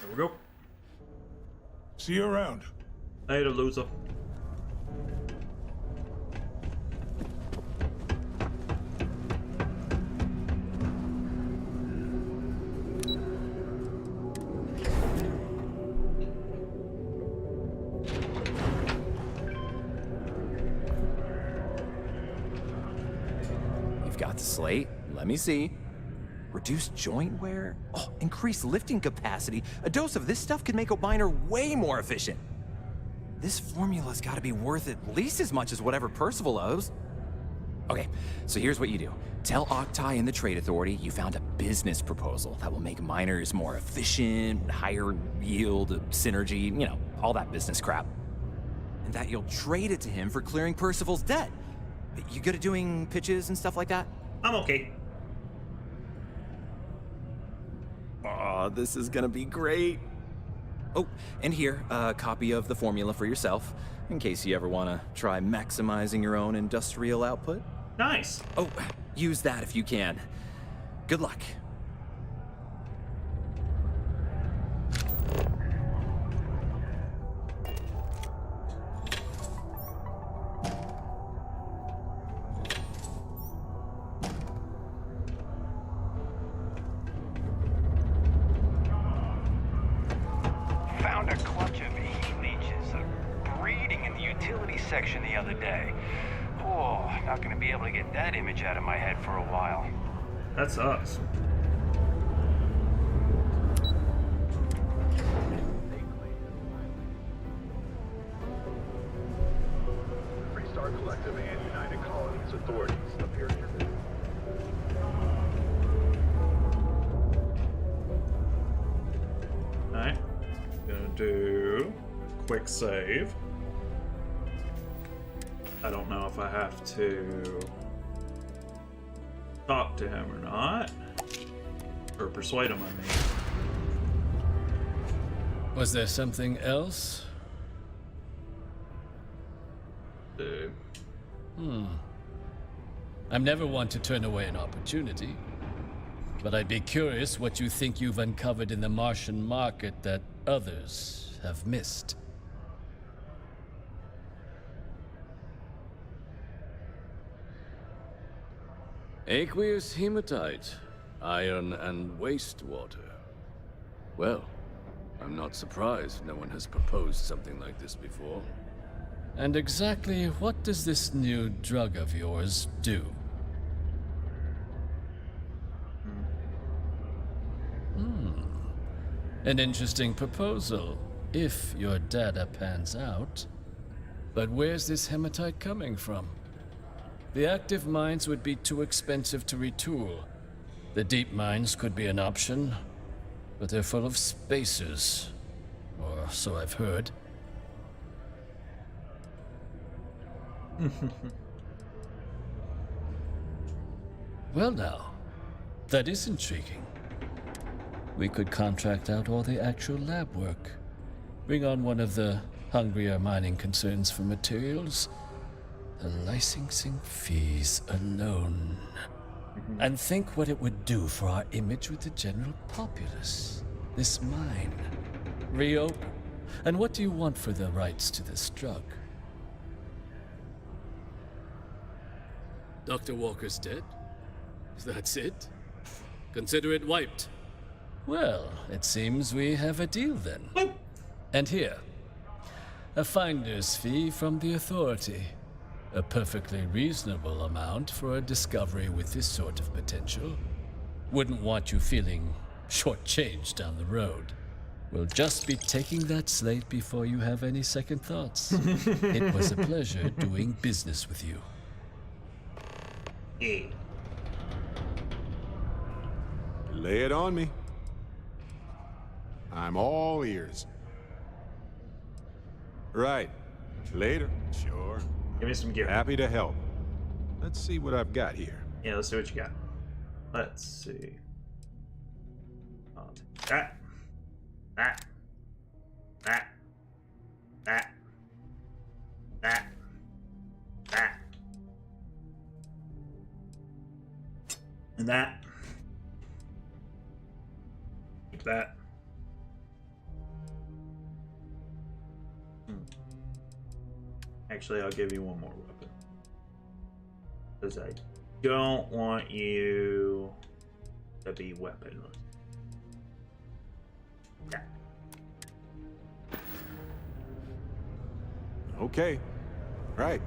There we go. See you around. Later, loser. You've got the slate. Let me see. Reduced joint wear? Oh, increased lifting capacity. A dose of this stuff could make a miner way more efficient. This formula's gotta be worth at least as much as whatever Percival owes. Okay, so here's what you do. Tell Octai and the Trade Authority you found a business proposal that will make miners more efficient, higher yield, synergy, you know, all that business crap. And that you'll trade it to him for clearing Percival's debt. You good at doing pitches and stuff like that? I'm okay. Oh, this is gonna be great. Oh, and here, a copy of the formula for yourself, in case you ever want to try maximizing your own industrial output. Nice. Oh, use that if you can. Good luck. Found a clutch of heat leeches breeding in section the other day. Oh, not gonna be able to get that image out of my head for a while. That's us. Freestar Collective and United Colonies authorities appear to be. Alright. Gonna do a quick save. I don't know if I have to talk to him or not. Or persuade him, I mean. Was there something else? I'm never one to turn away an opportunity, but I'd be curious what you think you've uncovered in the Martian market that others have missed. Aqueous hematite, iron and wastewater. Well, I'm not surprised no one has proposed something like this before. And exactly what does this new drug of yours do? An interesting proposal, if your data pans out. But where's this hematite coming from? The active mines would be too expensive to retool. The deep mines could be an option, but they're full of spacers. Or so I've heard. Well now, that is intriguing. We could contract out all the actual lab work. Bring on one of the hungrier mining concerns for materials. The licensing fees alone. And think what it would do for our image with the general populace. This mine. Reopen. And what do you want for the rights to this drug? Dr. Walker's dead? That's it? Consider it wiped. Well, it seems we have a deal then. And here, a finder's fee from the authority. A perfectly reasonable amount for a discovery with this sort of potential. Wouldn't want you feeling shortchanged down the road. We'll just be taking that slate before you have any second thoughts. It was a pleasure doing business with you. Lay it on me. I'm all ears. Right. Later. Sure. Give me some gear. Happy to help. Let's see what I've got here. Yeah, let's see what you got. Let's see. That. That. That. That. That. That. And that. Like that. Actually, I'll give you one more weapon. Because I don't want you to be weaponless. Yeah. Okay. Right.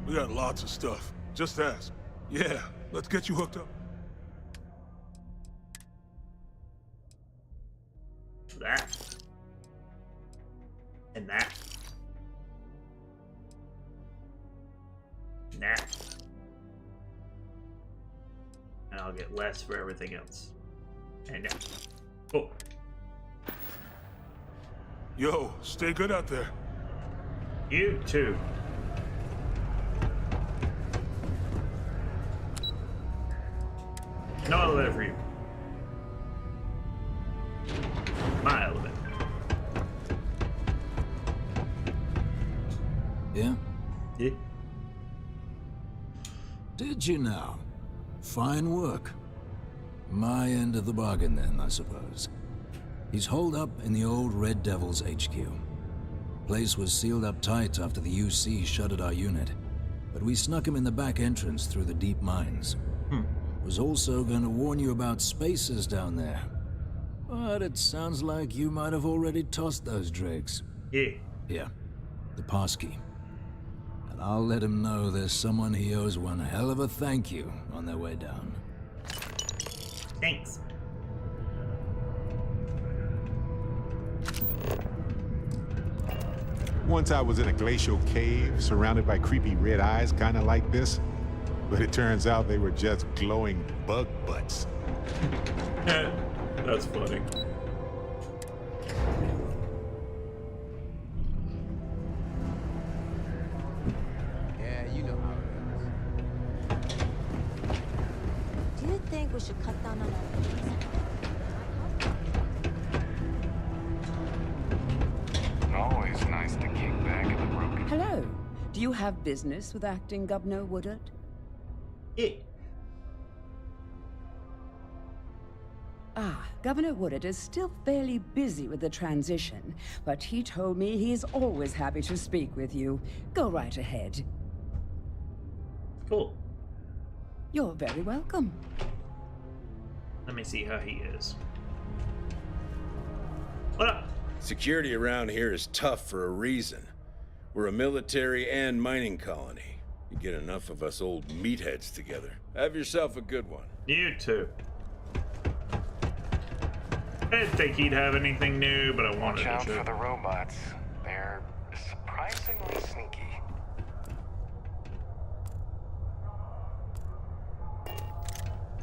We got lots of stuff. Just ask. Yeah, let's get you hooked up. That. And that. And that. And I'll get less for everything else. And that. Oh. Yo, stay good out there. You too. No elevator for you. My elevator. Yeah? Yeah. Did you now? Fine work. My end of the bargain then, I suppose. He's holed up in the old Red Devil's HQ. Place was sealed up tight after the UC shuttered our unit, but we snuck him in the back entrance through the deep mines. Was also going to warn you about spacers down there. But it sounds like you might have already tossed those dregs. Yeah. Yeah. the passkey. And I'll let him know there's someone he owes one hell of a thank you on their way down. Thanks. Once I was in a glacial cave surrounded by creepy red eyes, kind of like this. But it turns out they were just glowing bug butts. That's funny. Yeah, you know how it is. Do you think we should cut down on our fees? Always nice to kick back at the broken. Hello. Do you have business with Acting Governor Woodard? Governor Woodard is still fairly busy with the transition, but he told me he's always happy to speak with you. Go right ahead. Cool. You're very welcome. Let me see how he is. What up? Security around here is tough for a reason. We're a military and mining colony. You get enough of us old meatheads together. Have yourself a good one. You too. I didn't think he'd have anything new, but I wanted Watch out to. for the robots. They're surprisingly sneaky.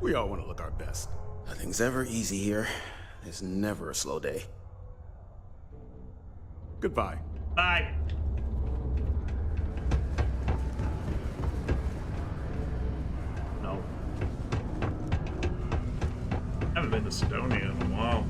We all want to look our best. Nothing's ever easy here. There's never a slow day. Goodbye. Bye. No. I haven't been to Sidonia in a while.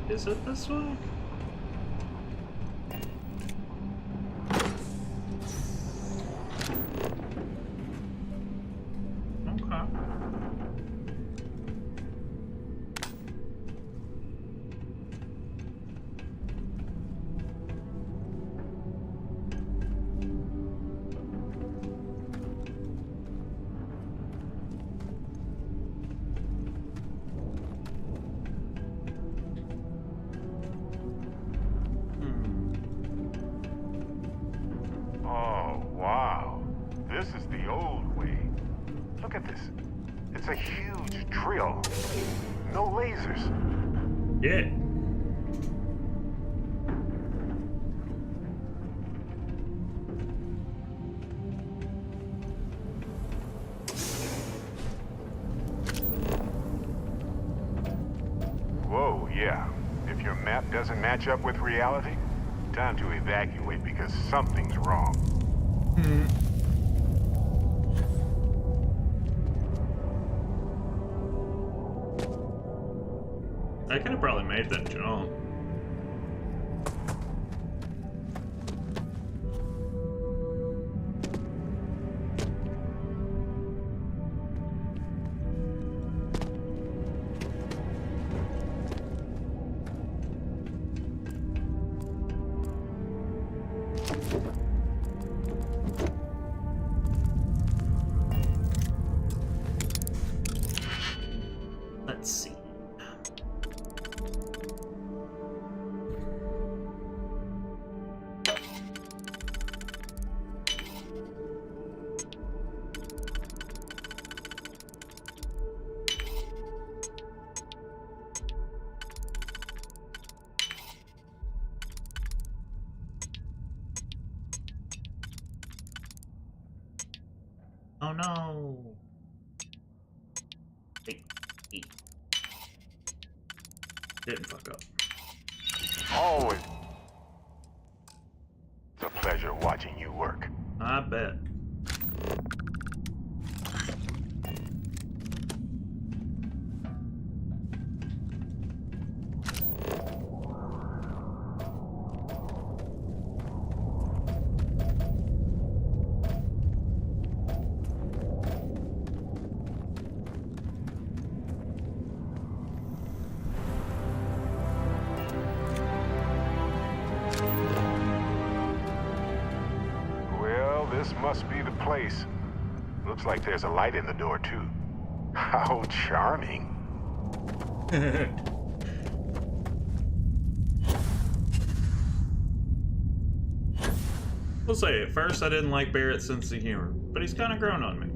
Is it this way? Okay. Oh, wow. This is the old way. Look at this. It's a huge drill. No lasers. Yeah. Whoa, yeah. If your map doesn't match up with reality, time to evacuate because something's wrong. I could have probably made that jump. Let's see. Oh no! Hey. Didn't fuck up. Always. It's a pleasure watching you work. I bet. This must be the place. Looks like there's a light in the door, too. How charming. We'll say, at first I didn't like Barrett's sense of humor, but he's kind of grown on me.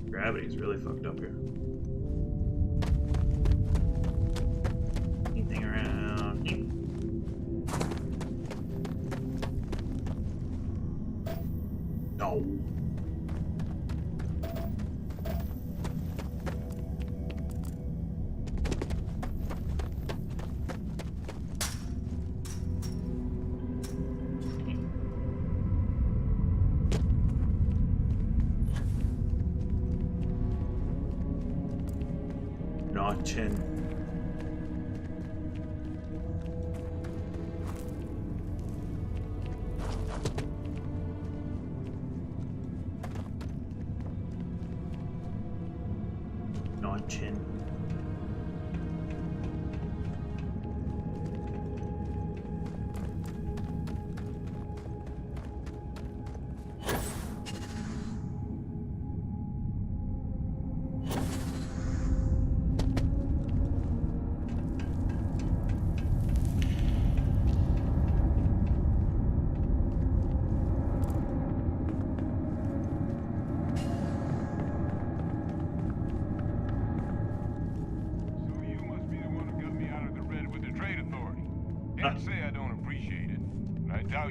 Gravity's really fucked up here. Anything around here? No. Chin. Not chin.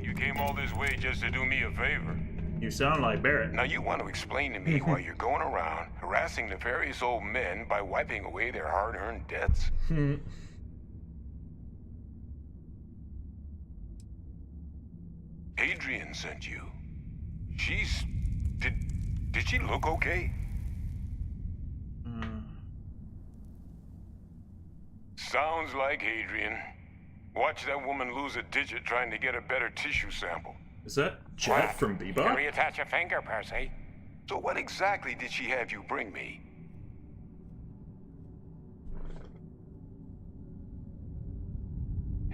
You came all this way just to do me a favor. You sound like Barrett. Now you want to explain to me why you're going around harassing nefarious old men by wiping away their hard-earned debts? Adrian sent you. Did she look okay? Sounds like Adrian. Watch that woman lose a digit trying to get a better tissue sample. Is that Jeff from Bebop? Can reattach a finger, Percy. So what exactly did she have you bring me?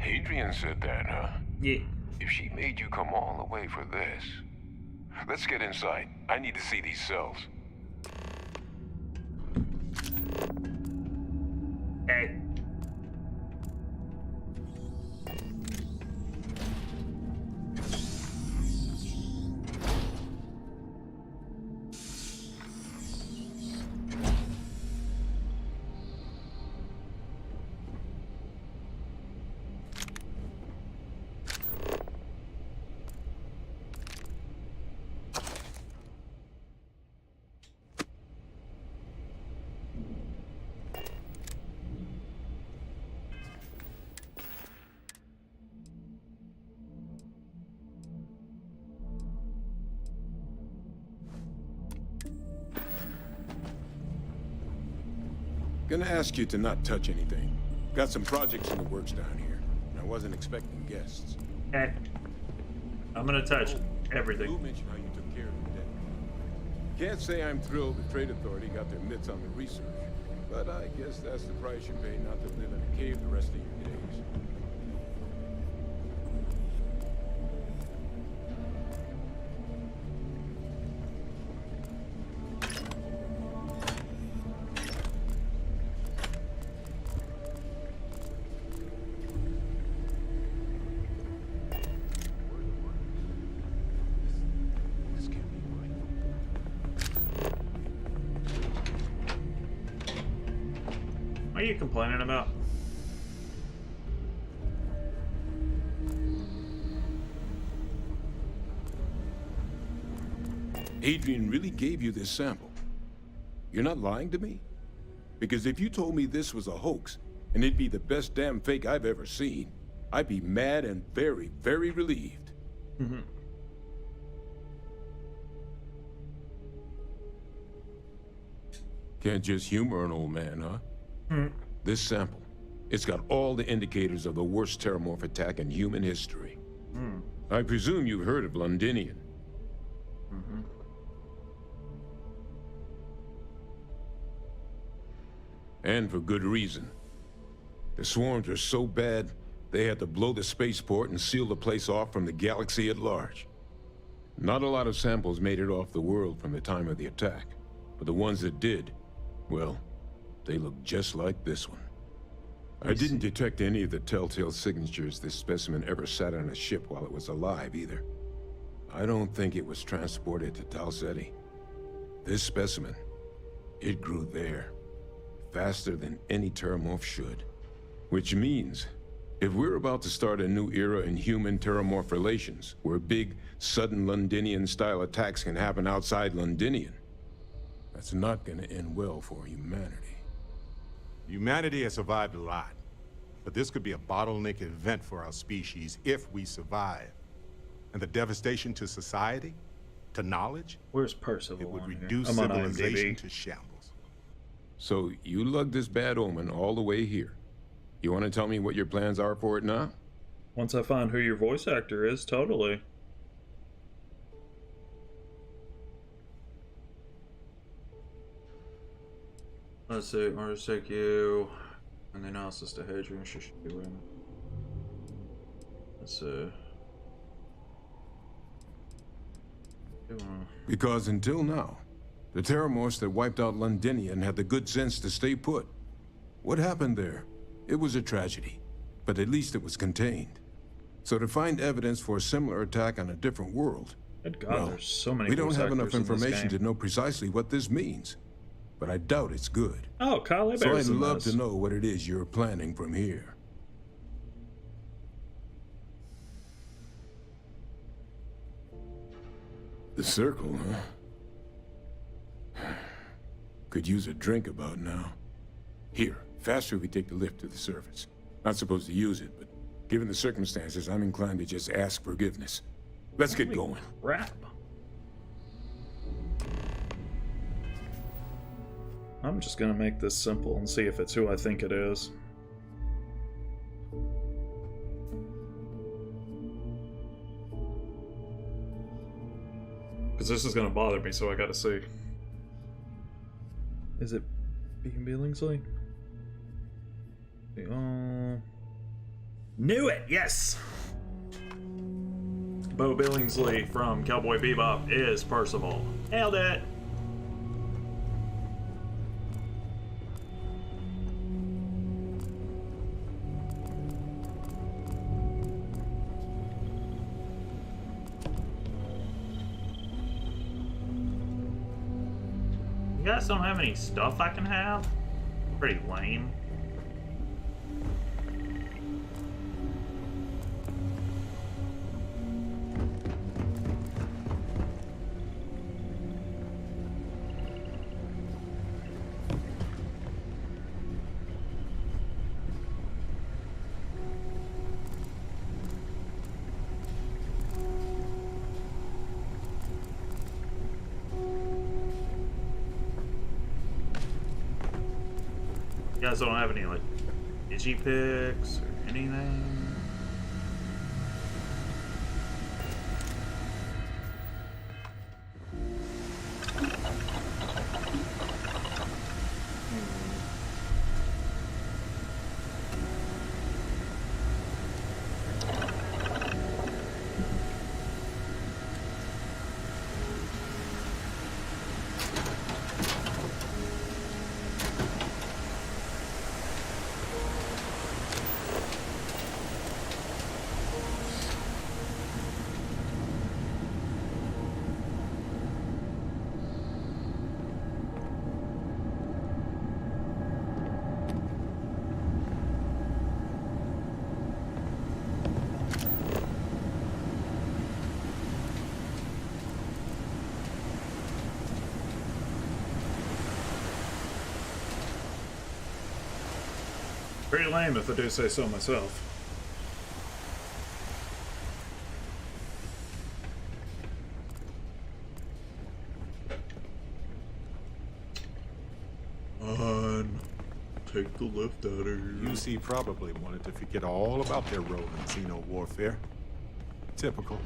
Adrian said that, huh? Yeah. If she made you come all the way for this... Let's get inside. I need to see these cells. Hey. Gonna ask you to not touch anything. Got some projects in the works down here. I wasn't expecting guests. Okay. I'm gonna touch everything. Lou mentioned how you took care of the dead. Can't say I'm thrilled the Trade Authority got their mitts on the research, but I guess that's the price you pay not to live in a cave the rest of your days. What are you complaining about? Adrian really gave you this sample. You're not lying to me? Because if you told me this was a hoax, and it'd be the best damn fake I've ever seen, I'd be mad and very, very relieved. Mm-hmm. Can't just humor an old man, huh? This sample, it's got all the indicators of the worst Terrormorph attack in human history. I presume you've heard of Londinian. And for good reason. The swarms are so bad, they had to blow the spaceport and seal the place off from the galaxy at large. Not a lot of samples made it off the world from the time of the attack, but the ones that did, well, they look just like this one. I didn't detect any of the telltale signatures this specimen ever sat on a ship while it was alive, either. I don't think it was transported to Tau Ceti. This specimen, it grew there, faster than any Terrormorph should. Which means, if we're about to start a new era in human-Terrormorph relations, where big, sudden Londinian-style attacks can happen outside Londinian, that's not gonna end well for humanity. Humanity has survived a lot, but this could be a bottleneck event for our species if we survive. And the devastation to society, to knowledge, where's Percival? It would on reduce here? I'm on civilization IMDb. to shambles. So you lugged this bad omen all the way here. You want to tell me what your plans are for it now? Once I find who your voice actor is, totally. Let's see, I'll just take you and the analysis to Hadrian. She should be in. Let's see. Because until now, the Terrormorphs that wiped out Londinian had the good sense to stay put. What happened there? It was a tragedy, but at least it was contained. So to find evidence for a similar attack on a different world, Good God, well, there's so many. we don't voice have enough actors in this information game. to know precisely what this means. But I doubt it's good. Oh, Kyle So I'd Bear's in love this. to know what it is you're planning from here. The circle, huh? Could use a drink about now. Here, faster we take the lift to the surface. Not supposed to use it, but given the circumstances, I'm inclined to just ask forgiveness. Let's get going. Crap. I'm just gonna make this simple and see if it's who I think it is. Because this is gonna bother me, so I gotta see. Is it Beacon Billingsley? Knew it! Yes! Bo Billingsley from Cowboy Bebop is Percival. Nailed it! You guys don't have any stuff I can have? Pretty lame. You guys don't have any, like, Digipicks or anything? Pretty lame if I do say so myself. Take the lift out of here. UC probably wanted to forget all about their role in Xeno warfare. Typical.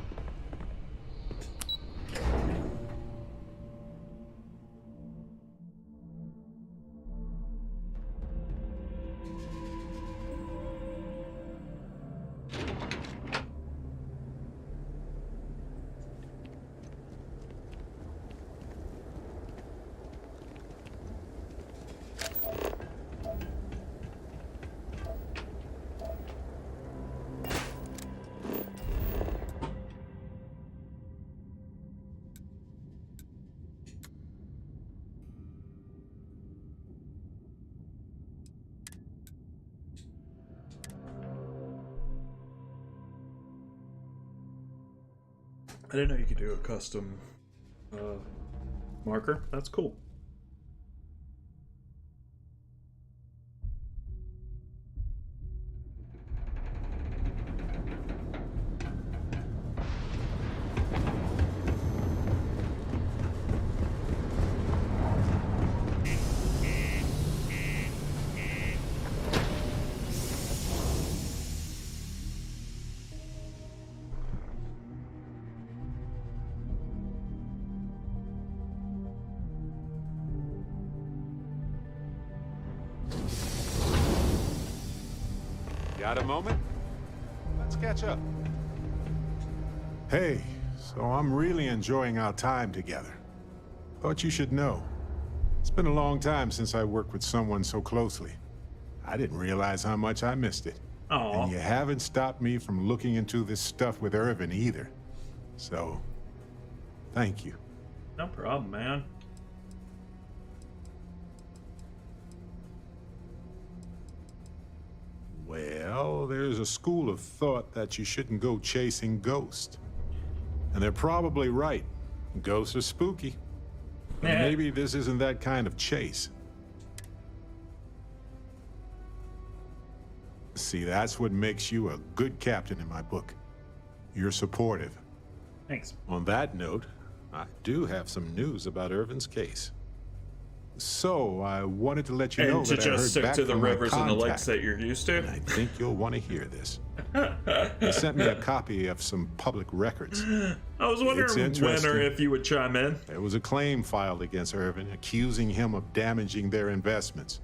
I didn't know you could do a custom marker. That's cool. Got a moment? Let's catch up. Hey, so I'm really enjoying our time together. Thought you should know. It's been a long time since I worked with someone so closely. I didn't realize how much I missed it. Aww. And you haven't stopped me from looking into this stuff with Irvin either. So, thank you. No problem, man. Well, there's a school of thought that you shouldn't go chasing ghosts. And they're probably right. Ghosts are spooky. But maybe this isn't that kind of chase. See, that's what makes you a good captain in my book. You're supportive. Thanks. On that note, I do have some news about Irvin's case. So, I wanted to let you know that I heard back from my just stick to the rivers and the lakes contact, that you're used to? and I think you'll want to hear this. They sent me a copy of some public records. I was wondering when or if you would chime in. There was a claim filed against Irvin, accusing him of damaging their investments.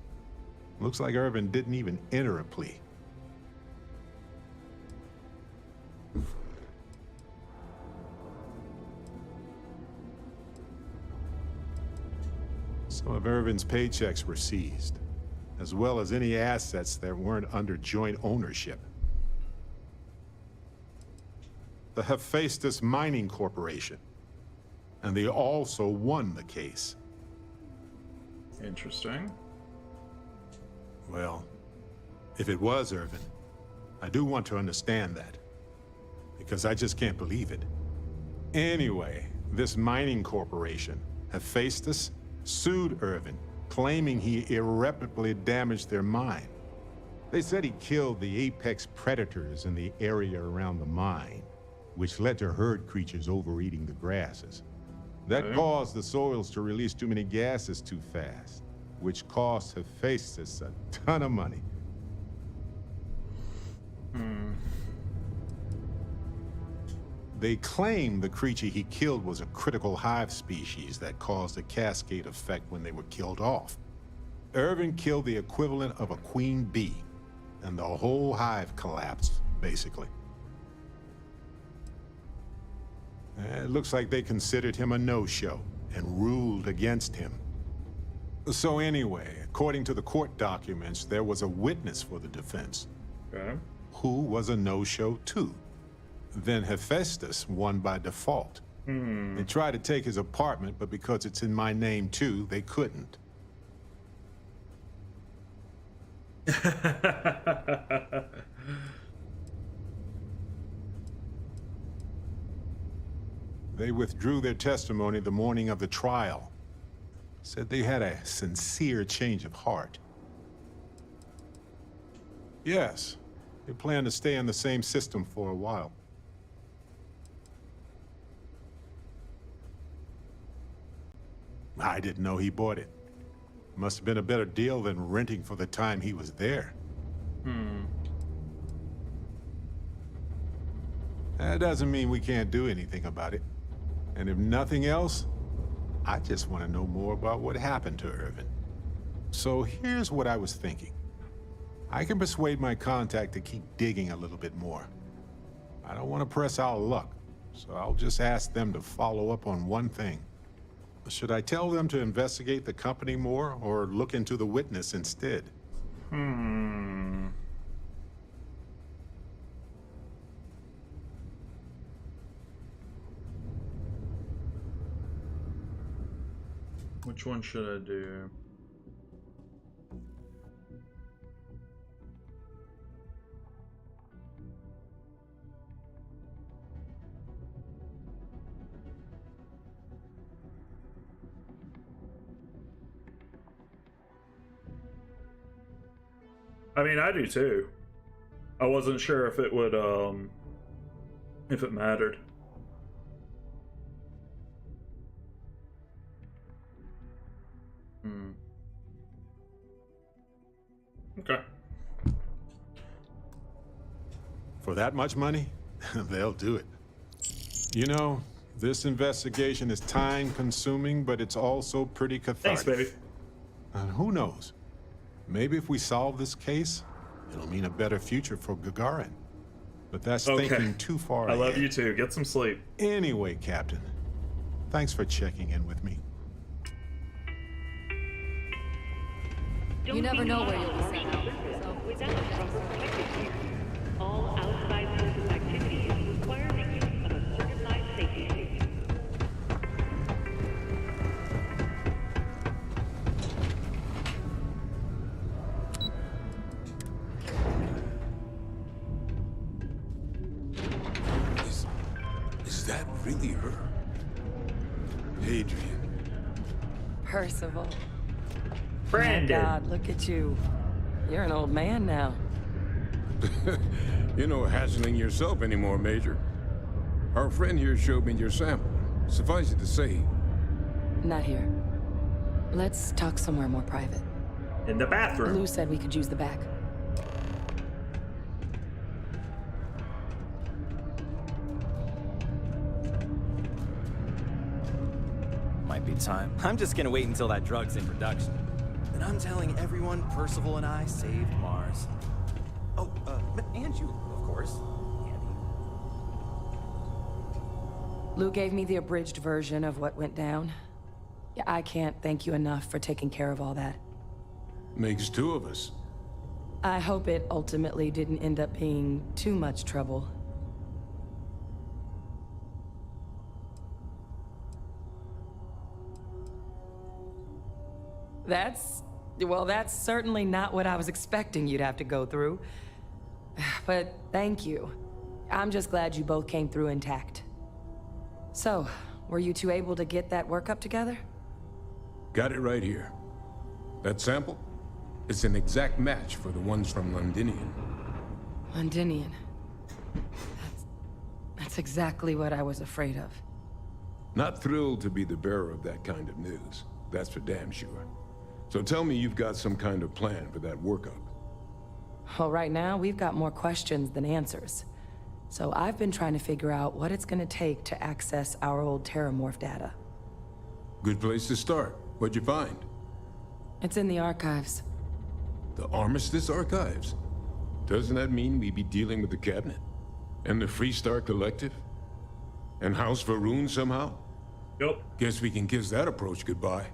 Looks like Irvin didn't even enter a plea. Some of Irvin's paychecks were seized, as well as any assets that weren't under joint ownership. The Hephaestus Mining Corporation, and they also won the case. Interesting. Well, if it was Irvin, I do want to understand that, because I just can't believe it. Anyway, this mining corporation, Hephaestus, sued Irvin, claiming he irreparably damaged their mine. They said he killed the apex predators in the area around the mine, which led to herd creatures overeating the grasses. That caused the soils to release too many gases too fast, which cost Hephaestus a ton of money. They claim the creature he killed was a critical hive species that caused a cascade effect when they were killed off. Irvin killed the equivalent of a queen bee, and the whole hive collapsed, basically. It looks like they considered him a no-show and ruled against him. So anyway, according to the court documents, there was a witness for the defense, who was a no-show too. Then Hephaestus won by default. They tried to take his apartment, but because it's in my name too, they couldn't. They withdrew their testimony the morning of the trial. Said they had a sincere change of heart. Yes. We plan to stay in the same system for a while. I didn't know he bought it. Must have been a better deal than renting for the time he was there. That doesn't mean we can't do anything about it. And if nothing else, I just want to know more about what happened to Irvin. So here's what I was thinking. I can persuade my contact to keep digging a little bit more. I don't want to press our luck, so I'll just ask them to follow up on one thing. Should I tell them to investigate the company more, or look into the witness instead? Which one should I do? I mean, I do too. I wasn't sure if it would, if it mattered. Okay. For that much money? They'll do it. You know, this investigation is time-consuming, but it's also pretty cathartic. Thanks, baby. And who knows? Maybe if we solve this case, it'll mean a better future for Gagarin. But that's thinking too far ahead. I love you too. Get some sleep. Anyway, Captain, thanks for checking in with me. You never know where you'll be sent out. Without proper protective gear, all outside service activities require the use of a certified safety suit. Is that really her? Adrian. Percival. Brandon. Oh God, look at you. You're an old man now. You're no hassling yourself anymore, Major. Our friend here showed me your sample. Suffice it to say... Not here. Let's talk somewhere more private. In the bathroom. Lou said we could use the back. Might be time. I'm just gonna wait until that drug's in production. And I'm telling everyone Percival and I saved Mars. Oh, and you, of course. Lou gave me the abridged version of what went down. Yeah, I can't thank you enough for taking care of all that. Makes two of us. I hope it ultimately didn't end up being too much trouble. That's certainly not what I was expecting you'd have to go through. But thank you. I'm just glad you both came through intact. So, were you two able to get that workup together? Got it right here. That sample? It's an exact match for the ones from Londinian. Londinian. That's exactly what I was afraid of. Not thrilled to be the bearer of that kind of news. That's for damn sure. So tell me you've got some kind of plan for that workup. Well, right now, we've got more questions than answers. So I've been trying to figure out what it's gonna take to access our old Terrormorph data. Good place to start. What'd you find? It's in the archives. The Armistice Archives? Doesn't that mean we'd be dealing with the Cabinet? And the Freestar Collective? And House Varun somehow? Yep. Guess we can kiss that approach goodbye.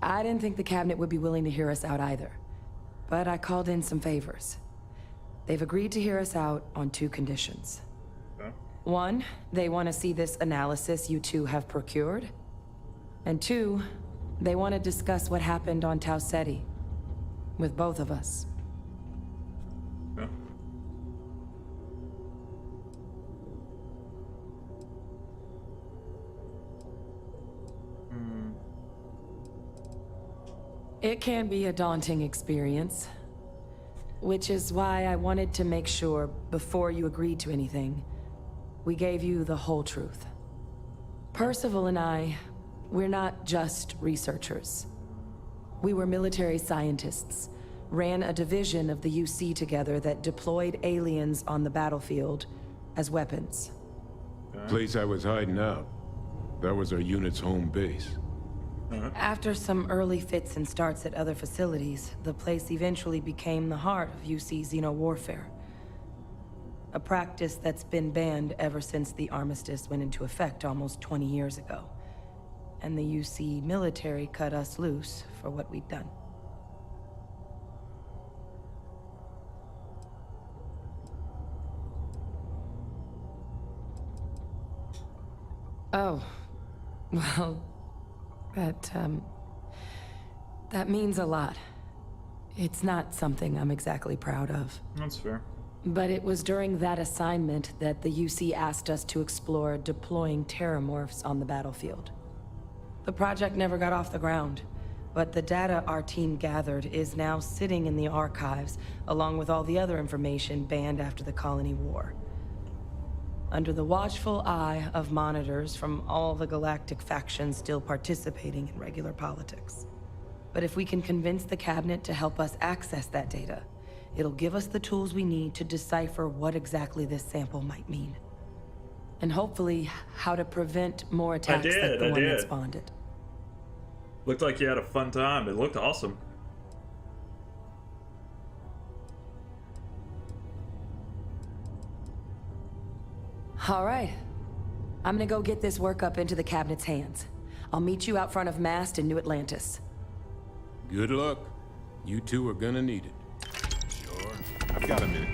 I didn't think the Cabinet would be willing to hear us out either. But I called in some favors. They've agreed to hear us out on 2 conditions. Okay. 1, they want to see this analysis you two have procured. And 2, they want to discuss what happened on Tau Ceti. With both of us. Okay. It can be a daunting experience. Which is why I wanted to make sure, before you agreed to anything, we gave you the whole truth. Percival and I, we're not just researchers. We were military scientists, ran a division of the UC together that deployed aliens on the battlefield as weapons. Place I was hiding out. That was our unit's home base. After some early fits and starts at other facilities, the place eventually became the heart of UC xeno-warfare. A practice that's been banned ever since the armistice went into effect almost 20 years ago. And the UC military cut us loose for what we'd done. Oh, well, that means a lot. It's not something I'm exactly proud of. That's fair. But it was during that assignment that the UC asked us to explore deploying Terrormorphs on the battlefield. The project never got off the ground, but the data our team gathered is now sitting in the archives, along with all the other information banned after the Colony War. Under the watchful eye of monitors from all the galactic factions still participating in regular politics. But if we can convince the cabinet to help us access that data, it'll give us the tools we need to decipher what exactly this sample might mean. And hopefully, how to prevent more attacks like the one that spawned it. Looked like you had a fun time. It looked awesome. All right. I'm gonna go get this work up into the cabinet's hands. I'll meet you out front of Mast in New Atlantis. Good luck. You two are gonna need it. Sure. I've got a minute.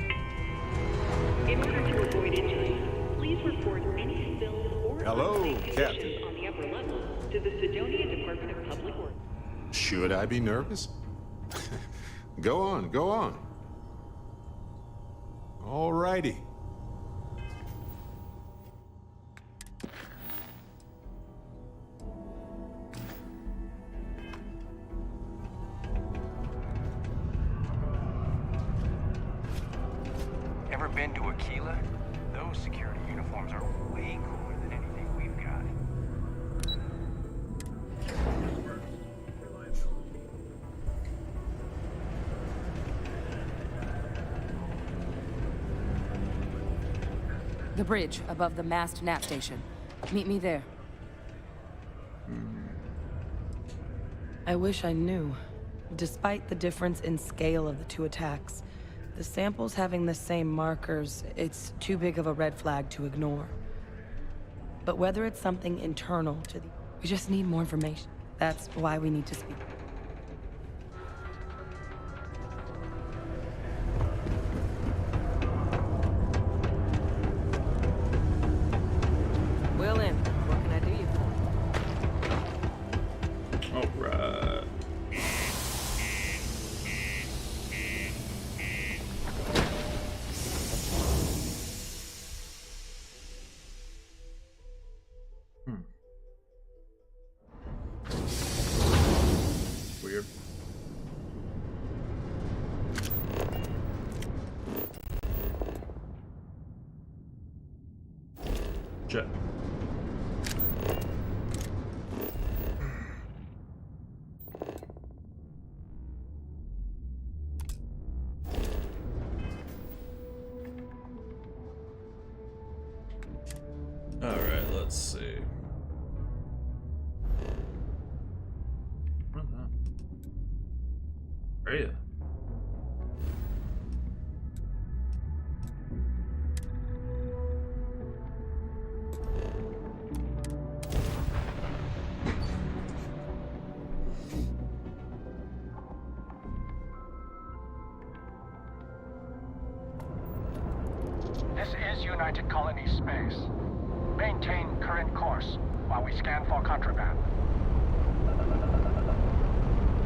In order to avoid injury, please report any spills or unsafe conditions on the upper levels to the Sidonia Department of Public Works. Should I be nervous? Go on, go on. All righty. Ever been to Aquila? Those security uniforms are way cooler than anything we've got. The bridge above the Mast nav station. Meet me there. I wish I knew. Despite the difference in scale of the two attacks, the samples having the same markers, it's too big of a red flag to ignore. But whether it's something internal to the... We just need more information. That's why we need to speak. Will in. What can I do you for? All right. Weird. Jet. All right, let's see. What is that? Heya. This is United Colony Space. Maintain current course while we scan for contraband.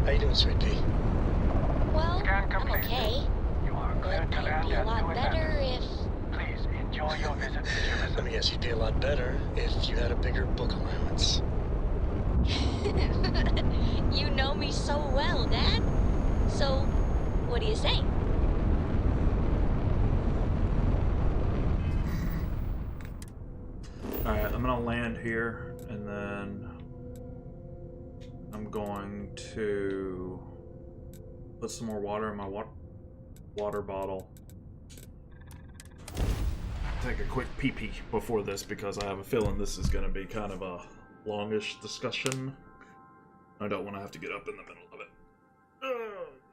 How you doing, Sweet Pea? Well, Scan I'm complete. okay. You are clear But to I'd land be a at lot New better Atlantis. if... Please enjoy your visit to Jemison. Let me guess, you'd be a lot better if you had a bigger book allowance. You know me so well, Dad. So, what do you say? land here, and then I'm going to put some more water in my water bottle. Take a quick pee-pee before this because I have a feeling this is going to be kind of a longish discussion. I don't want to have to get up in the middle of it.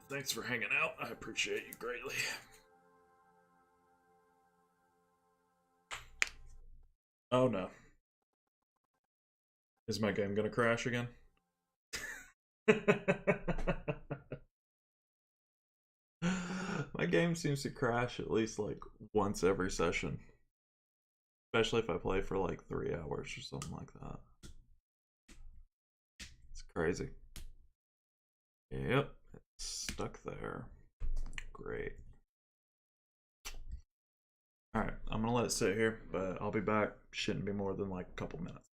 Thanks for hanging out. I appreciate you greatly. Oh no. Is my game going to crash again? My game seems to crash at least like once every session. Especially if I play for like 3 hours or something like that. It's crazy. Yep, it's stuck there. Great. Alright, I'm gonna let it sit here, but I'll be back. Shouldn't be more than like a couple minutes.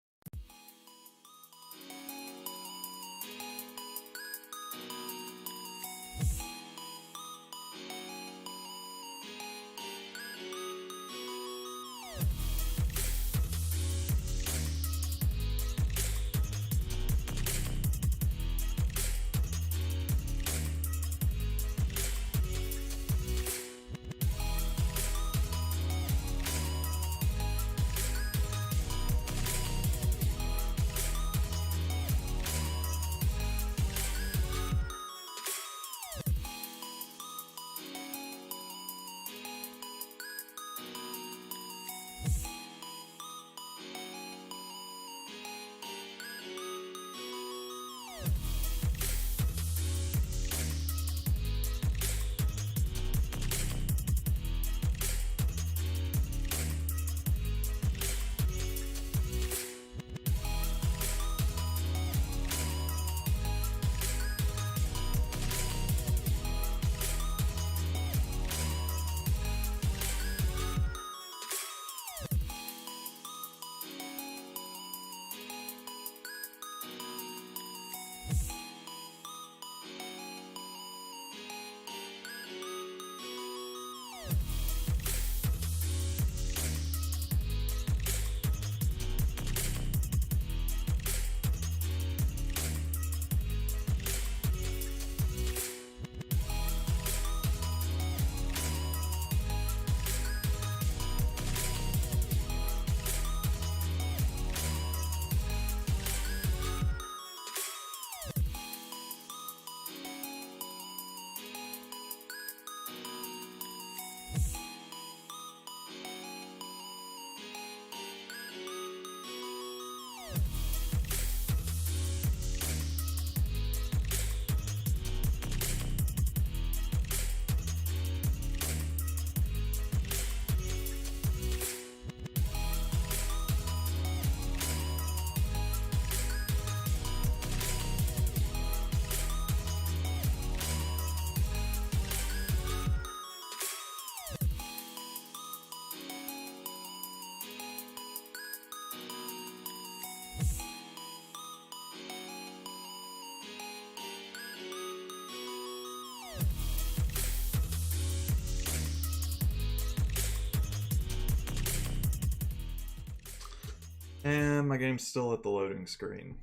And my game's still at the loading screen.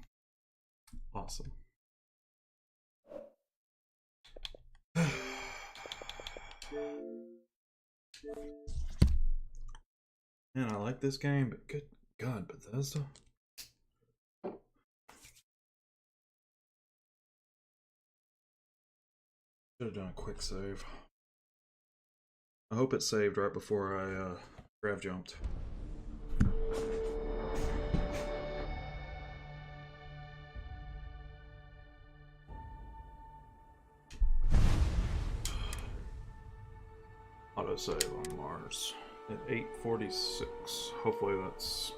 Awesome. Man, I like this game, but good God, Bethesda. Should have done a quick save. I hope it saved right before I grav jumped. Autosave on Mars at 8:46. Hopefully that's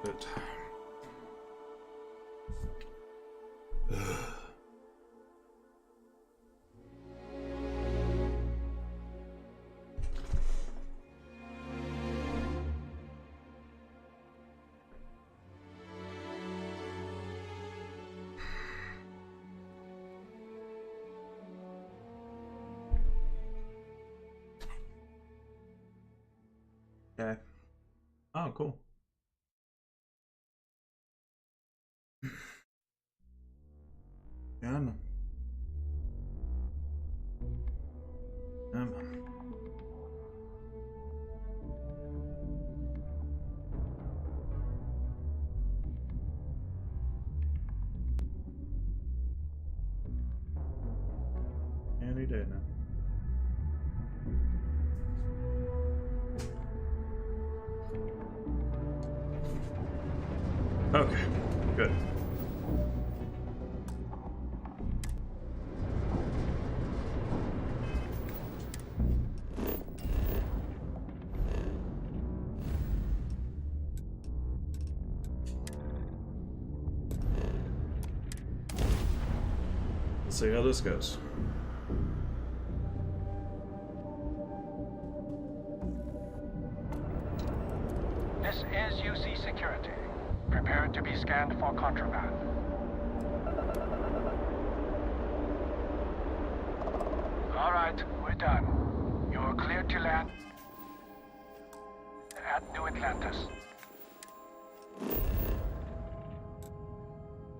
it. Okay. Oh, cool. Any day now. Okay, good. Let's see how this goes. This is UC Security. Prepare to be scanned for contraband. All right, we're done. You're cleared to land at New Atlantis.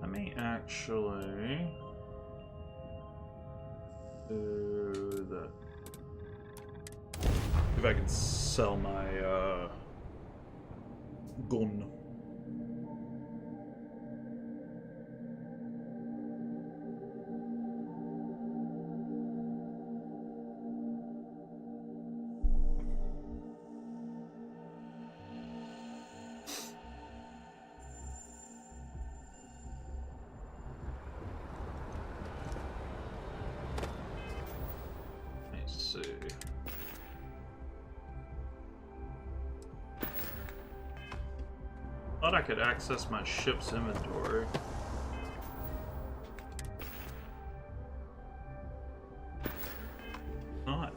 Let me actually do the. If I can sell my gun. Let's see. Thought I could access my ship's inventory. Not.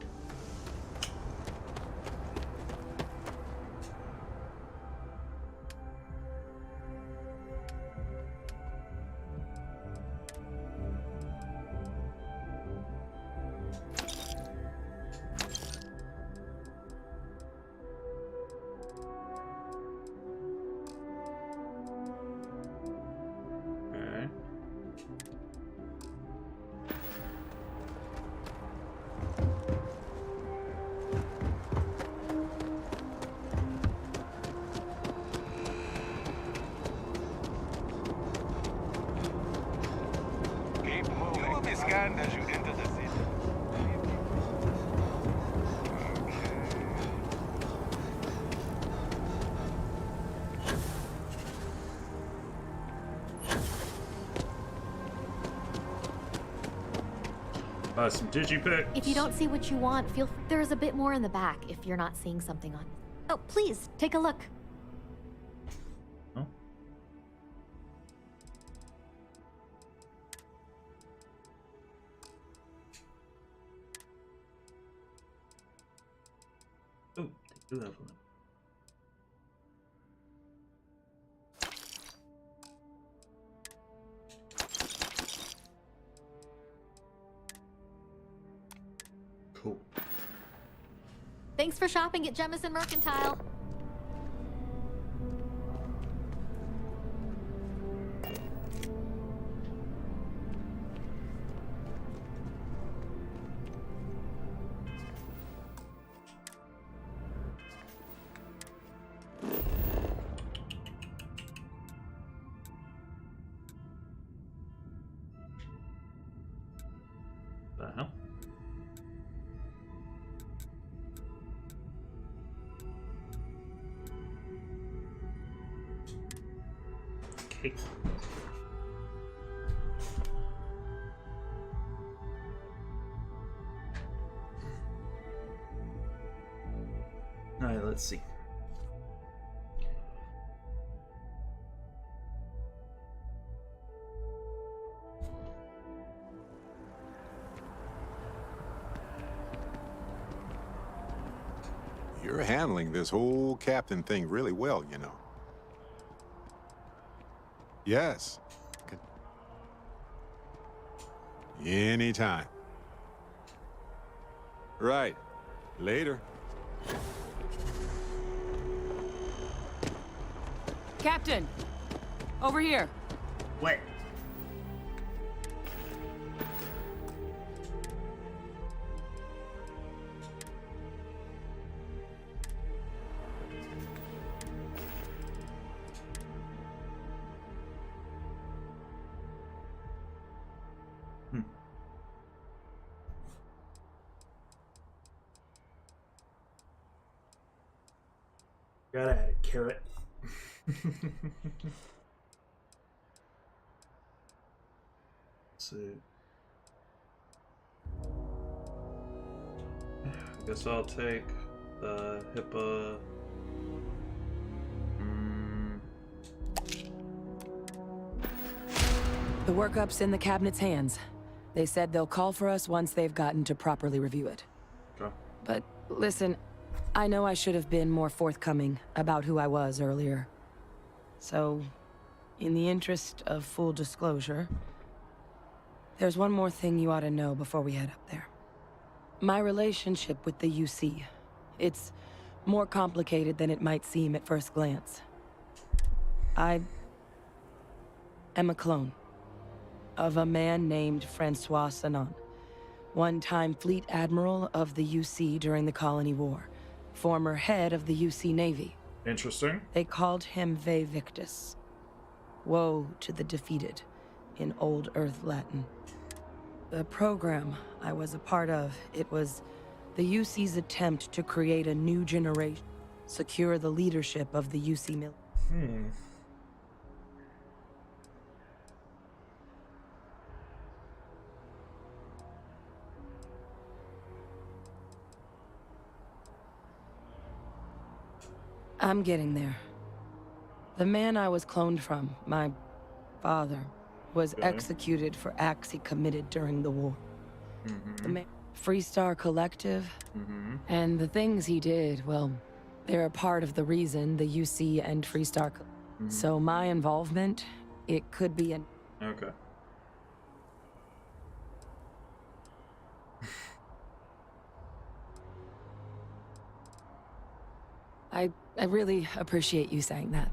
Scanned as you enter the city. Some digipics. If you don't see what you want, feel there's a bit more in the back if you're not seeing something on. Oh, please take a look. Oh, do that for me. Cool. Thanks for shopping at Jemison Mercantile. The hell? Okay. All right, let's see. You're handling this whole captain thing really well, you know. Yes. Anytime. Right. Later. Captain! Over here. What? Got at it, carrot. Let's see. I guess I'll take the HIPAA. The workup's in the cabinet's hands. They said they'll call for us once they've gotten to properly review it. Okay. But listen, I know I should have been more forthcoming about who I was earlier. So, in the interest of full disclosure, there's one more thing you ought to know before we head up there. My relationship with the UC. It's more complicated than it might seem at first glance. I am a clone of a man named Francois Sanon, one-time fleet admiral of the UC during the Colony War, former head of the UC Navy. Interesting. They called him Ve Victus. Woe to the defeated, in Old Earth Latin. The program I was a part of, it was the UC's attempt to create a new generation, secure the leadership of the UC military. I'm getting there. The man I was cloned from, my father, was executed for acts he committed during the war. The Freestar Collective, and the things he did, well, they're a part of the reason the UC and Freestar. So my involvement, it could be an. Okay. I really appreciate you saying that.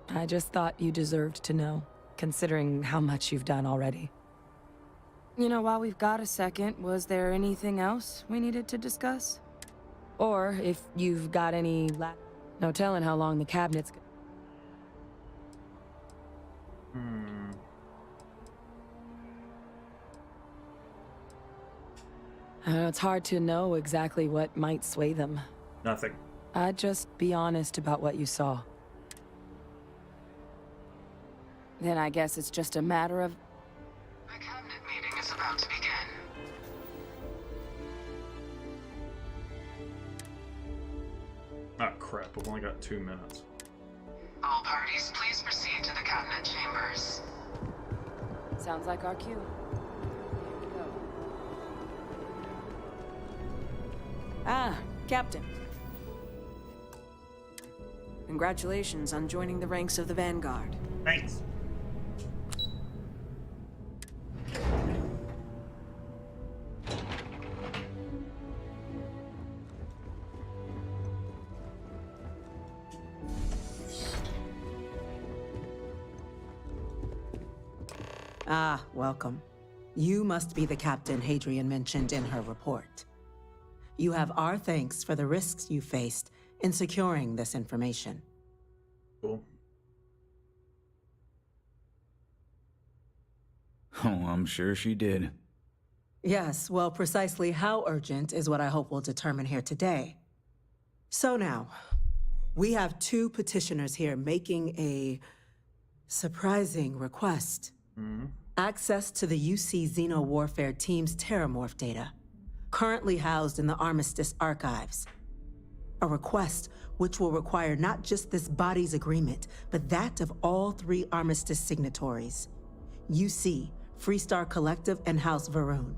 I just thought you deserved to know, considering how much you've done already. You know, while we've got a second, was there anything else we needed to discuss? Or if you've got any no telling how long the cabinet's. It's hard to know exactly what might sway them. Nothing. I'd just be honest about what you saw. Then I guess it's just a matter of... The cabinet meeting is about to begin. Ah, crap. I've only got 2 minutes. All parties, please proceed to the cabinet chambers. Sounds like our cue. Here we go. Ah, Captain. Congratulations on joining the ranks of the Vanguard. Thanks. Ah, welcome. You must be the captain Hadrian mentioned in her report. You have our thanks for the risks you faced in securing this information. Cool. Oh, I'm sure she did. Yes, well, precisely how urgent is what I hope we'll determine here today. So now, we have 2 petitioners here making a surprising request. Access to the UC Xeno Warfare Team's Terrormorph data, currently housed in the Armistice archives. A request which will require not just this body's agreement, but that of all 3 Armistice signatories. UC, Freestar Collective, and House Varun.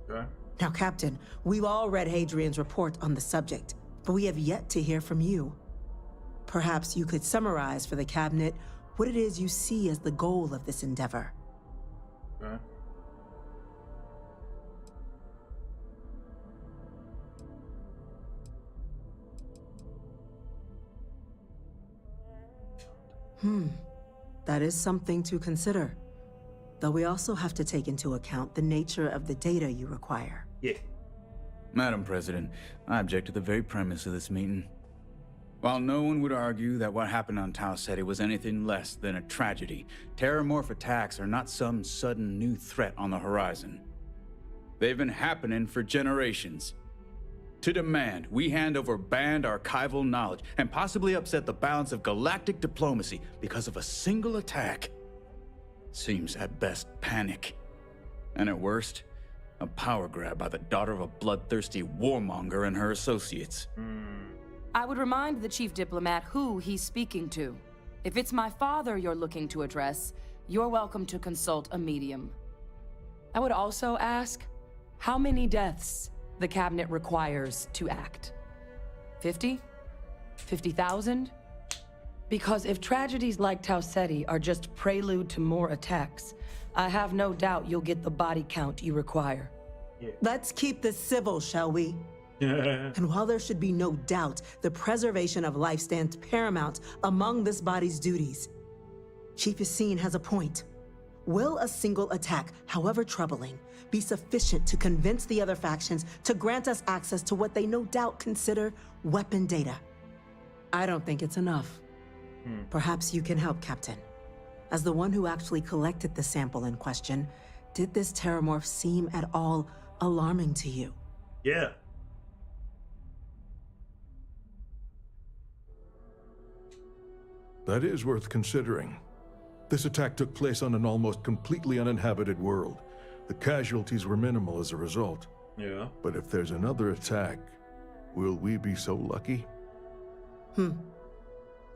Okay. Now, Captain, we've all read Hadrian's report on the subject, but we have yet to hear from you. Perhaps you could summarize for the Cabinet what it is you see as the goal of this endeavor. Okay. That is something to consider. Though we also have to take into account the nature of the data you require. Yeah. Madam President, I object to the very premise of this meeting. While no one would argue that what happened on Tau Ceti was anything less than a tragedy, Terrormorph attacks are not some sudden new threat on the horizon. They've been happening for generations. to demand we hand over banned archival knowledge and possibly upset the balance of galactic diplomacy because of a single attack seems at best panic. And at worst, a power grab by the daughter of a bloodthirsty warmonger and her associates. I would remind the chief diplomat who he's speaking to. If it's my father you're looking to address, you're welcome to consult a medium. I would also ask how many deaths the cabinet requires to act. 50? 50,000? Because if tragedies like Tau Ceti are just prelude to more attacks, I have no doubt you'll get the body count you require. Let's keep this civil, shall we? And while there should be no doubt the preservation of life stands paramount among this body's duties, Chief Yassine has a point. Will a single attack, however troubling, be sufficient to convince the other factions to grant us access to what they no doubt consider weapon data? I don't think it's enough. Perhaps you can help, Captain. As the one who actually collected the sample in question, did this Terrormorph seem at all alarming to you? Yeah. That is worth considering. This attack took place on an almost completely uninhabited world. The casualties were minimal as a result. Yeah. But if there's another attack, will we be so lucky?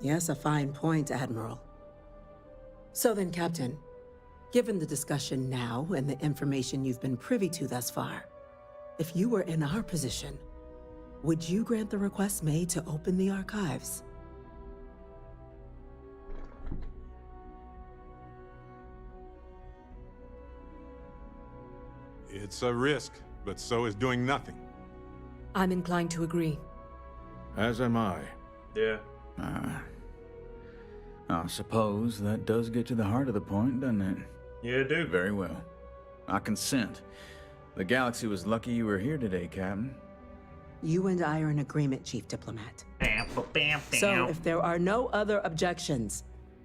Yes, a fine point, Admiral. So then, Captain, given the discussion now and the information you've been privy to thus far, if you were in our position, would you grant the request made to open the archives? It's a risk, but so is doing nothing. I'm inclined to agree. As am I. Yeah. I suppose that does get to the heart of the point, doesn't it? Yeah, it do. Very well. I consent. The galaxy was lucky you were here today, Captain. You and I are in agreement, Chief Diplomat. So if there are no other objections,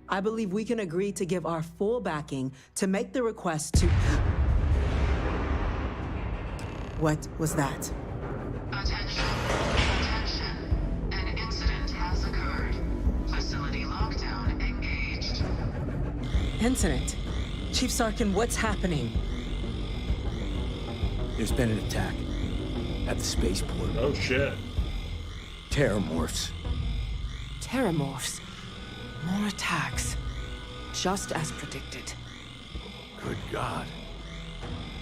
I believe we can agree to give our full backing to make the request to... What was that? Attention. An incident has occurred. Facility lockdown engaged. Incident? Chief Sarkin, what's happening? There's been an attack at the spaceport. Oh, shit. Terrormorphs. Terrormorphs. More attacks. Just as predicted. Good God.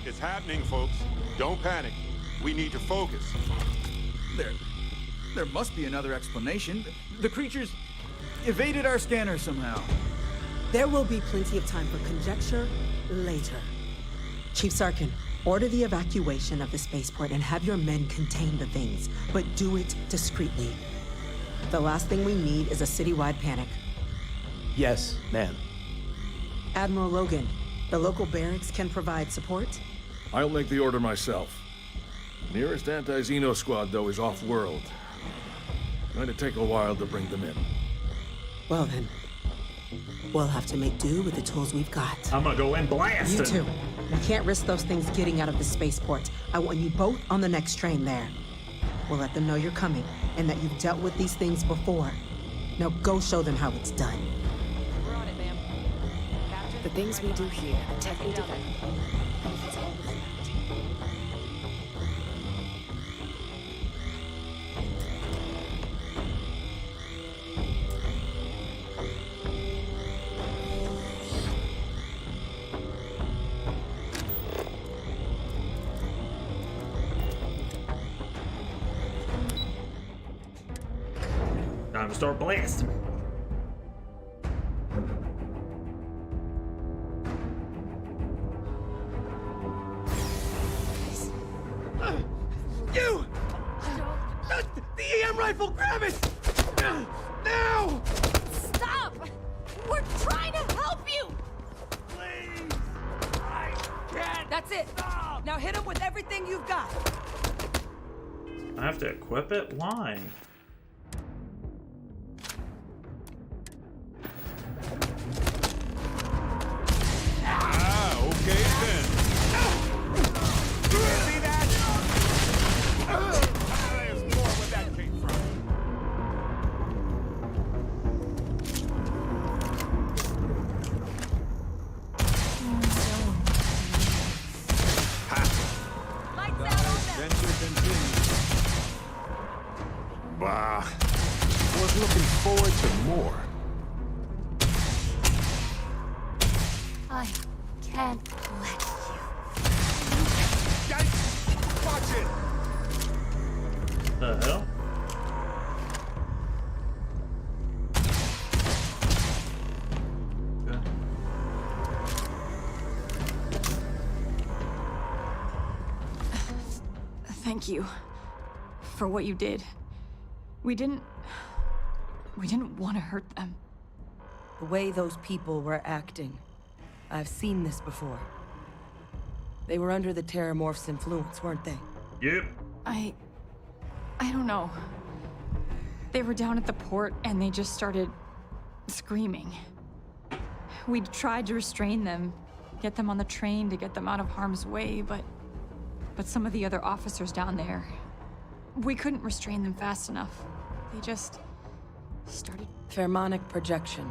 It's happening, folks. Don't panic. We need to focus. There must be another explanation. The creatures evaded our scanner somehow. There will be plenty of time for conjecture later. Chief Sarkin, order the evacuation of the spaceport and have your men contain the things, but do it discreetly. The last thing we need is a citywide panic. Yes, ma'am. Admiral Logan, the local barracks can provide support? I'll make the order myself. Nearest anti-Xeno squad, though, is off-world. Going to take a while to bring them in. Well then, we'll have to make do with the tools we've got. I'm gonna go in blasting. You too. You can't risk those things getting out of the spaceport. I want you both on the next train there. We'll let them know you're coming and that you've dealt with these things before. Now go show them how it's done. We're on it, ma'am. The things we do here, tech we develop. Time to start blasting. You! The EM rifle, grab it! Now! Stop! We're trying to help you! Please! I can't! That's it! Stop. Now hit him with everything you've got! I have to equip it? Why? Okay then. See that? I was looking forward to more. I can't let you. Yikes! Watch it! The hell? Okay. Thank you for what you did. We didn't want to hurt them. The way those people were acting, I've seen this before. They were under the Terrormorphs' influence, weren't they? Yep. I don't know. They were down at the port and they just started screaming. We tried to restrain them, get them on the train to get them out of harm's way, but some of the other officers down there, we couldn't restrain them fast enough. They just started... Pheromonic projection.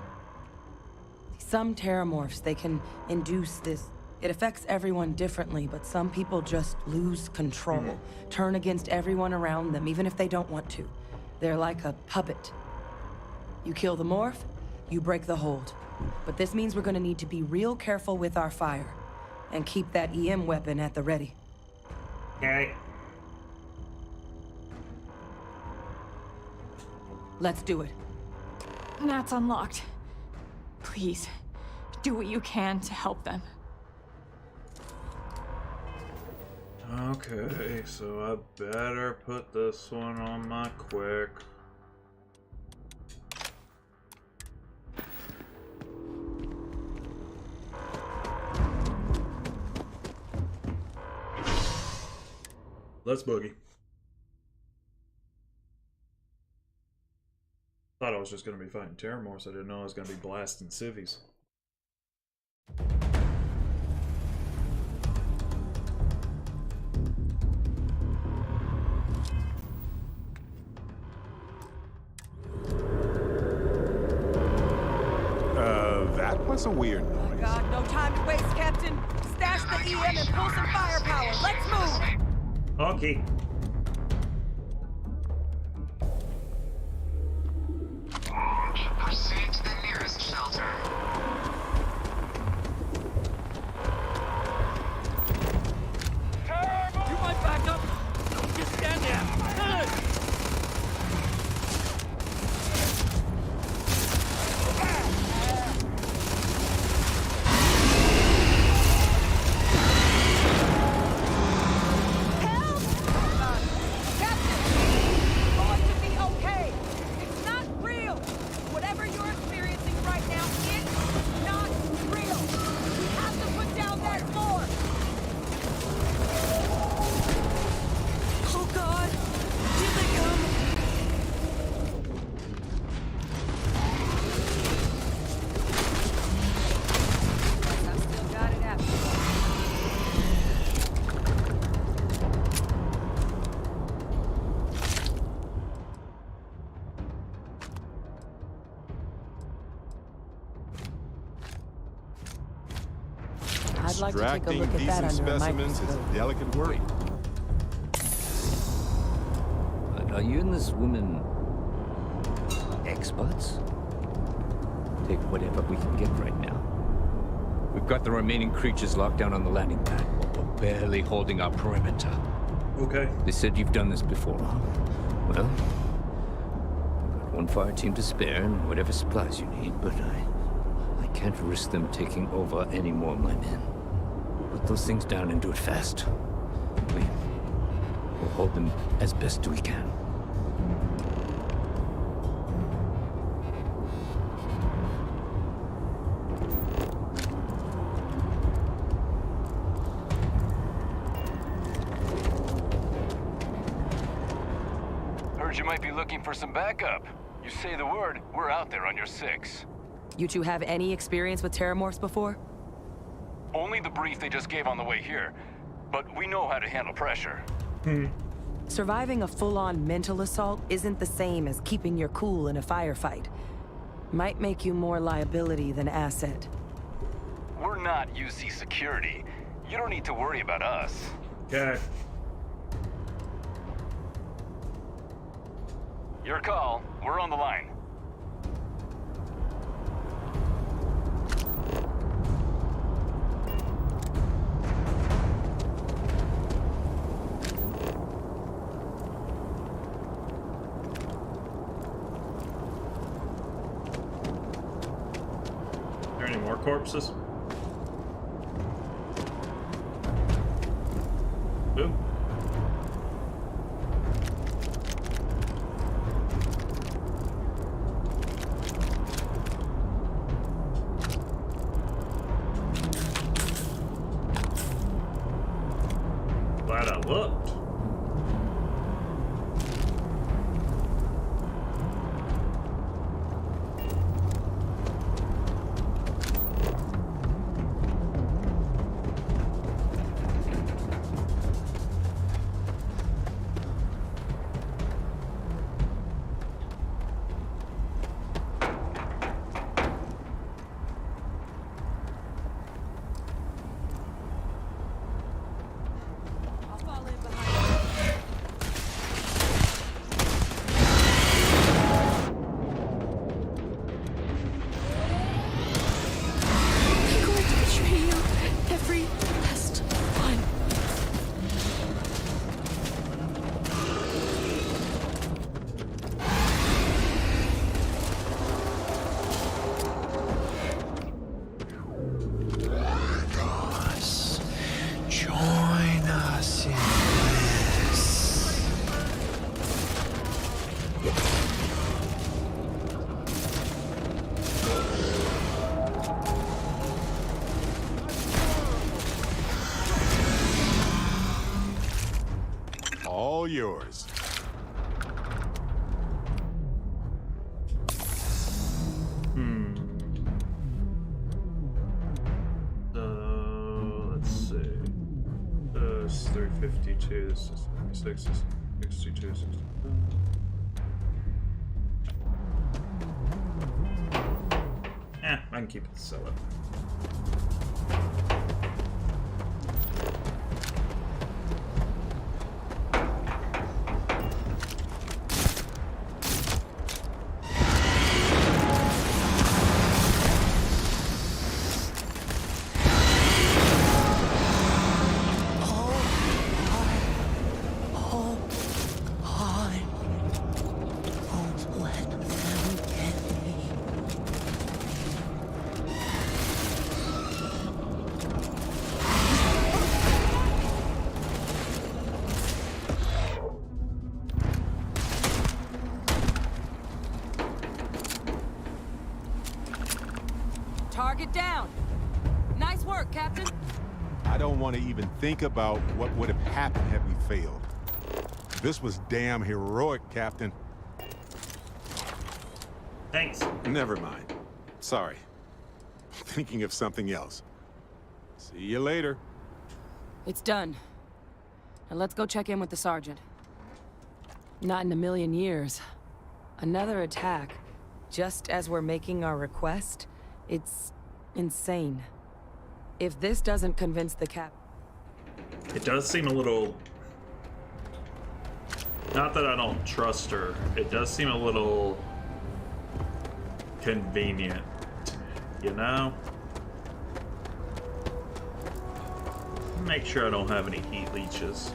Some Terrormorphs, they can induce this. It affects everyone differently, but some people just lose control. Turn against everyone around them, even if they don't want to. They're like a puppet. You kill the morph, you break the hold. But this means we're gonna need to be real careful with our fire. And keep that EM weapon at the ready. Okay. Let's do it. That's unlocked. Please, do what you can to help them. Okay, so I better put this one on my quick. Let's boogie. Thought I was just going to be fighting Terrormorphs. I didn't know I was going to be blasting civvies. That was a weird noise. God, no time to waste, Captain. Stash the EM and pull some firepower. Let's move! Okay. Proceed to the nearest shelter. You might back up. Don't just stand there. I'd like to take a Extracting look at that decent under a specimens is microscope. delicate work. Are you and this woman experts? Take whatever we can get right now. We've got the remaining creatures locked down on the landing pad, but we're barely holding our perimeter. Okay. They said you've done this before, huh? Well, I've got one fire team to spare and whatever supplies you need, but I can't risk them taking over any more of my men. Put those things down and do it fast. We'll hold them as best we can. Heard you might be looking for some backup. You say the word, we're out there on your 6. You two have any experience with Terrormorphs before? Only the brief they just gave on the way here, but we know how to handle pressure. Surviving a full-on mental assault isn't the same as keeping your cool in a firefight. Might make you more liability than asset. We're not UC security. You don't need to worry about us. Okay. Your call. We're on the line. Are there any more corpses? Ooh. Glad I looked. All yours. Let's see. This is 352, this is 66, 62, 65. I can keep it sell it. Target down. Nice work, Captain. I don't want to even think about what would have happened had we failed. This was damn heroic, Captain. Thanks. Never mind. Sorry. Thinking of something else. See you later. It's done. Now let's go check in with the sergeant. Not in a million years. Another attack, just as we're making our request. It's insane. If this doesn't convince the cap... It does seem a little... Not that I don't trust her. It does seem a little... convenient. You know? Make sure I don't have any heat leeches.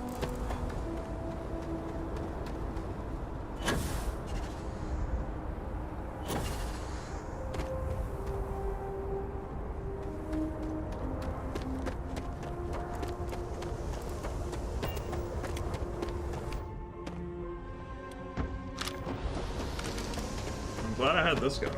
I'm glad I had this guy.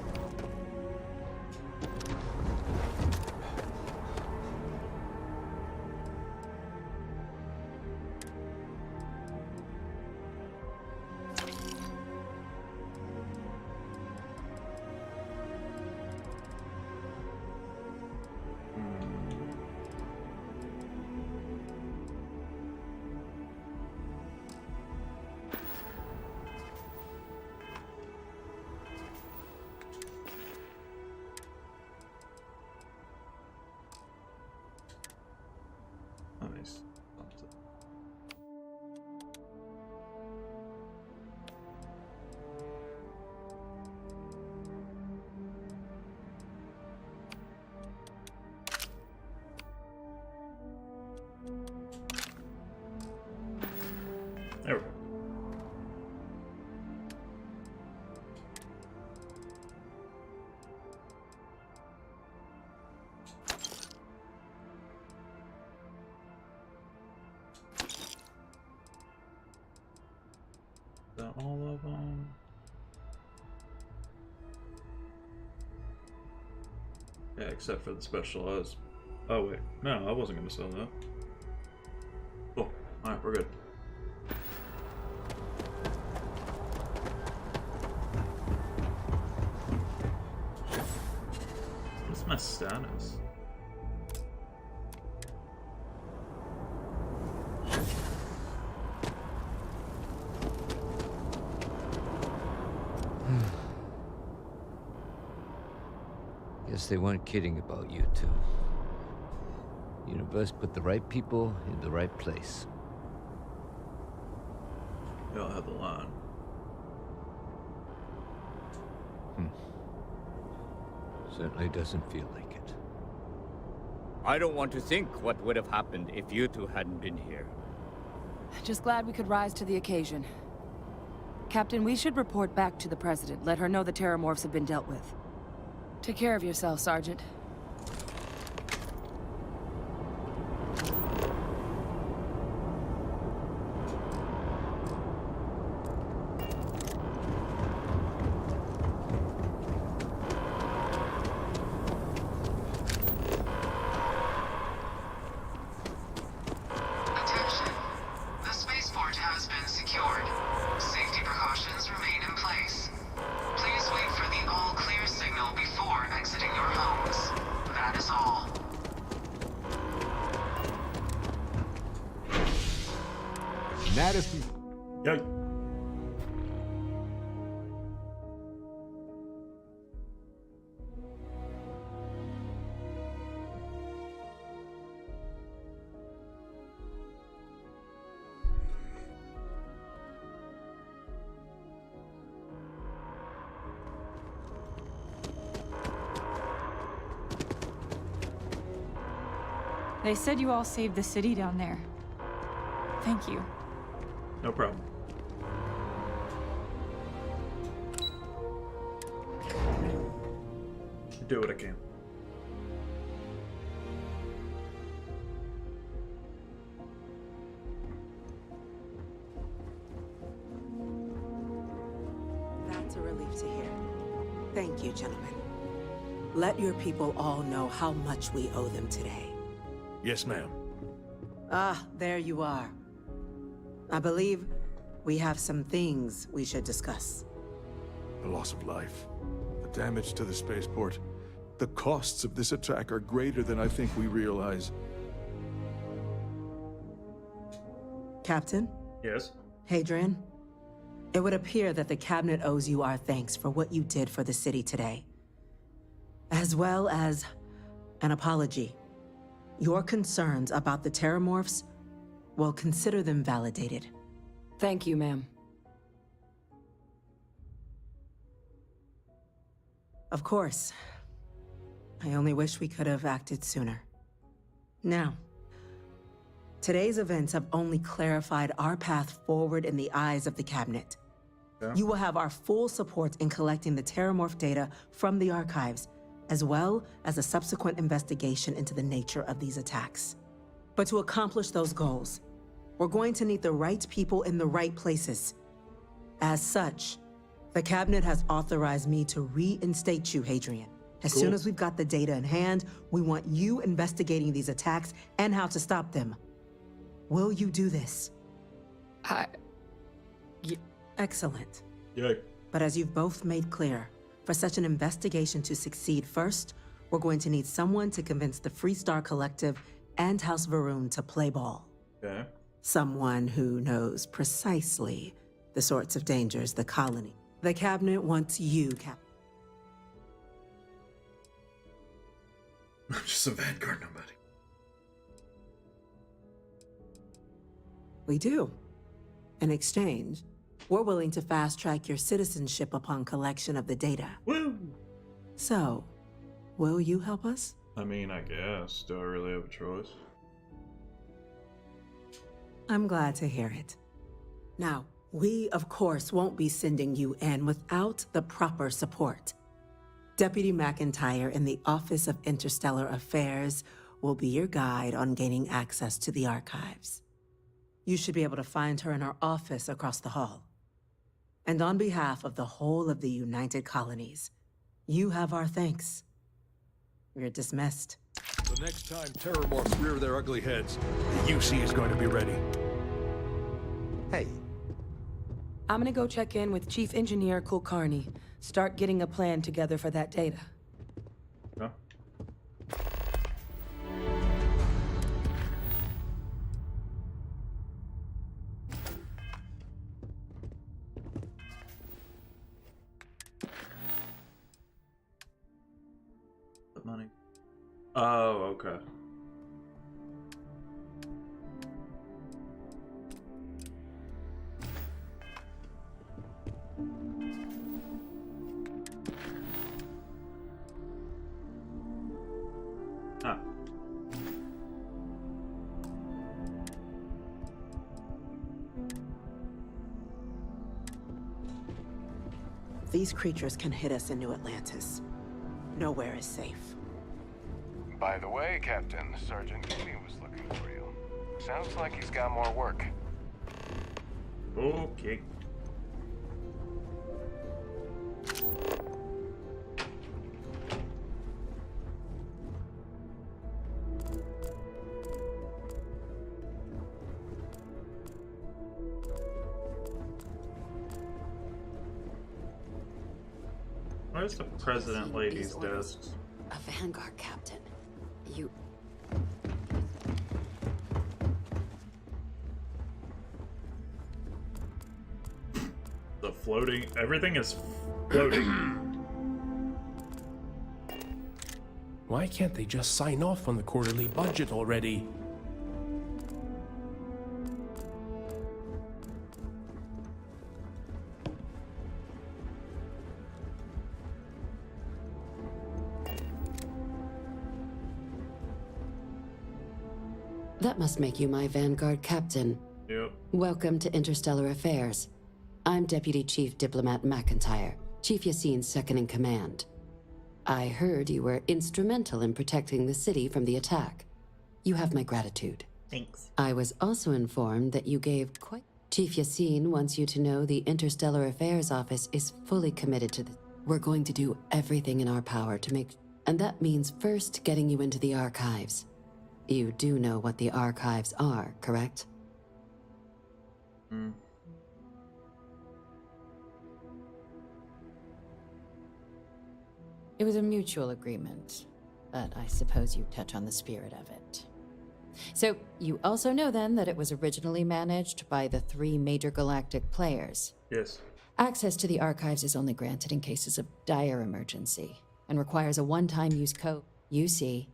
all of them. Yeah, except for the specialized. Oh wait, no, I wasn't gonna sell that. Cool. Alright, we're good. What's my status? Guess they weren't kidding about you two. Universe put the right people in the right place. Y'all have the line. Certainly doesn't feel like it. I don't want to think what would have happened if you two hadn't been here. Just glad we could rise to the occasion. Captain, we should report back to the President. Let her know the Terrormorphs have been dealt with. Take care of yourself, Sergeant. Attention. The spaceport has been secured. Safety precautions remain in place. Please wait for the all-clear signal before exiting your homes. That is all. Madison. Yay. They said you all saved the city down there. Thank you. No problem. Do what I can. That's a relief to hear. Thank you, gentlemen. Let your people all know how much we owe them today. Yes, ma'am. Ah, there you are. I believe we have some things we should discuss. The loss of life, the damage to the spaceport. The costs of this attack are greater than I think we realize. Captain? Yes? Hadrian? It would appear that the Cabinet owes you our thanks for what you did for the city today. As well as an apology. Your concerns about the Terrormorphs, well, consider them validated. Thank you, ma'am. Of course. I only wish we could have acted sooner. Now, today's events have only clarified our path forward in the eyes of the Cabinet. Yeah. You will have our full support in collecting the Terrormorph data from the archives, as well as a subsequent investigation into the nature of these attacks. But to accomplish those goals, we're going to need the right people in the right places. As such, the Cabinet has authorized me to reinstate you, Hadrian. As soon as we've got the data in hand, we want you investigating these attacks and how to stop them. Will you do this? Excellent. Yay. But as you've both made clear, for such an investigation to succeed first, we're going to need someone to convince the Freestar Collective and House Varun to play ball. Okay. Someone who knows precisely the sorts of dangers the colony. The Cabinet wants you, I'm just a Vanguard nobody. We do. In exchange, we're willing to fast-track your citizenship upon collection of the data. Woo! So, will you help us? I mean, I guess. Do I really have a choice? I'm glad to hear it. Now, we, of course, won't be sending you in without the proper support. Deputy McIntyre in the Office of Interstellar Affairs will be your guide on gaining access to the archives. You should be able to find her in our office across the hall. And on behalf of the whole of the United Colonies, you have our thanks. You're dismissed. The next time Terrormorphs rear their ugly heads, the UC is going to be ready. Hey. I'm gonna go check in with Chief Engineer Kulkarni. Start getting a plan together for that data. Yeah. The money. Oh, okay. Ah. These creatures can hit us in New Atlantis. Nowhere is safe. By the way, Captain, Sergeant Mooney was looking for you. Sounds like he's got more work. Okay. Where's the President Lady's desk? A Vanguard captain. You... The floating... Everything is floating. Why can't they just sign off on the quarterly budget already? That must make you my Vanguard captain. Yep. Welcome to Interstellar Affairs. I'm Deputy Chief Diplomat McIntyre, Chief Yassine's second-in-command. I heard you were instrumental in protecting the city from the attack. You have my gratitude. Thanks. I was also informed that you gave quite... Chief Yassine wants you to know the Interstellar Affairs Office is fully committed to this. We're going to do everything in our power to make... And that means first getting you into the archives. You do know what the archives are, correct? Hmm. It was a mutual agreement, but I suppose you touch on the spirit of it. So, you also know then that it was originally managed by the 3 major galactic players. Yes. Access to the archives is only granted in cases of dire emergency, and requires a one-time use code, UC.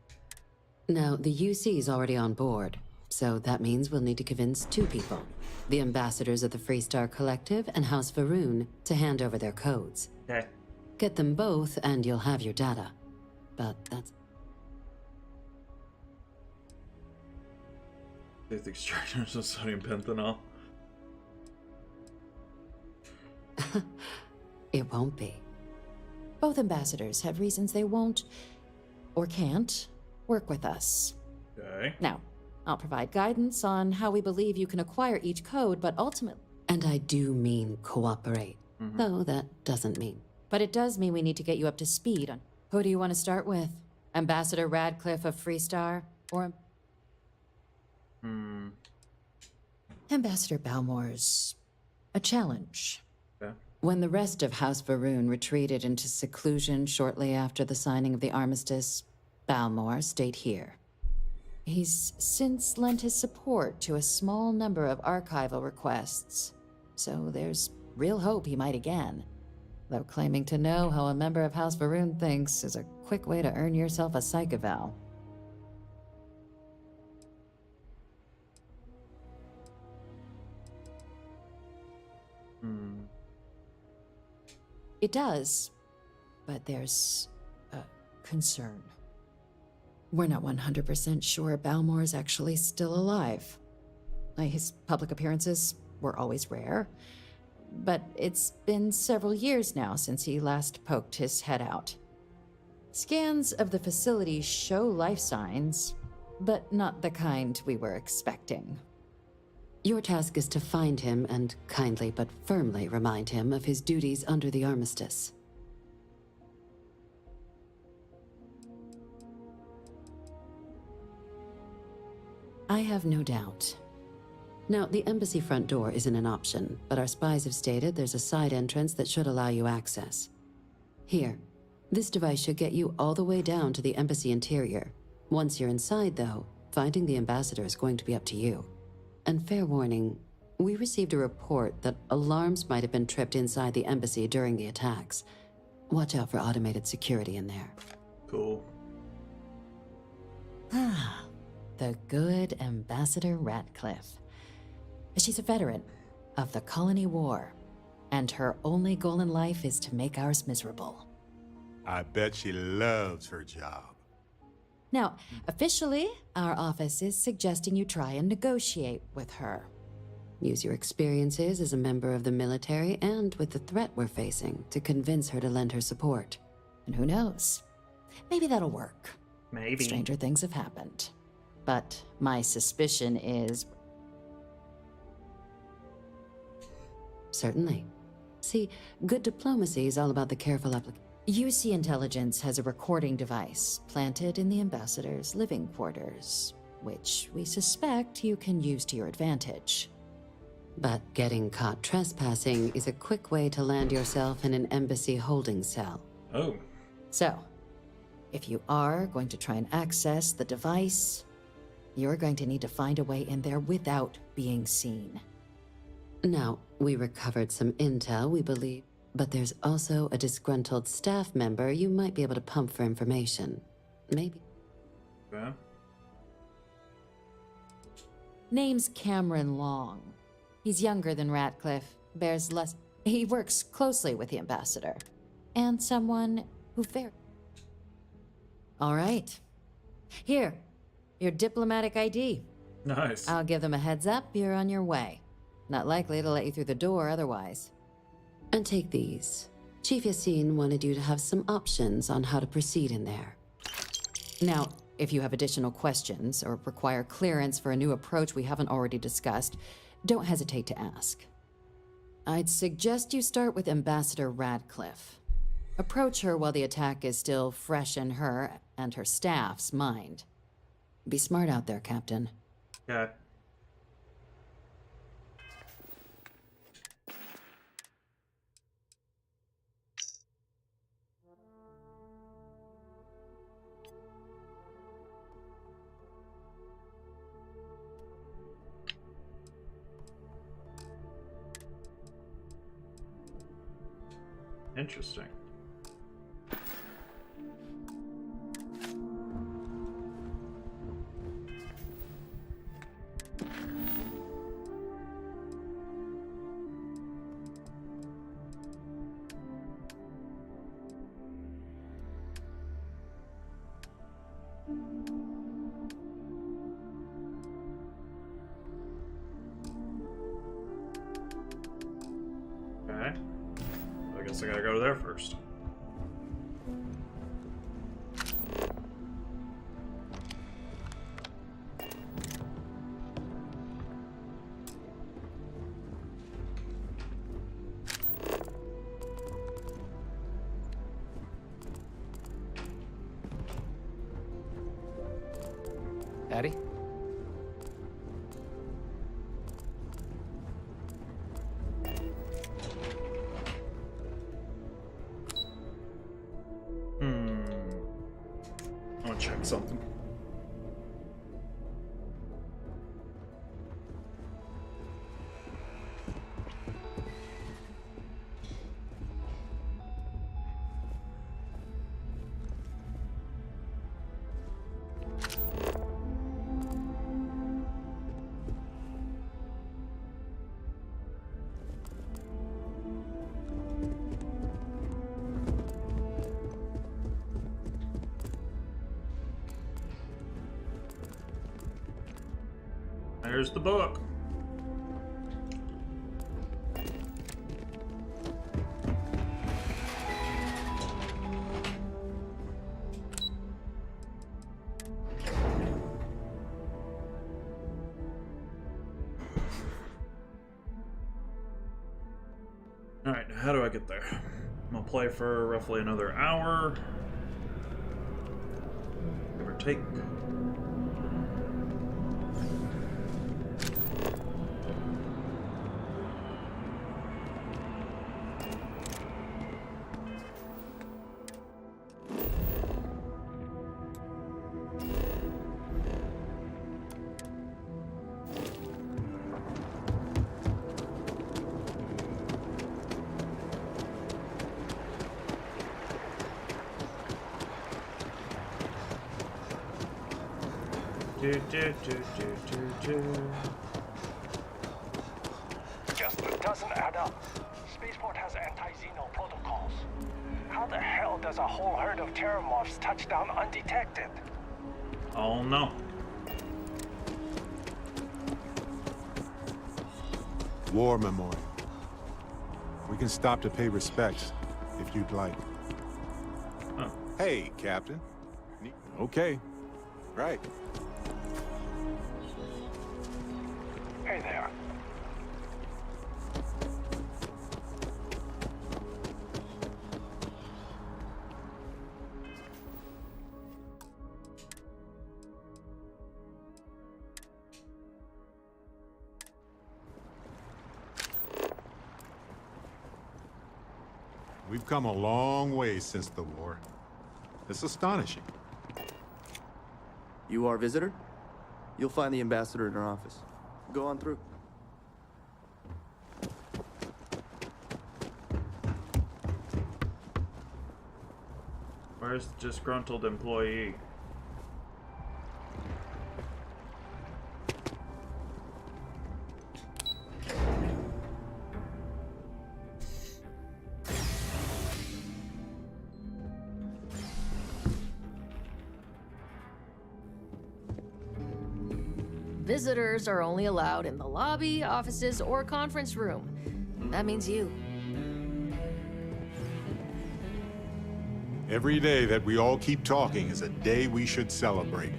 Now, the UC is already on board, so that means we'll need to convince 2 people. The ambassadors of the Freestar Collective and House Varun to hand over their codes. Okay. Get them both and you'll have your data. But that's... These extractors of sodium pentanol. It won't be. Both ambassadors have reasons they won't, or can't, work with us. Okay. Now, I'll provide guidance on how we believe you can acquire each code, but ultimately... And I do mean cooperate. Though that doesn't mean... But it does mean we need to get you up to speed on... Who do you want to start with? Ambassador Radcliffe of Freestar, or... Ambassador Balmore's... a challenge. Yeah. When the rest of House Varun retreated into seclusion shortly after the signing of the armistice, Balmore stayed here. He's since lent his support to a small number of archival requests, so there's real hope he might again. Though claiming to know how a member of House Varun thinks is a quick way to earn yourself a psych eval. It does, but there's a concern. We're not 100% sure Balmore's actually still alive. His public appearances were always rare, but it's been several years now since he last poked his head out. Scans of the facility show life signs, but not the kind we were expecting. Your task is to find him and kindly but firmly remind him of his duties under the armistice. I have no doubt. Now, the embassy front door isn't an option, but our spies have stated there's a side entrance that should allow you access. Here, this device should get you all the way down to the embassy interior. Once you're inside, though, finding the ambassador is going to be up to you. And fair warning, we received a report that alarms might have been tripped inside the embassy during the attacks. Watch out for automated security in there. Cool. Ah, the good Ambassador Ratcliffe. She's a veteran of the Colony War, and her only goal in life is to make ours miserable. I bet she loves her job. Now, officially, our office is suggesting you try and negotiate with her. Use your experiences as a member of the military and with the threat we're facing to convince her to lend her support. And who knows? Maybe that'll work. Maybe. Stranger things have happened. But my suspicion is... Certainly. See, good diplomacy is all about the careful application. UC Intelligence has a recording device planted in the ambassador's living quarters, which we suspect you can use to your advantage. But getting caught trespassing is a quick way to land yourself in an embassy holding cell. Oh. So, if you are going to try and access the device, you're going to need to find a way in there without being seen. Now, we recovered some intel, we believe, but there's also a disgruntled staff member you might be able to pump for information. Maybe. Yeah. Name's Cameron Long. He's younger than Ratcliffe, bears less... He works closely with the ambassador. And someone who All right. Here, your diplomatic ID. Nice. I'll give them a heads up, you're on your way. Not likely to let you through the door otherwise. And take these. Chief Yassine wanted you to have some options on how to proceed in there. Now, if you have additional questions or require clearance for a new approach we haven't already discussed, don't hesitate to ask. I'd suggest you start with Ambassador Ratcliffe. Approach her while the attack is still fresh in her and her staff's mind. Be smart out there, Captain. Okay. Interesting. Okay. I guess I gotta go there first. Daddy? I want to check something. There's the book. how do I get there? I'm gonna play for roughly another hour, give or take. Just doesn't add up. Spaceport has anti-Xeno protocols. How the hell does a whole herd of Terrormorphs touch down undetected? Oh no. War memorial. We can stop to pay respects, if you'd like. Huh. Hey, Captain. Okay. Right. Hey there. We've come a long way since the war. It's astonishing. You are a visitor? You'll find the ambassador in her office. Go on through. Where's the disgruntled employee? Visitors are only allowed in the lobby, offices, or conference room. That means you. Every day that we all keep talking is a day we should celebrate.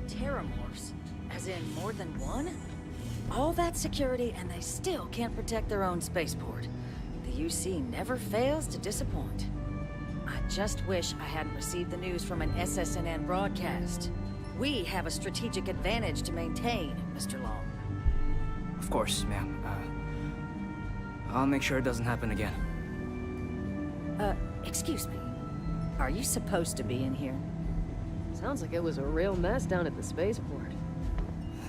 Terrormorphs? As in more than one? All that security and they still can't protect their own spaceport. The UC never fails to disappoint. I just wish I hadn't received the news from an SSNN broadcast. We have a strategic advantage to maintain, Mr. Long. Of course, ma'am. I'll make sure it doesn't happen again. Excuse me. Are you supposed to be in here? Sounds like it was a real mess down at the spaceport.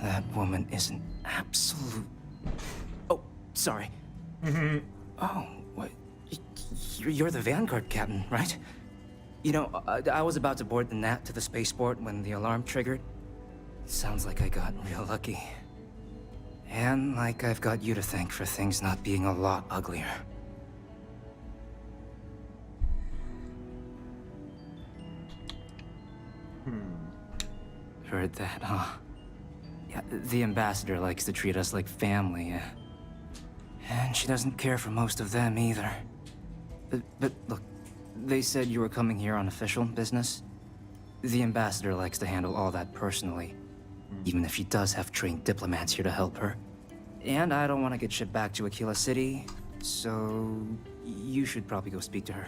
That woman is an absolute... Oh, sorry. Oh, what? You're the Vanguard captain, right? You know, I was about to board the Nat to the spaceport when the alarm triggered. Sounds like I got real lucky. And like I've got you to thank for things not being a lot uglier. Heard that, huh? Yeah, the ambassador likes to treat us like family, and she doesn't care for most of them either. But look, they said you were coming here on official business. The ambassador likes to handle all that personally, even if she does have trained diplomats here to help her. And I don't want to get shipped back to Aquila City, so you should probably go speak to her.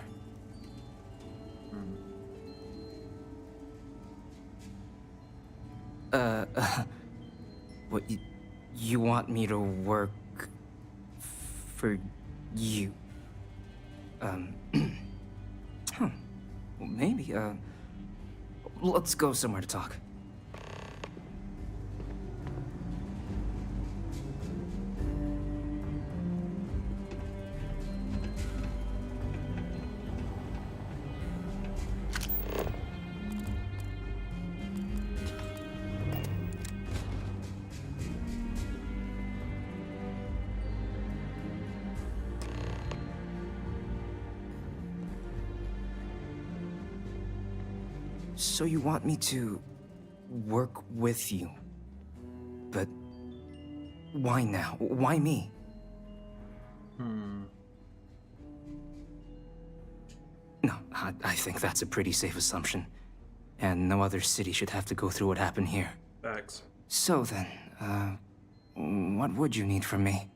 What, you want me to work for you? Well, maybe, let's go somewhere to talk. So you want me to work with you? But why now? Why me? No, I think that's a pretty safe assumption. And no other city should have to go through what happened here. Facts. So then, what would you need from me?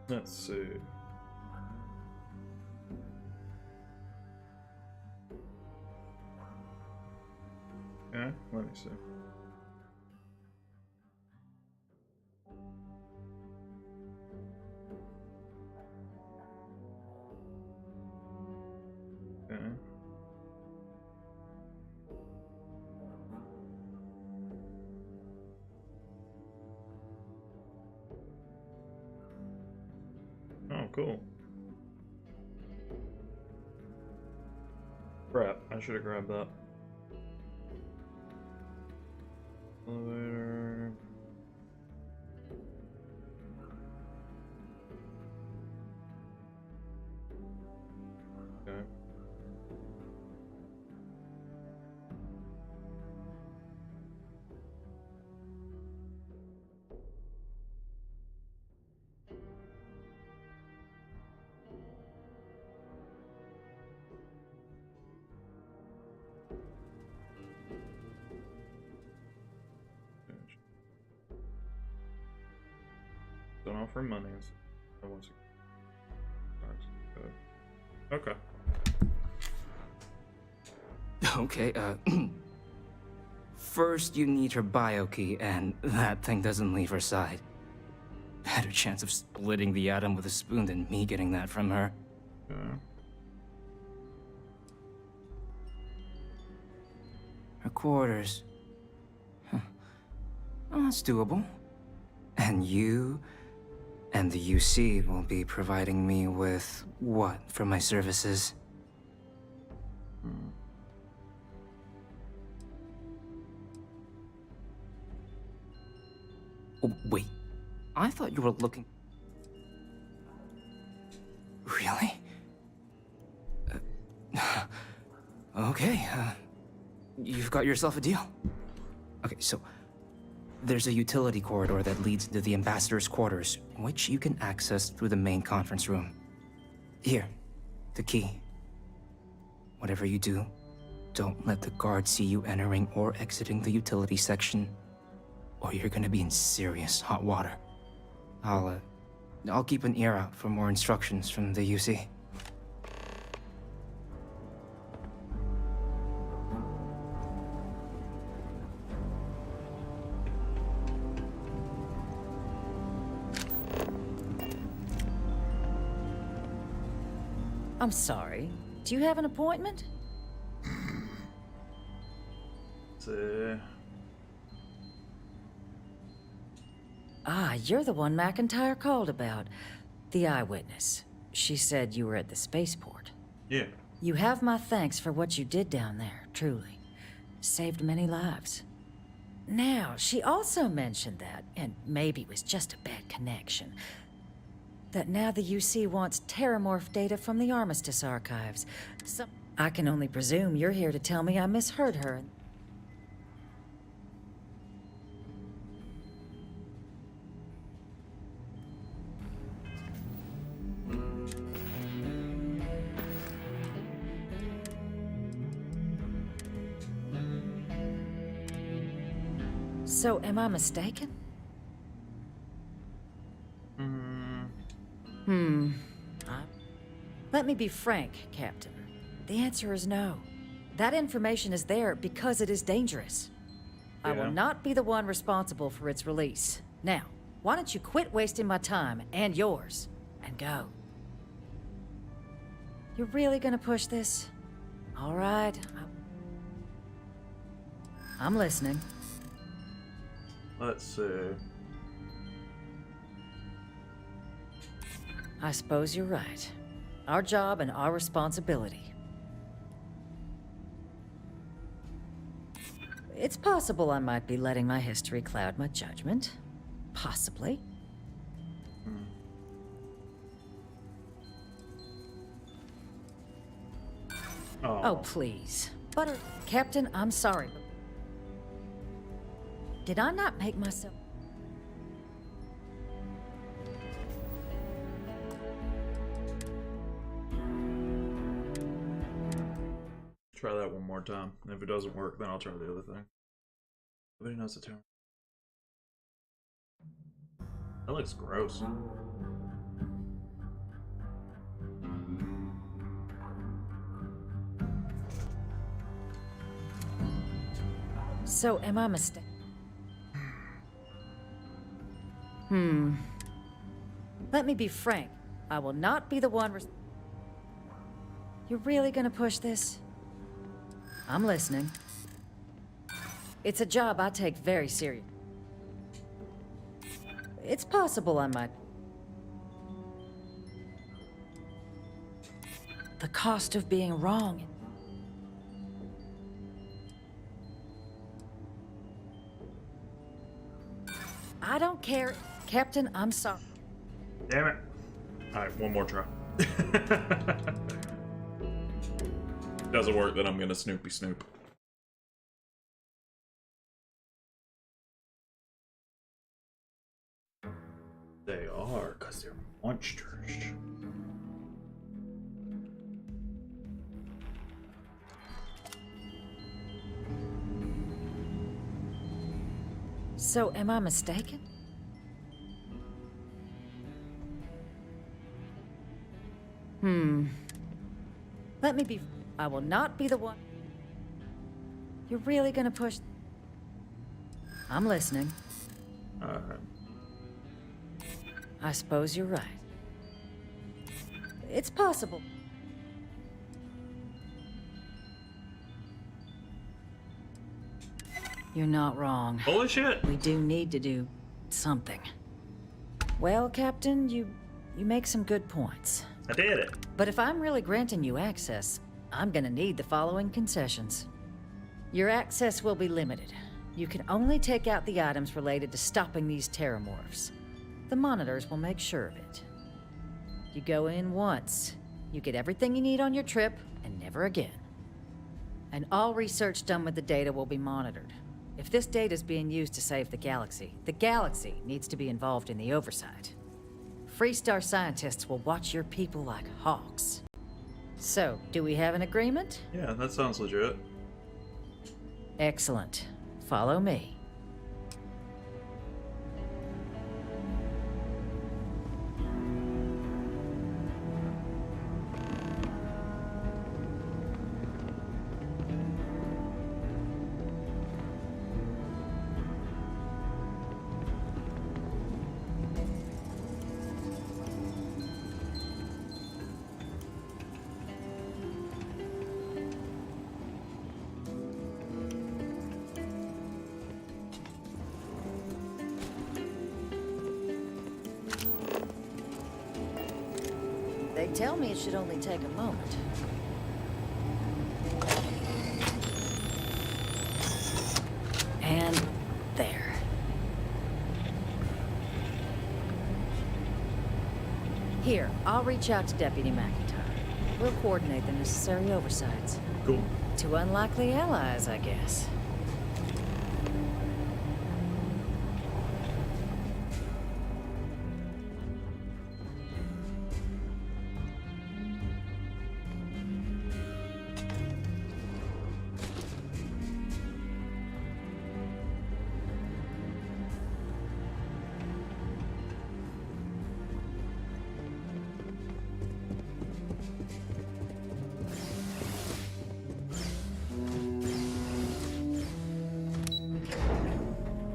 Let's see. Okay, let me see. Okay. Oh, cool. Crap, I should have grabbed that. Elevator. Okay. Don't offer money. I want to. Okay. Okay, first you need her bio key, and that thing doesn't leave her side. Better chance of splitting the atom with a spoon than me getting that from her. Okay. Her quarters. Huh. Well, that's doable. And you and the UC will be providing me with what for my services? Oh, wait. I thought you were looking... Really? Okay, you've got yourself a deal. Okay, so there's a utility corridor that leads into the ambassador's quarters, which you can access through the main conference room. Here, the key. Whatever you do, don't let the guards see you entering or exiting the utility section, or you're gonna be in serious hot water. I'll keep an ear out for more instructions from the UC. I'm sorry. Do you have an appointment? Ah, you're the one McIntyre called about. The eyewitness. She said you were at the spaceport. Yeah. You have my thanks for what you did down there, truly. Saved many lives. Now, she also mentioned that, and maybe it was just a bad connection, that now the UC wants Terrormorph data from the Armistice archives. So I can only presume you're here to tell me I misheard her. So, am I mistaken? Let me be frank, Captain. The answer is no. That information is there because it is dangerous. I will not be the one responsible for its release. Now, why don't you quit wasting my time and yours, and go? You're really gonna push this? All right. I'm listening. Let's see. I suppose you're right. Our job and our responsibility. It's possible I might be letting my history cloud my judgment. Possibly. Oh, please. Butter... Captain, I'm sorry. Did I not make myself... Try that one more time. If it doesn't work, then I'll try the other thing. Nobody knows the term. That looks gross. So, am I mistaken? Let me be frank. I will not be the one You're really gonna push this? I'm listening. It's a job I take very serious. It's possible I might... The cost of being wrong. I don't care. Captain, I'm sorry. Damn it. Alright, one more try. Doesn't work, then I'm gonna Snoopy Snoop. They are, because they're monsters. So, am I mistaken? Let me be... I will not be the one... You're really gonna push... I'm listening. I suppose you're right. It's possible. You're not wrong. Holy shit! We do need to do something. Well, Captain, you make some good points. I did it. But if I'm really granting you access, I'm gonna need the following concessions. Your access will be limited. You can only take out the items related to stopping these Terrormorphs. The monitors will make sure of it. You go in once, you get everything you need on your trip, and never again. And all research done with the data will be monitored. If this data is being used to save the galaxy needs to be involved in the oversight. Freestar scientists will watch your people like hawks. So, do we have an agreement? Yeah, that sounds legit. Excellent. Follow me. They tell me it should only take a moment. And there. Here, I'll reach out to Deputy McIntyre. We'll coordinate the necessary oversights. Cool. Two unlikely allies, I guess.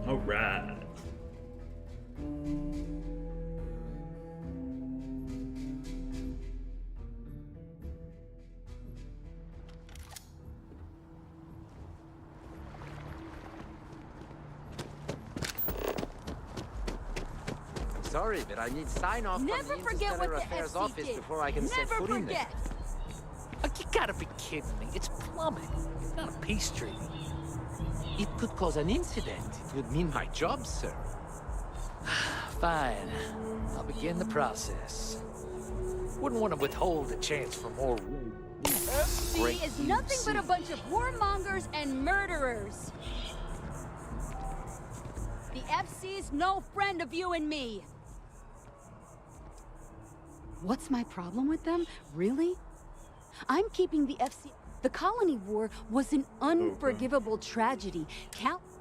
Alright. Sorry, but I need sign off from the Interstellar Affairs office before I can set foot in there. Oh, you gotta be kidding me. It's plumbing. It's not a peace treaty. It could cause an incident. It would mean my job, sir. Fine. I'll begin the process. Wouldn't want to withhold a chance for more. FC is nothing but a bunch of warmongers and murderers. The FC's no friend of you and me. What's my problem with them? Really? I'm keeping the FC... The Colony War was an unforgivable tragedy.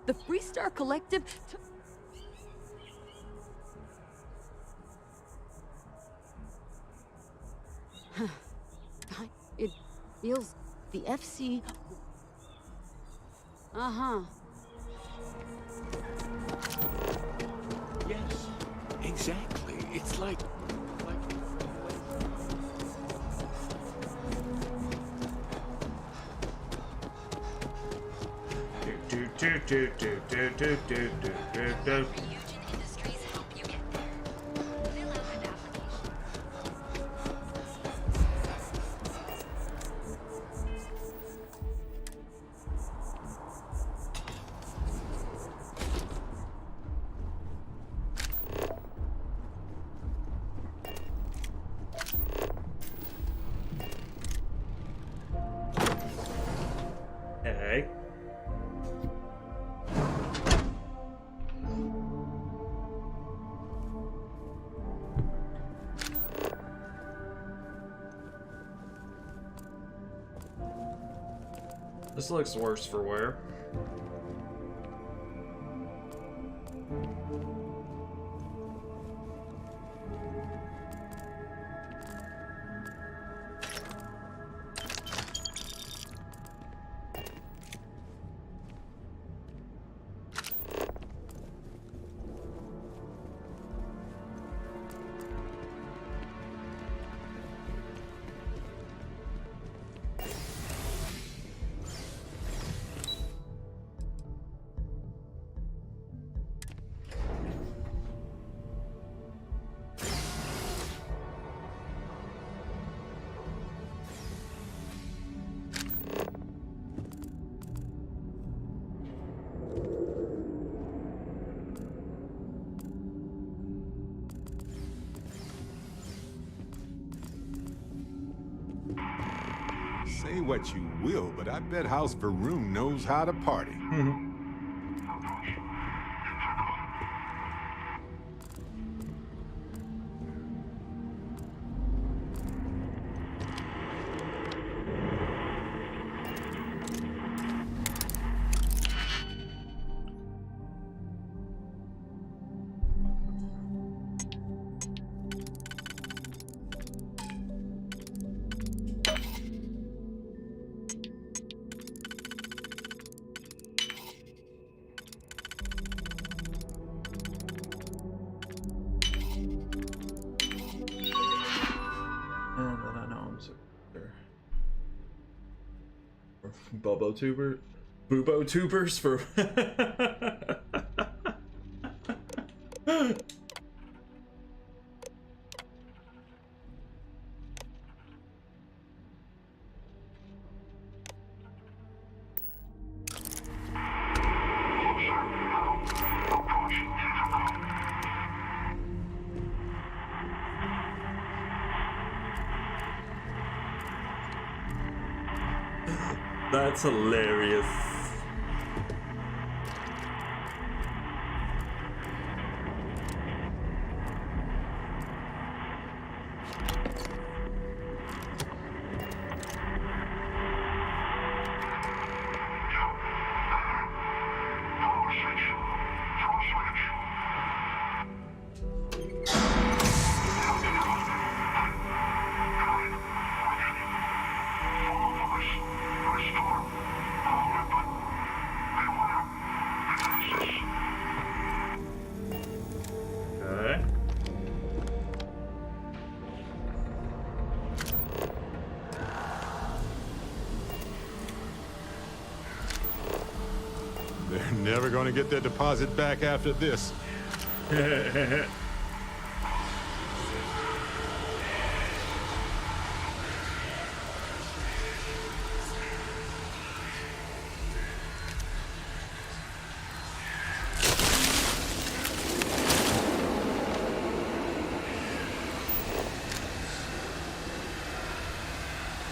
The Freestar Collective took... It feels... The FC... Uh-huh. Yes, exactly. It's like... Hey. This looks worse for wear. Say what you will, but I bet House Varun knows how to party. Bubo tubers for That's hilarious. They're never going to get their deposit back after this.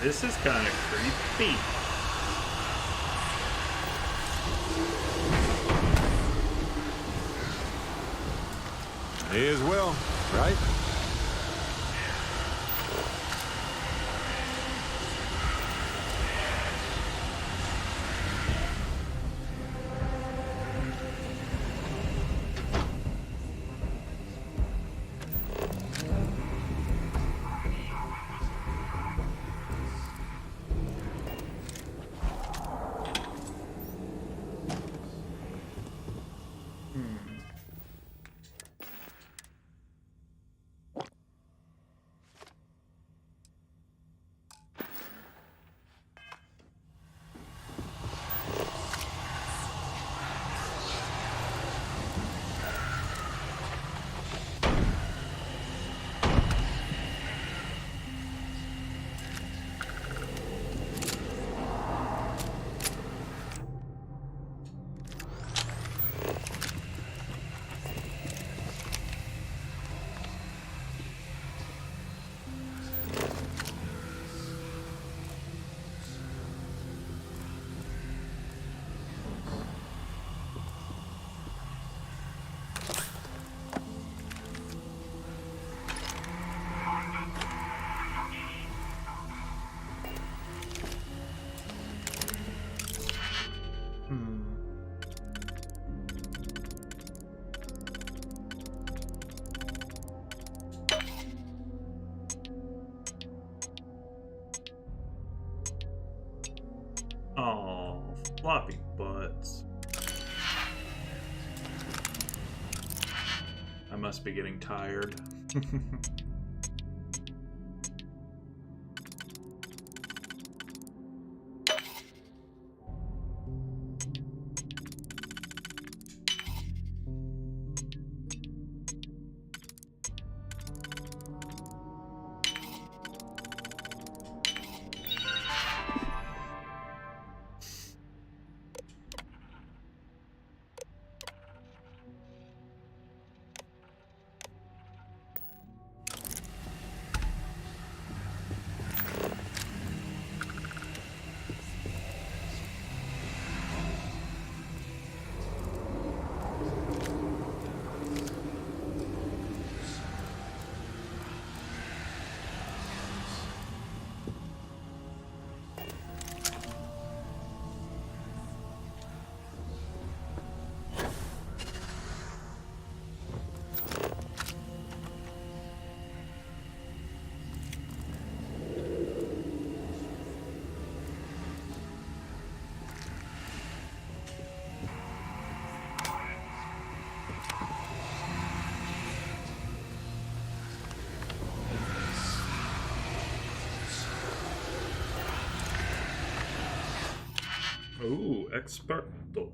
This is kind of creepy. May as well, right? Oh, floppy butts. I must be getting tired. Experto.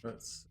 Let's.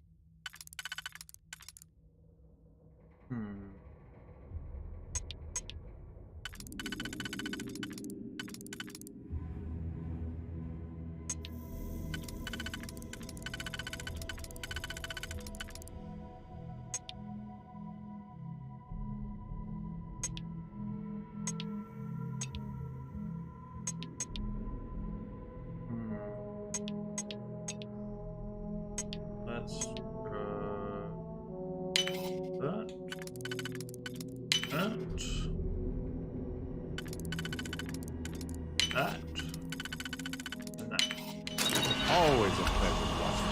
Always a pleasure watching.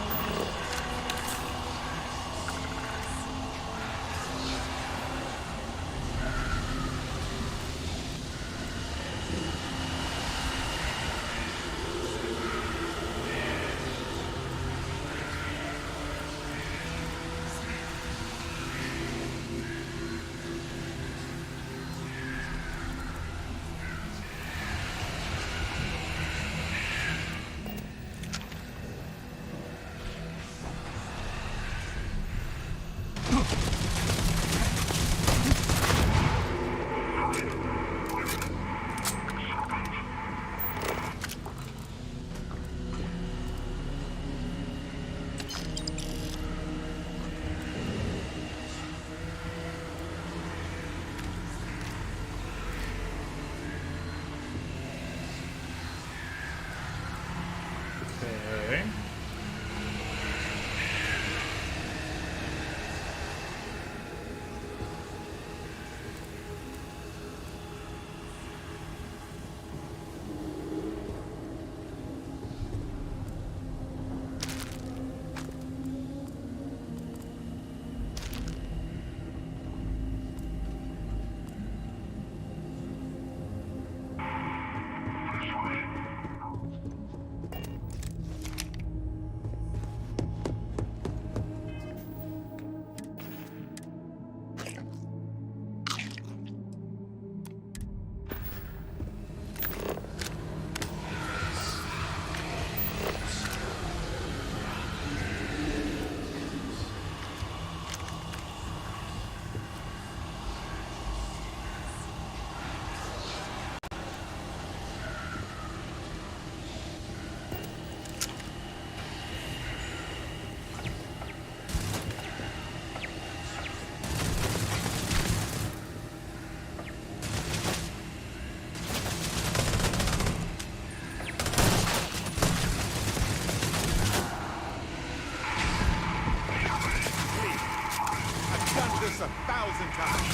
tried this 1,000 times.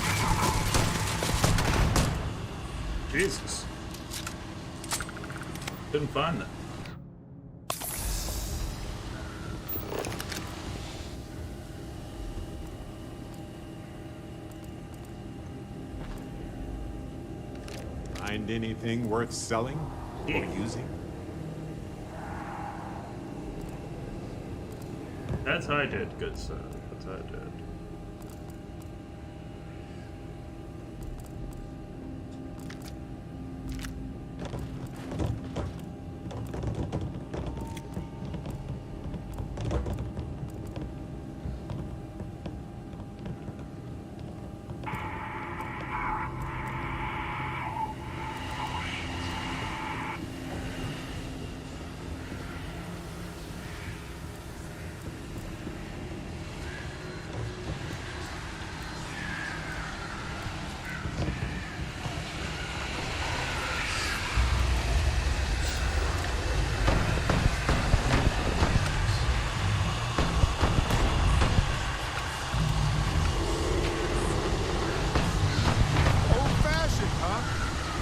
Jesus. Didn't find that. Find anything worth selling or using? That's how I did, good sir. That's how I did.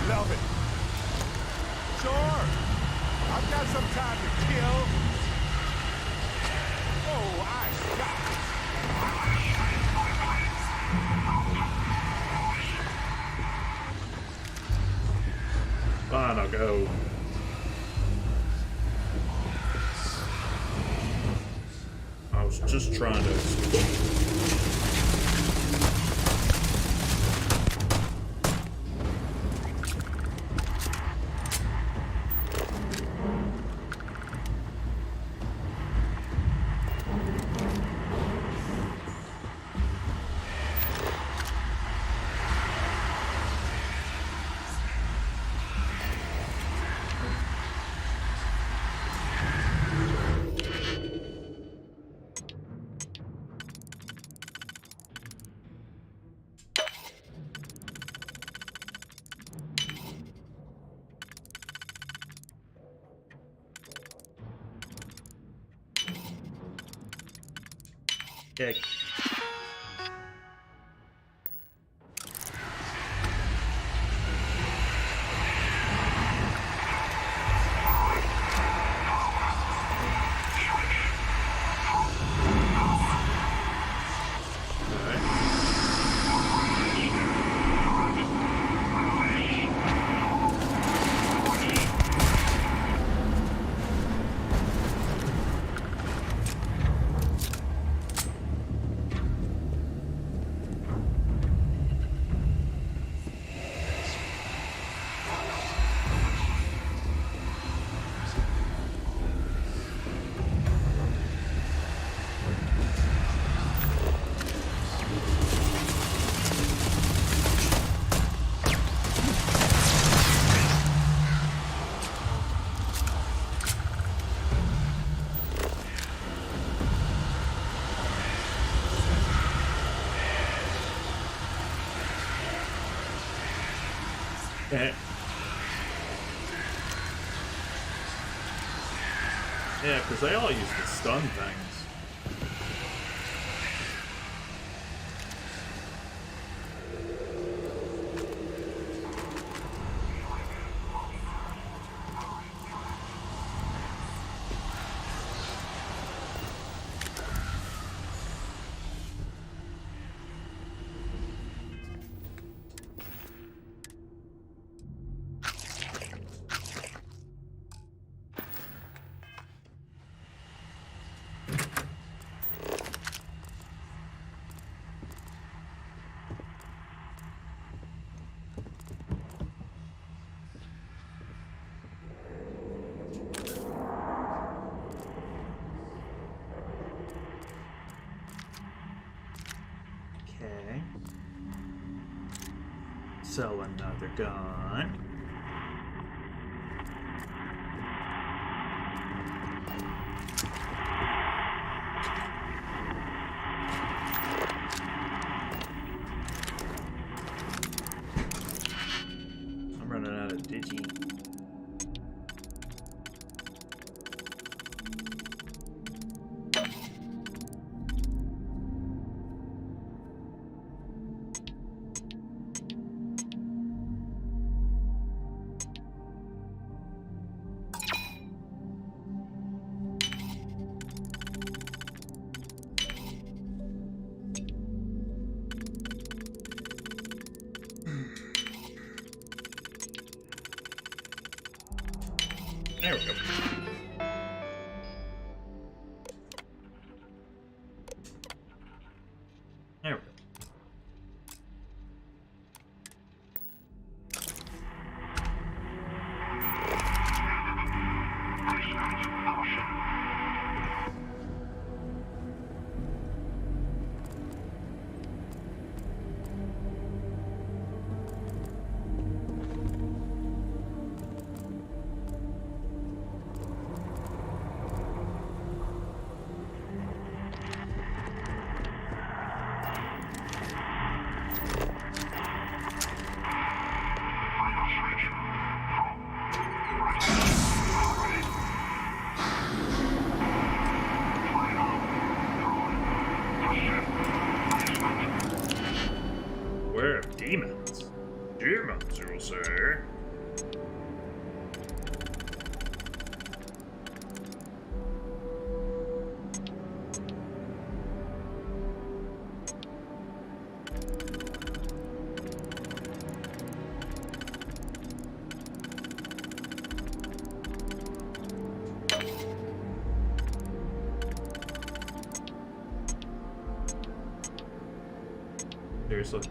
Love it. Sure. I've got some time to kill. Oh, I got it. Fine, I'll go. I was just trying to switch. Okay. Yeah, because they all use the stun things. Okay. Sell another gun. I'm running out of digi. There we go. There we go. We're demons. Demons, you'll say. Seriously.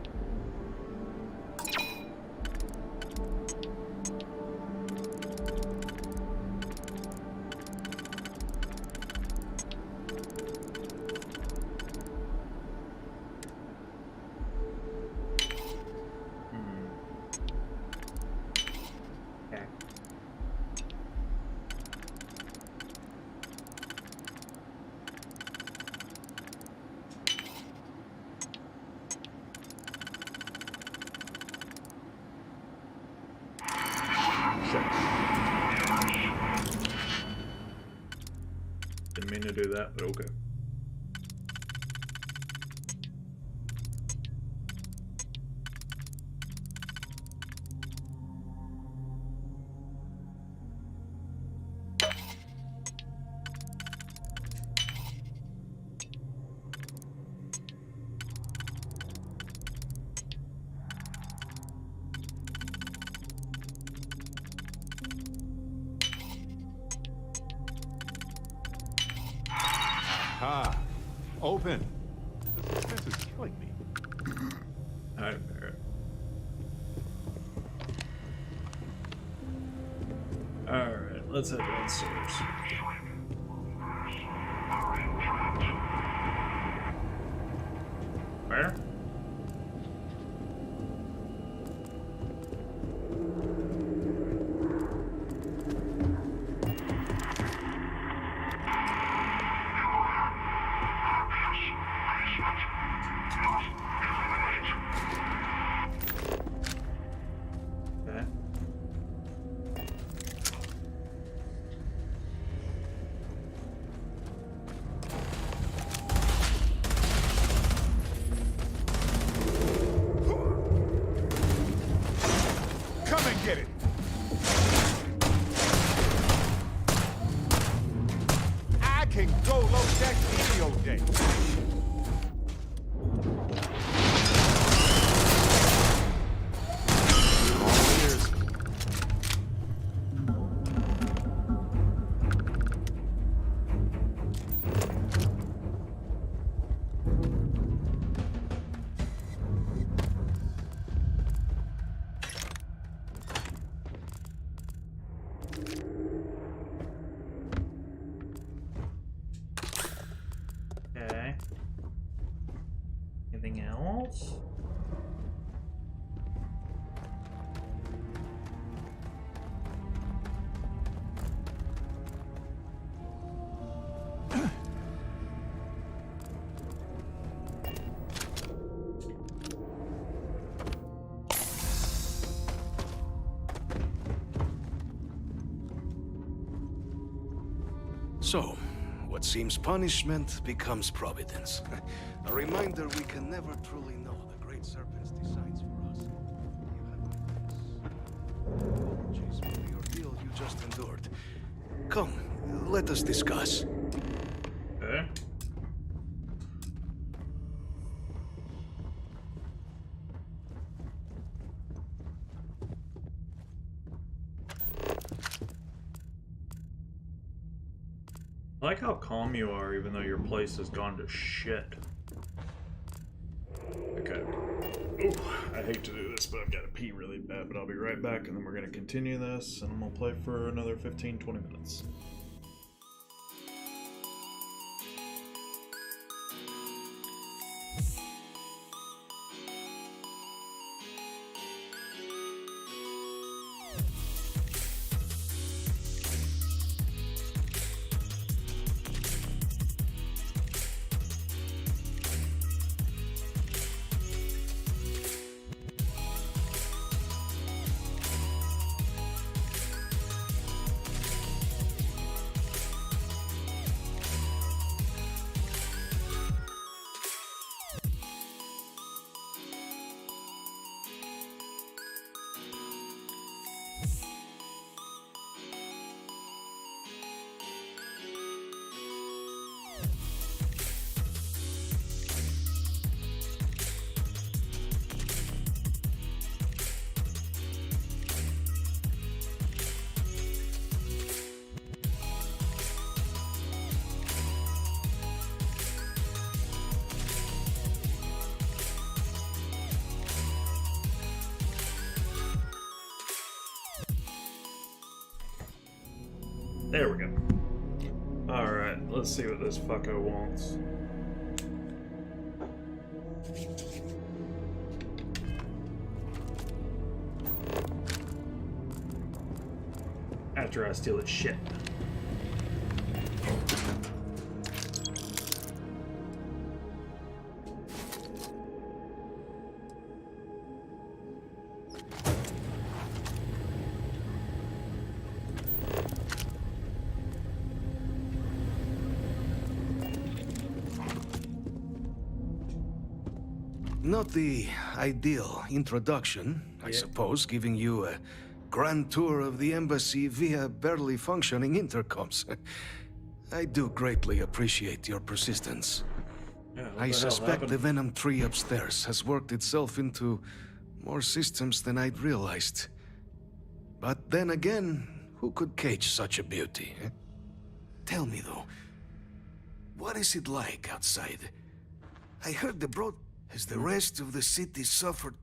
Okay. Didn't mean to do that, but okay. Ah, open. This is killing me. Alright, alright. Alright, let's head downstairs. Where? Okay. Come and get it. I can go low deck any old day. Okay. Anything else? So, what seems punishment becomes providence. A reminder we can never truly know the great serpent's designs for us. You have apologies for the ordeal you just endured. Come, let us discuss. Okay. I like how calm you are, even though your place has gone to shit. Okay. Ooh, I hate to do this, but I've got to pee really bad, but I'll be right back, and then we're going to continue this, and I'm going to play for another 15-20 minutes. There we go. Alright, let's see what this fucko wants. After I steal his shit. Not the ideal introduction, I suppose, giving you a grand tour of the embassy via barely functioning intercoms. I do greatly appreciate your persistence. Yeah, I suspect the Venom tree upstairs has worked itself into more systems than I'd realized. But then again, who could cage such a beauty? Eh? Tell me though, what is it like outside? I heard the broad... Has the rest of the city suffered?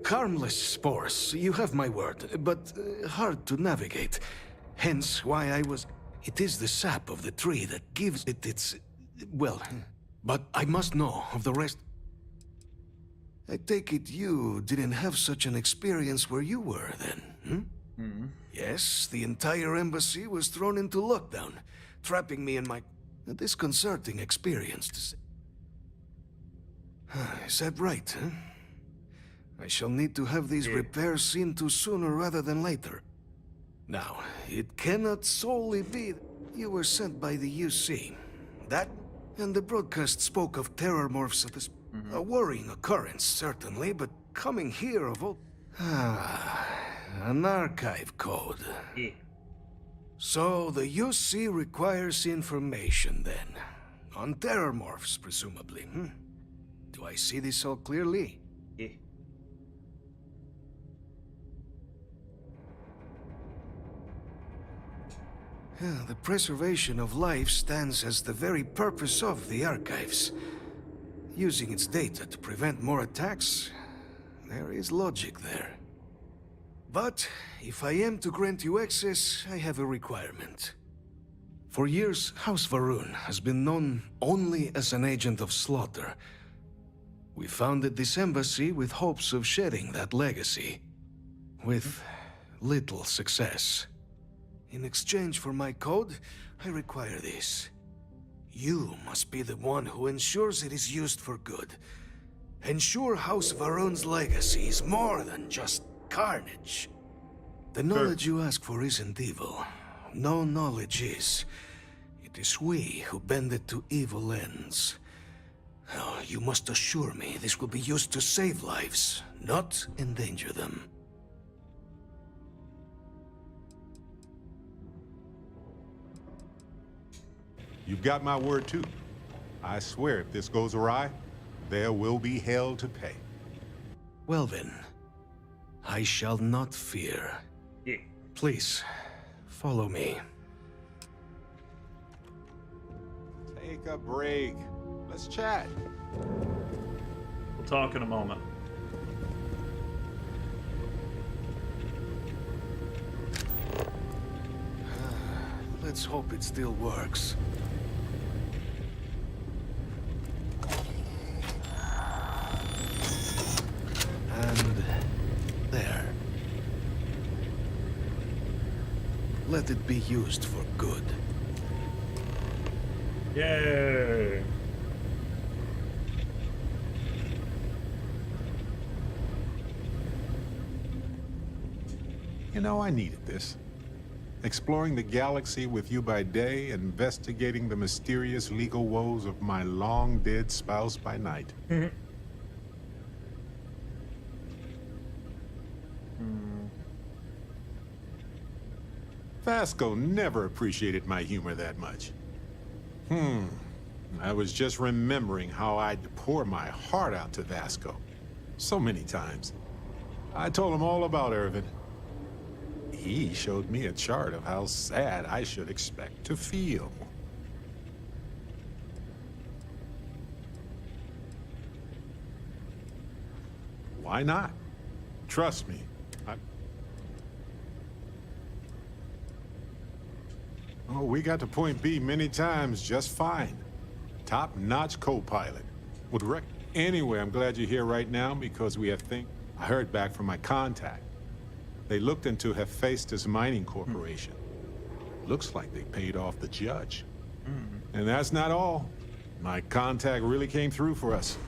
Harmless spores, you have my word, but hard to navigate. Hence why I was... It is the sap of the tree that gives it its... Well, but I must know of the rest. I take it you didn't have such an experience where you were then, hmm? Yes, the entire embassy was thrown into lockdown, trapping me in my... A disconcerting experience, to say. Is that right, huh? I shall need to have these repairs seen to sooner rather than later. Now, it cannot solely be you were sent by the UC. That, and the broadcast spoke of Terrormorphs at this... A worrying occurrence, certainly, but coming here of all... An archive code. So the UC requires information then. On Terrormorphs, presumably, hmm? Do I see this all clearly? The preservation of life stands as the very purpose of the archives. Using its data to prevent more attacks, there is logic there. But if I am to grant you access, I have a requirement. For years, House Varun has been known only as an agent of slaughter. We founded this embassy with hopes of shedding that legacy, with little success. In exchange for my code, I require this. You must be the one who ensures it is used for good. Ensure House Varun's legacy is more than just carnage. The knowledge you ask for isn't evil. No knowledge is. It is we who bend it to evil ends. Oh, you must assure me this will be used to save lives, not endanger them. You've got my word too. I swear if this goes awry, there will be hell to pay. Well then, I shall not fear. Yeah. Please, follow me. Take a break. Let's chat. We'll talk in a moment. Let's hope it still works. And there. Let it be used for good. Yay! You know, I needed this. Exploring the galaxy with you by day, investigating the mysterious legal woes of my long-dead spouse by night. Vasco never appreciated my humor that much. I was just remembering how I'd pour my heart out to Vasco. So many times. I told him all about Irvin. He showed me a chart of how sad I should expect to feel. Why not? Trust me. Oh, we got to point B many times just fine. Top-notch co-pilot. Anyway, I'm glad you're here right now because we have I heard back from my contact. They looked into Hephaestus Mining Corporation. Looks like they paid off the judge. And that's not all. My contact really came through for us.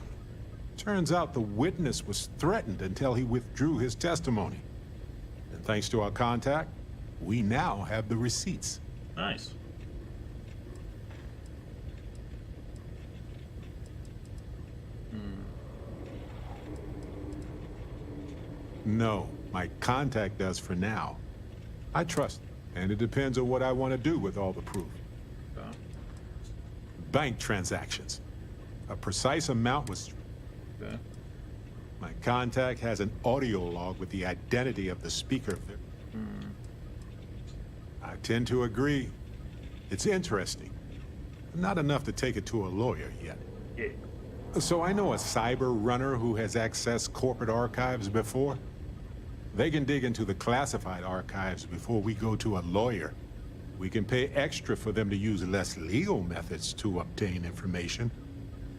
Turns out the witness was threatened until he withdrew his testimony. And thanks to our contact, we now have the receipts. Nice. No, my contact does for now. I trust him, and it depends on what I want to do with all the proof. Bank transactions. A precise amount was... My contact has an audio log with the identity of the speaker. I tend to agree. It's interesting. Not enough to take it to a lawyer yet. Yeah. So I know a cyber runner who has accessed corporate archives before. They can dig into the classified archives before we go to a lawyer. We can pay extra for them to use less legal methods to obtain information,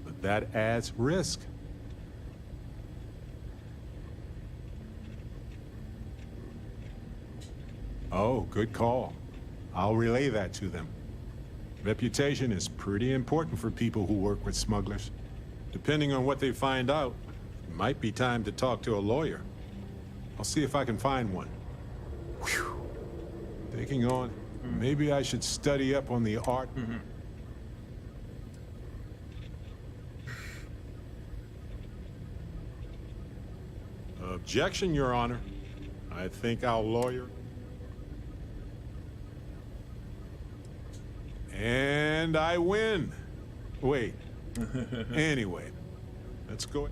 but that adds risk. Oh, good call. I'll relay that to them. Reputation is pretty important for people who work with smugglers. Depending on what they find out, it might be time to talk to a lawyer. I'll see if I can find one. Whew. Taking on, maybe I should study up on the art. Objection, Your Honor. I think our lawyer... And I win. Wait. Anyway, let's go.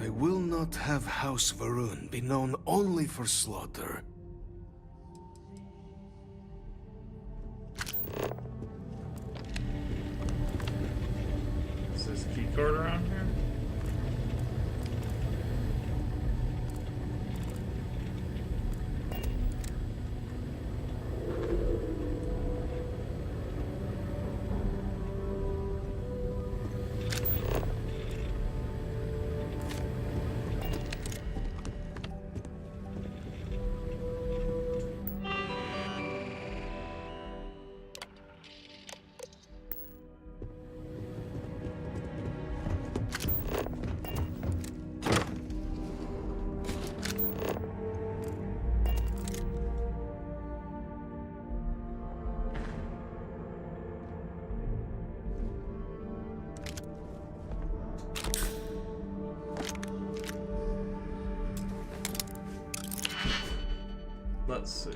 I will not have House Varun be known only for slaughter. Is this key card around here? Let's see.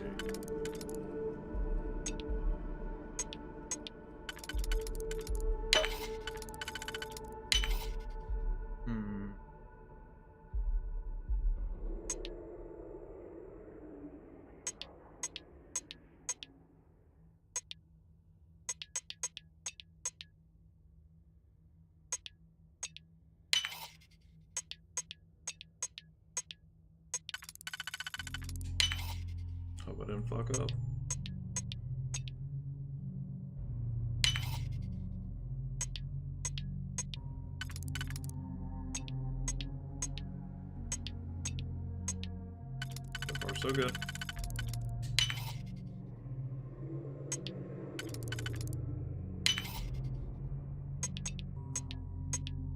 Hope I didn't fuck up. So far, so good.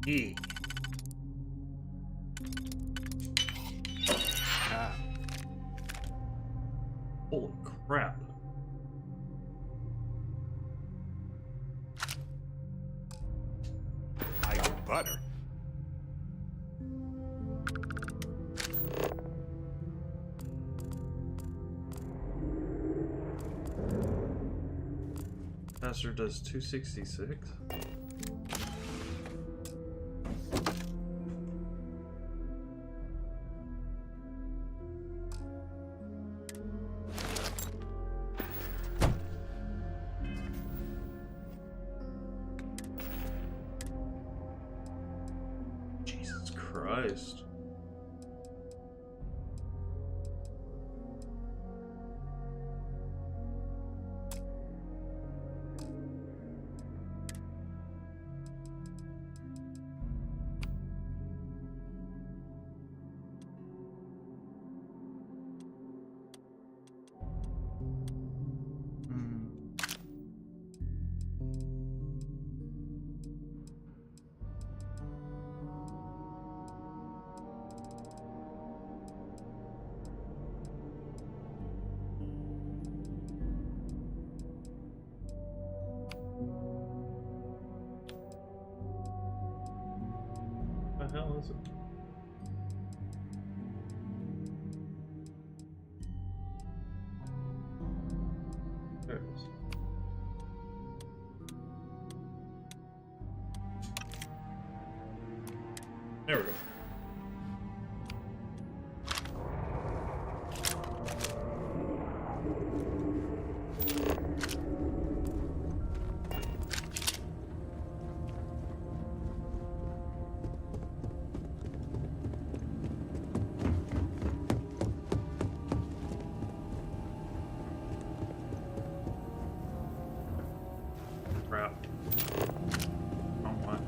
E. Ah. Holy crap. Like butter. Faster does 266. Jesus Christ. What the hell is it? There it is. There we go. Crap. Wrong one.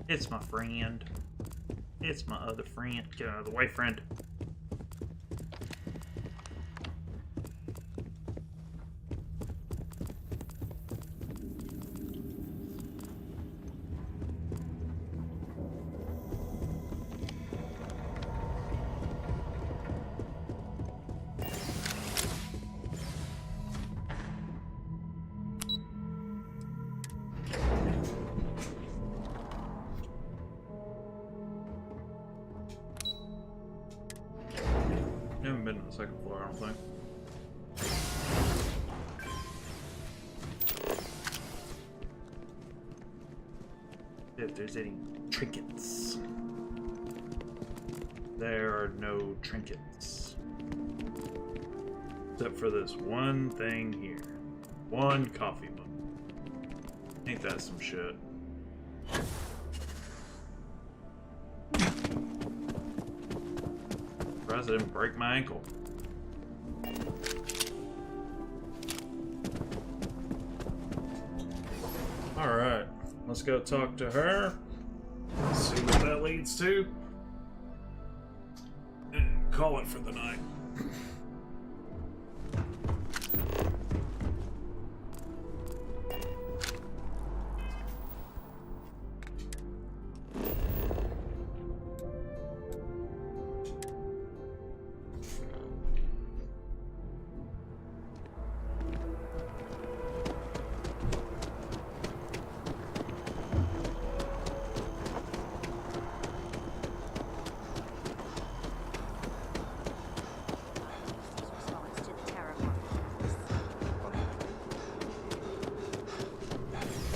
It's my friend. It's my other friend. Get out of the way, friend. I haven't been to the second floor, I don't think. If there's any trinkets. There are no trinkets. Except for this one thing here. One coffee mug. Ain't that some shit? Surprised I didn't break my ankle. Alright, let's go talk to her. Let's see what that leads to. And call it for the night.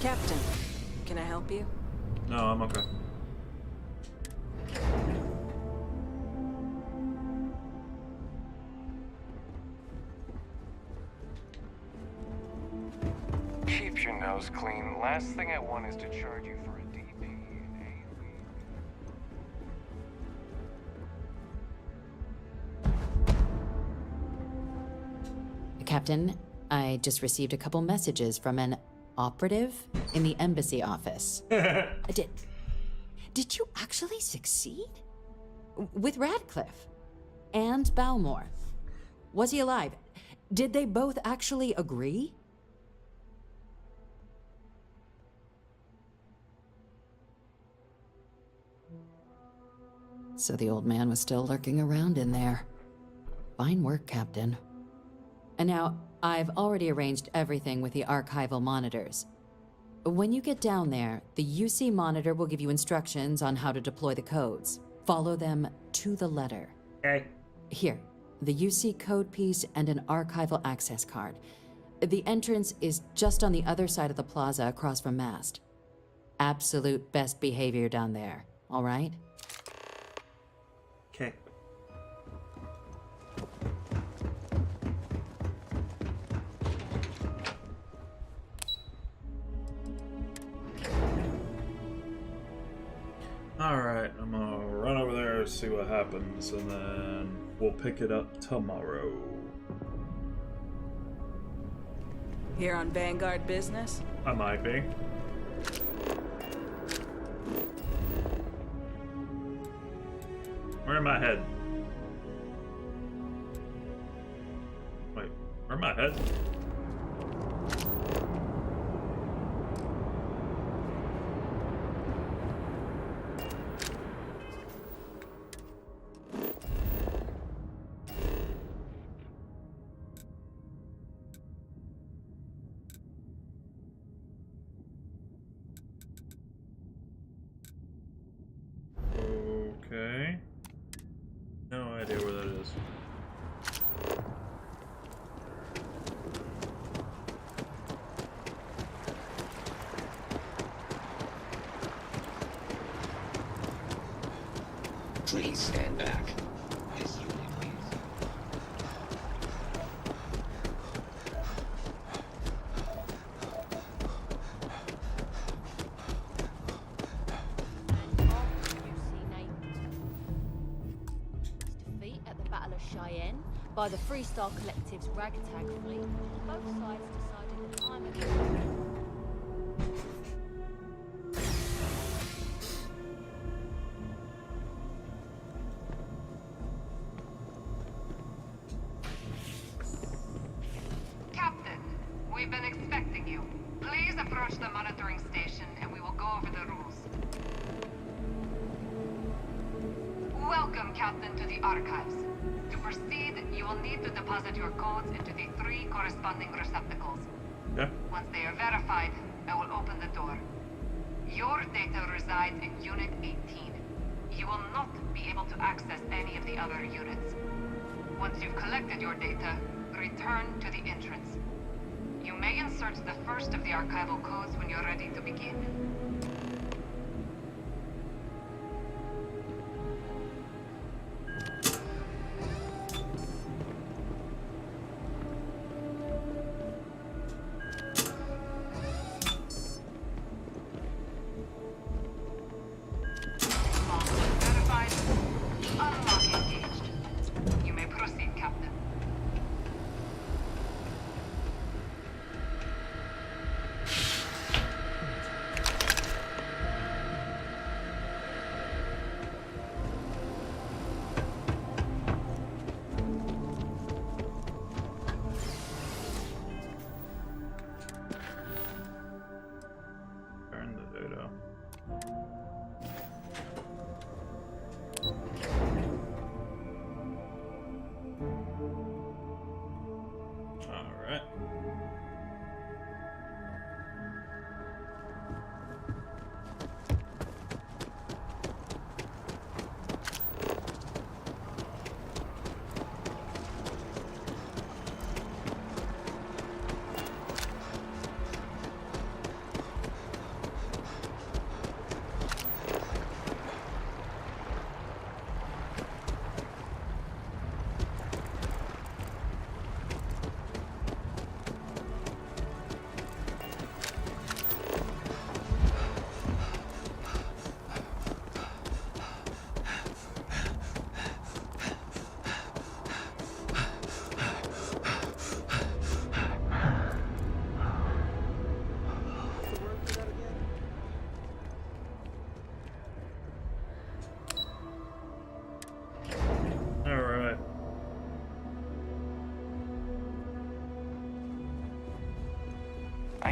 Captain, can I help you? No, I'm okay. Keep your nose clean. Last thing I want is to charge you for a DP. Captain, I just received a couple messages from an operative in the embassy office. Did you actually succeed? With Radcliffe and Balmore. Was he alive? Did they both actually agree? So the old man was still lurking around in there. Fine work, Captain. And now, I've already arranged everything with the archival monitors. When you get down there, the UC monitor will give you instructions on how to deploy the codes. Follow them to the letter. Okay. Here, the UC code piece and an archival access card. The entrance is just on the other side of the plaza across from Mast. Absolute best behavior down there, all right? Okay. Alright, I'm gonna run over there, see what happens, and then we'll pick it up tomorrow. Here on Vanguard business? I might be. Where am I head? Wait, where am I head? Okay. No idea where that is. Please stand back. Yes, you please. Defeat at the Battle of Cheyenne by the Freestar Collective's ragtag fleet. Both sides decided the time of Captain, we've been expecting you. Please approach the monitoring station and we will go over the rules. Welcome, Captain, to the archives. To proceed, you will need to deposit your codes into the 3 corresponding receptacles. Yeah. Once they are verified, I will open the door. Your data resides in Unit 18. You will not be able to access any of the other units. Once you've collected your data, return to the entrance. You may insert the first of the archival codes when you're ready to begin. Verified. Unlock engaged. You may proceed, Captain.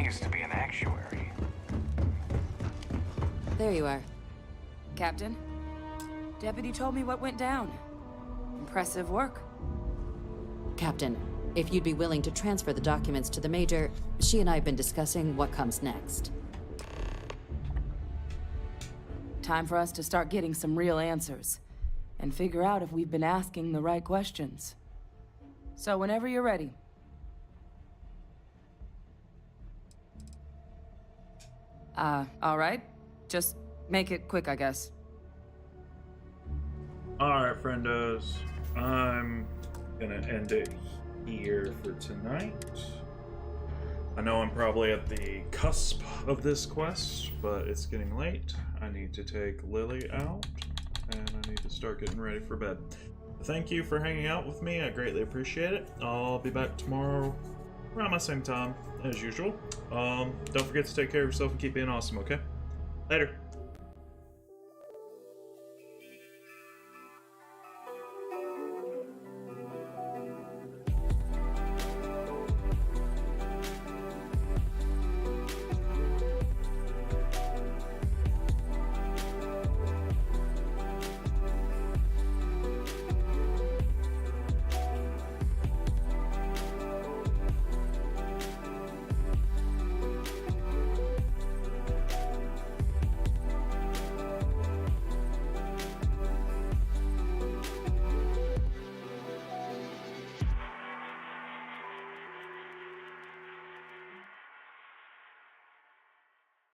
I used to be an actuary. There you are. Captain, Deputy told me what went down. Impressive work. Captain, if you'd be willing to transfer the documents to the Major, she and I have been discussing what comes next. Time for us to start getting some real answers, and figure out if we've been asking the right questions. So whenever you're ready. All right. Just make it quick, I guess. Alright, friendos. I'm gonna end it here for tonight. I know I'm probably at the cusp of this quest, but it's getting late. I need to take Lily out, and I need to start getting ready for bed. Thank you for hanging out with me. I greatly appreciate it. I'll be back tomorrow around my same time as usual. Don't forget to take care of yourself and keep being awesome, okay? Later.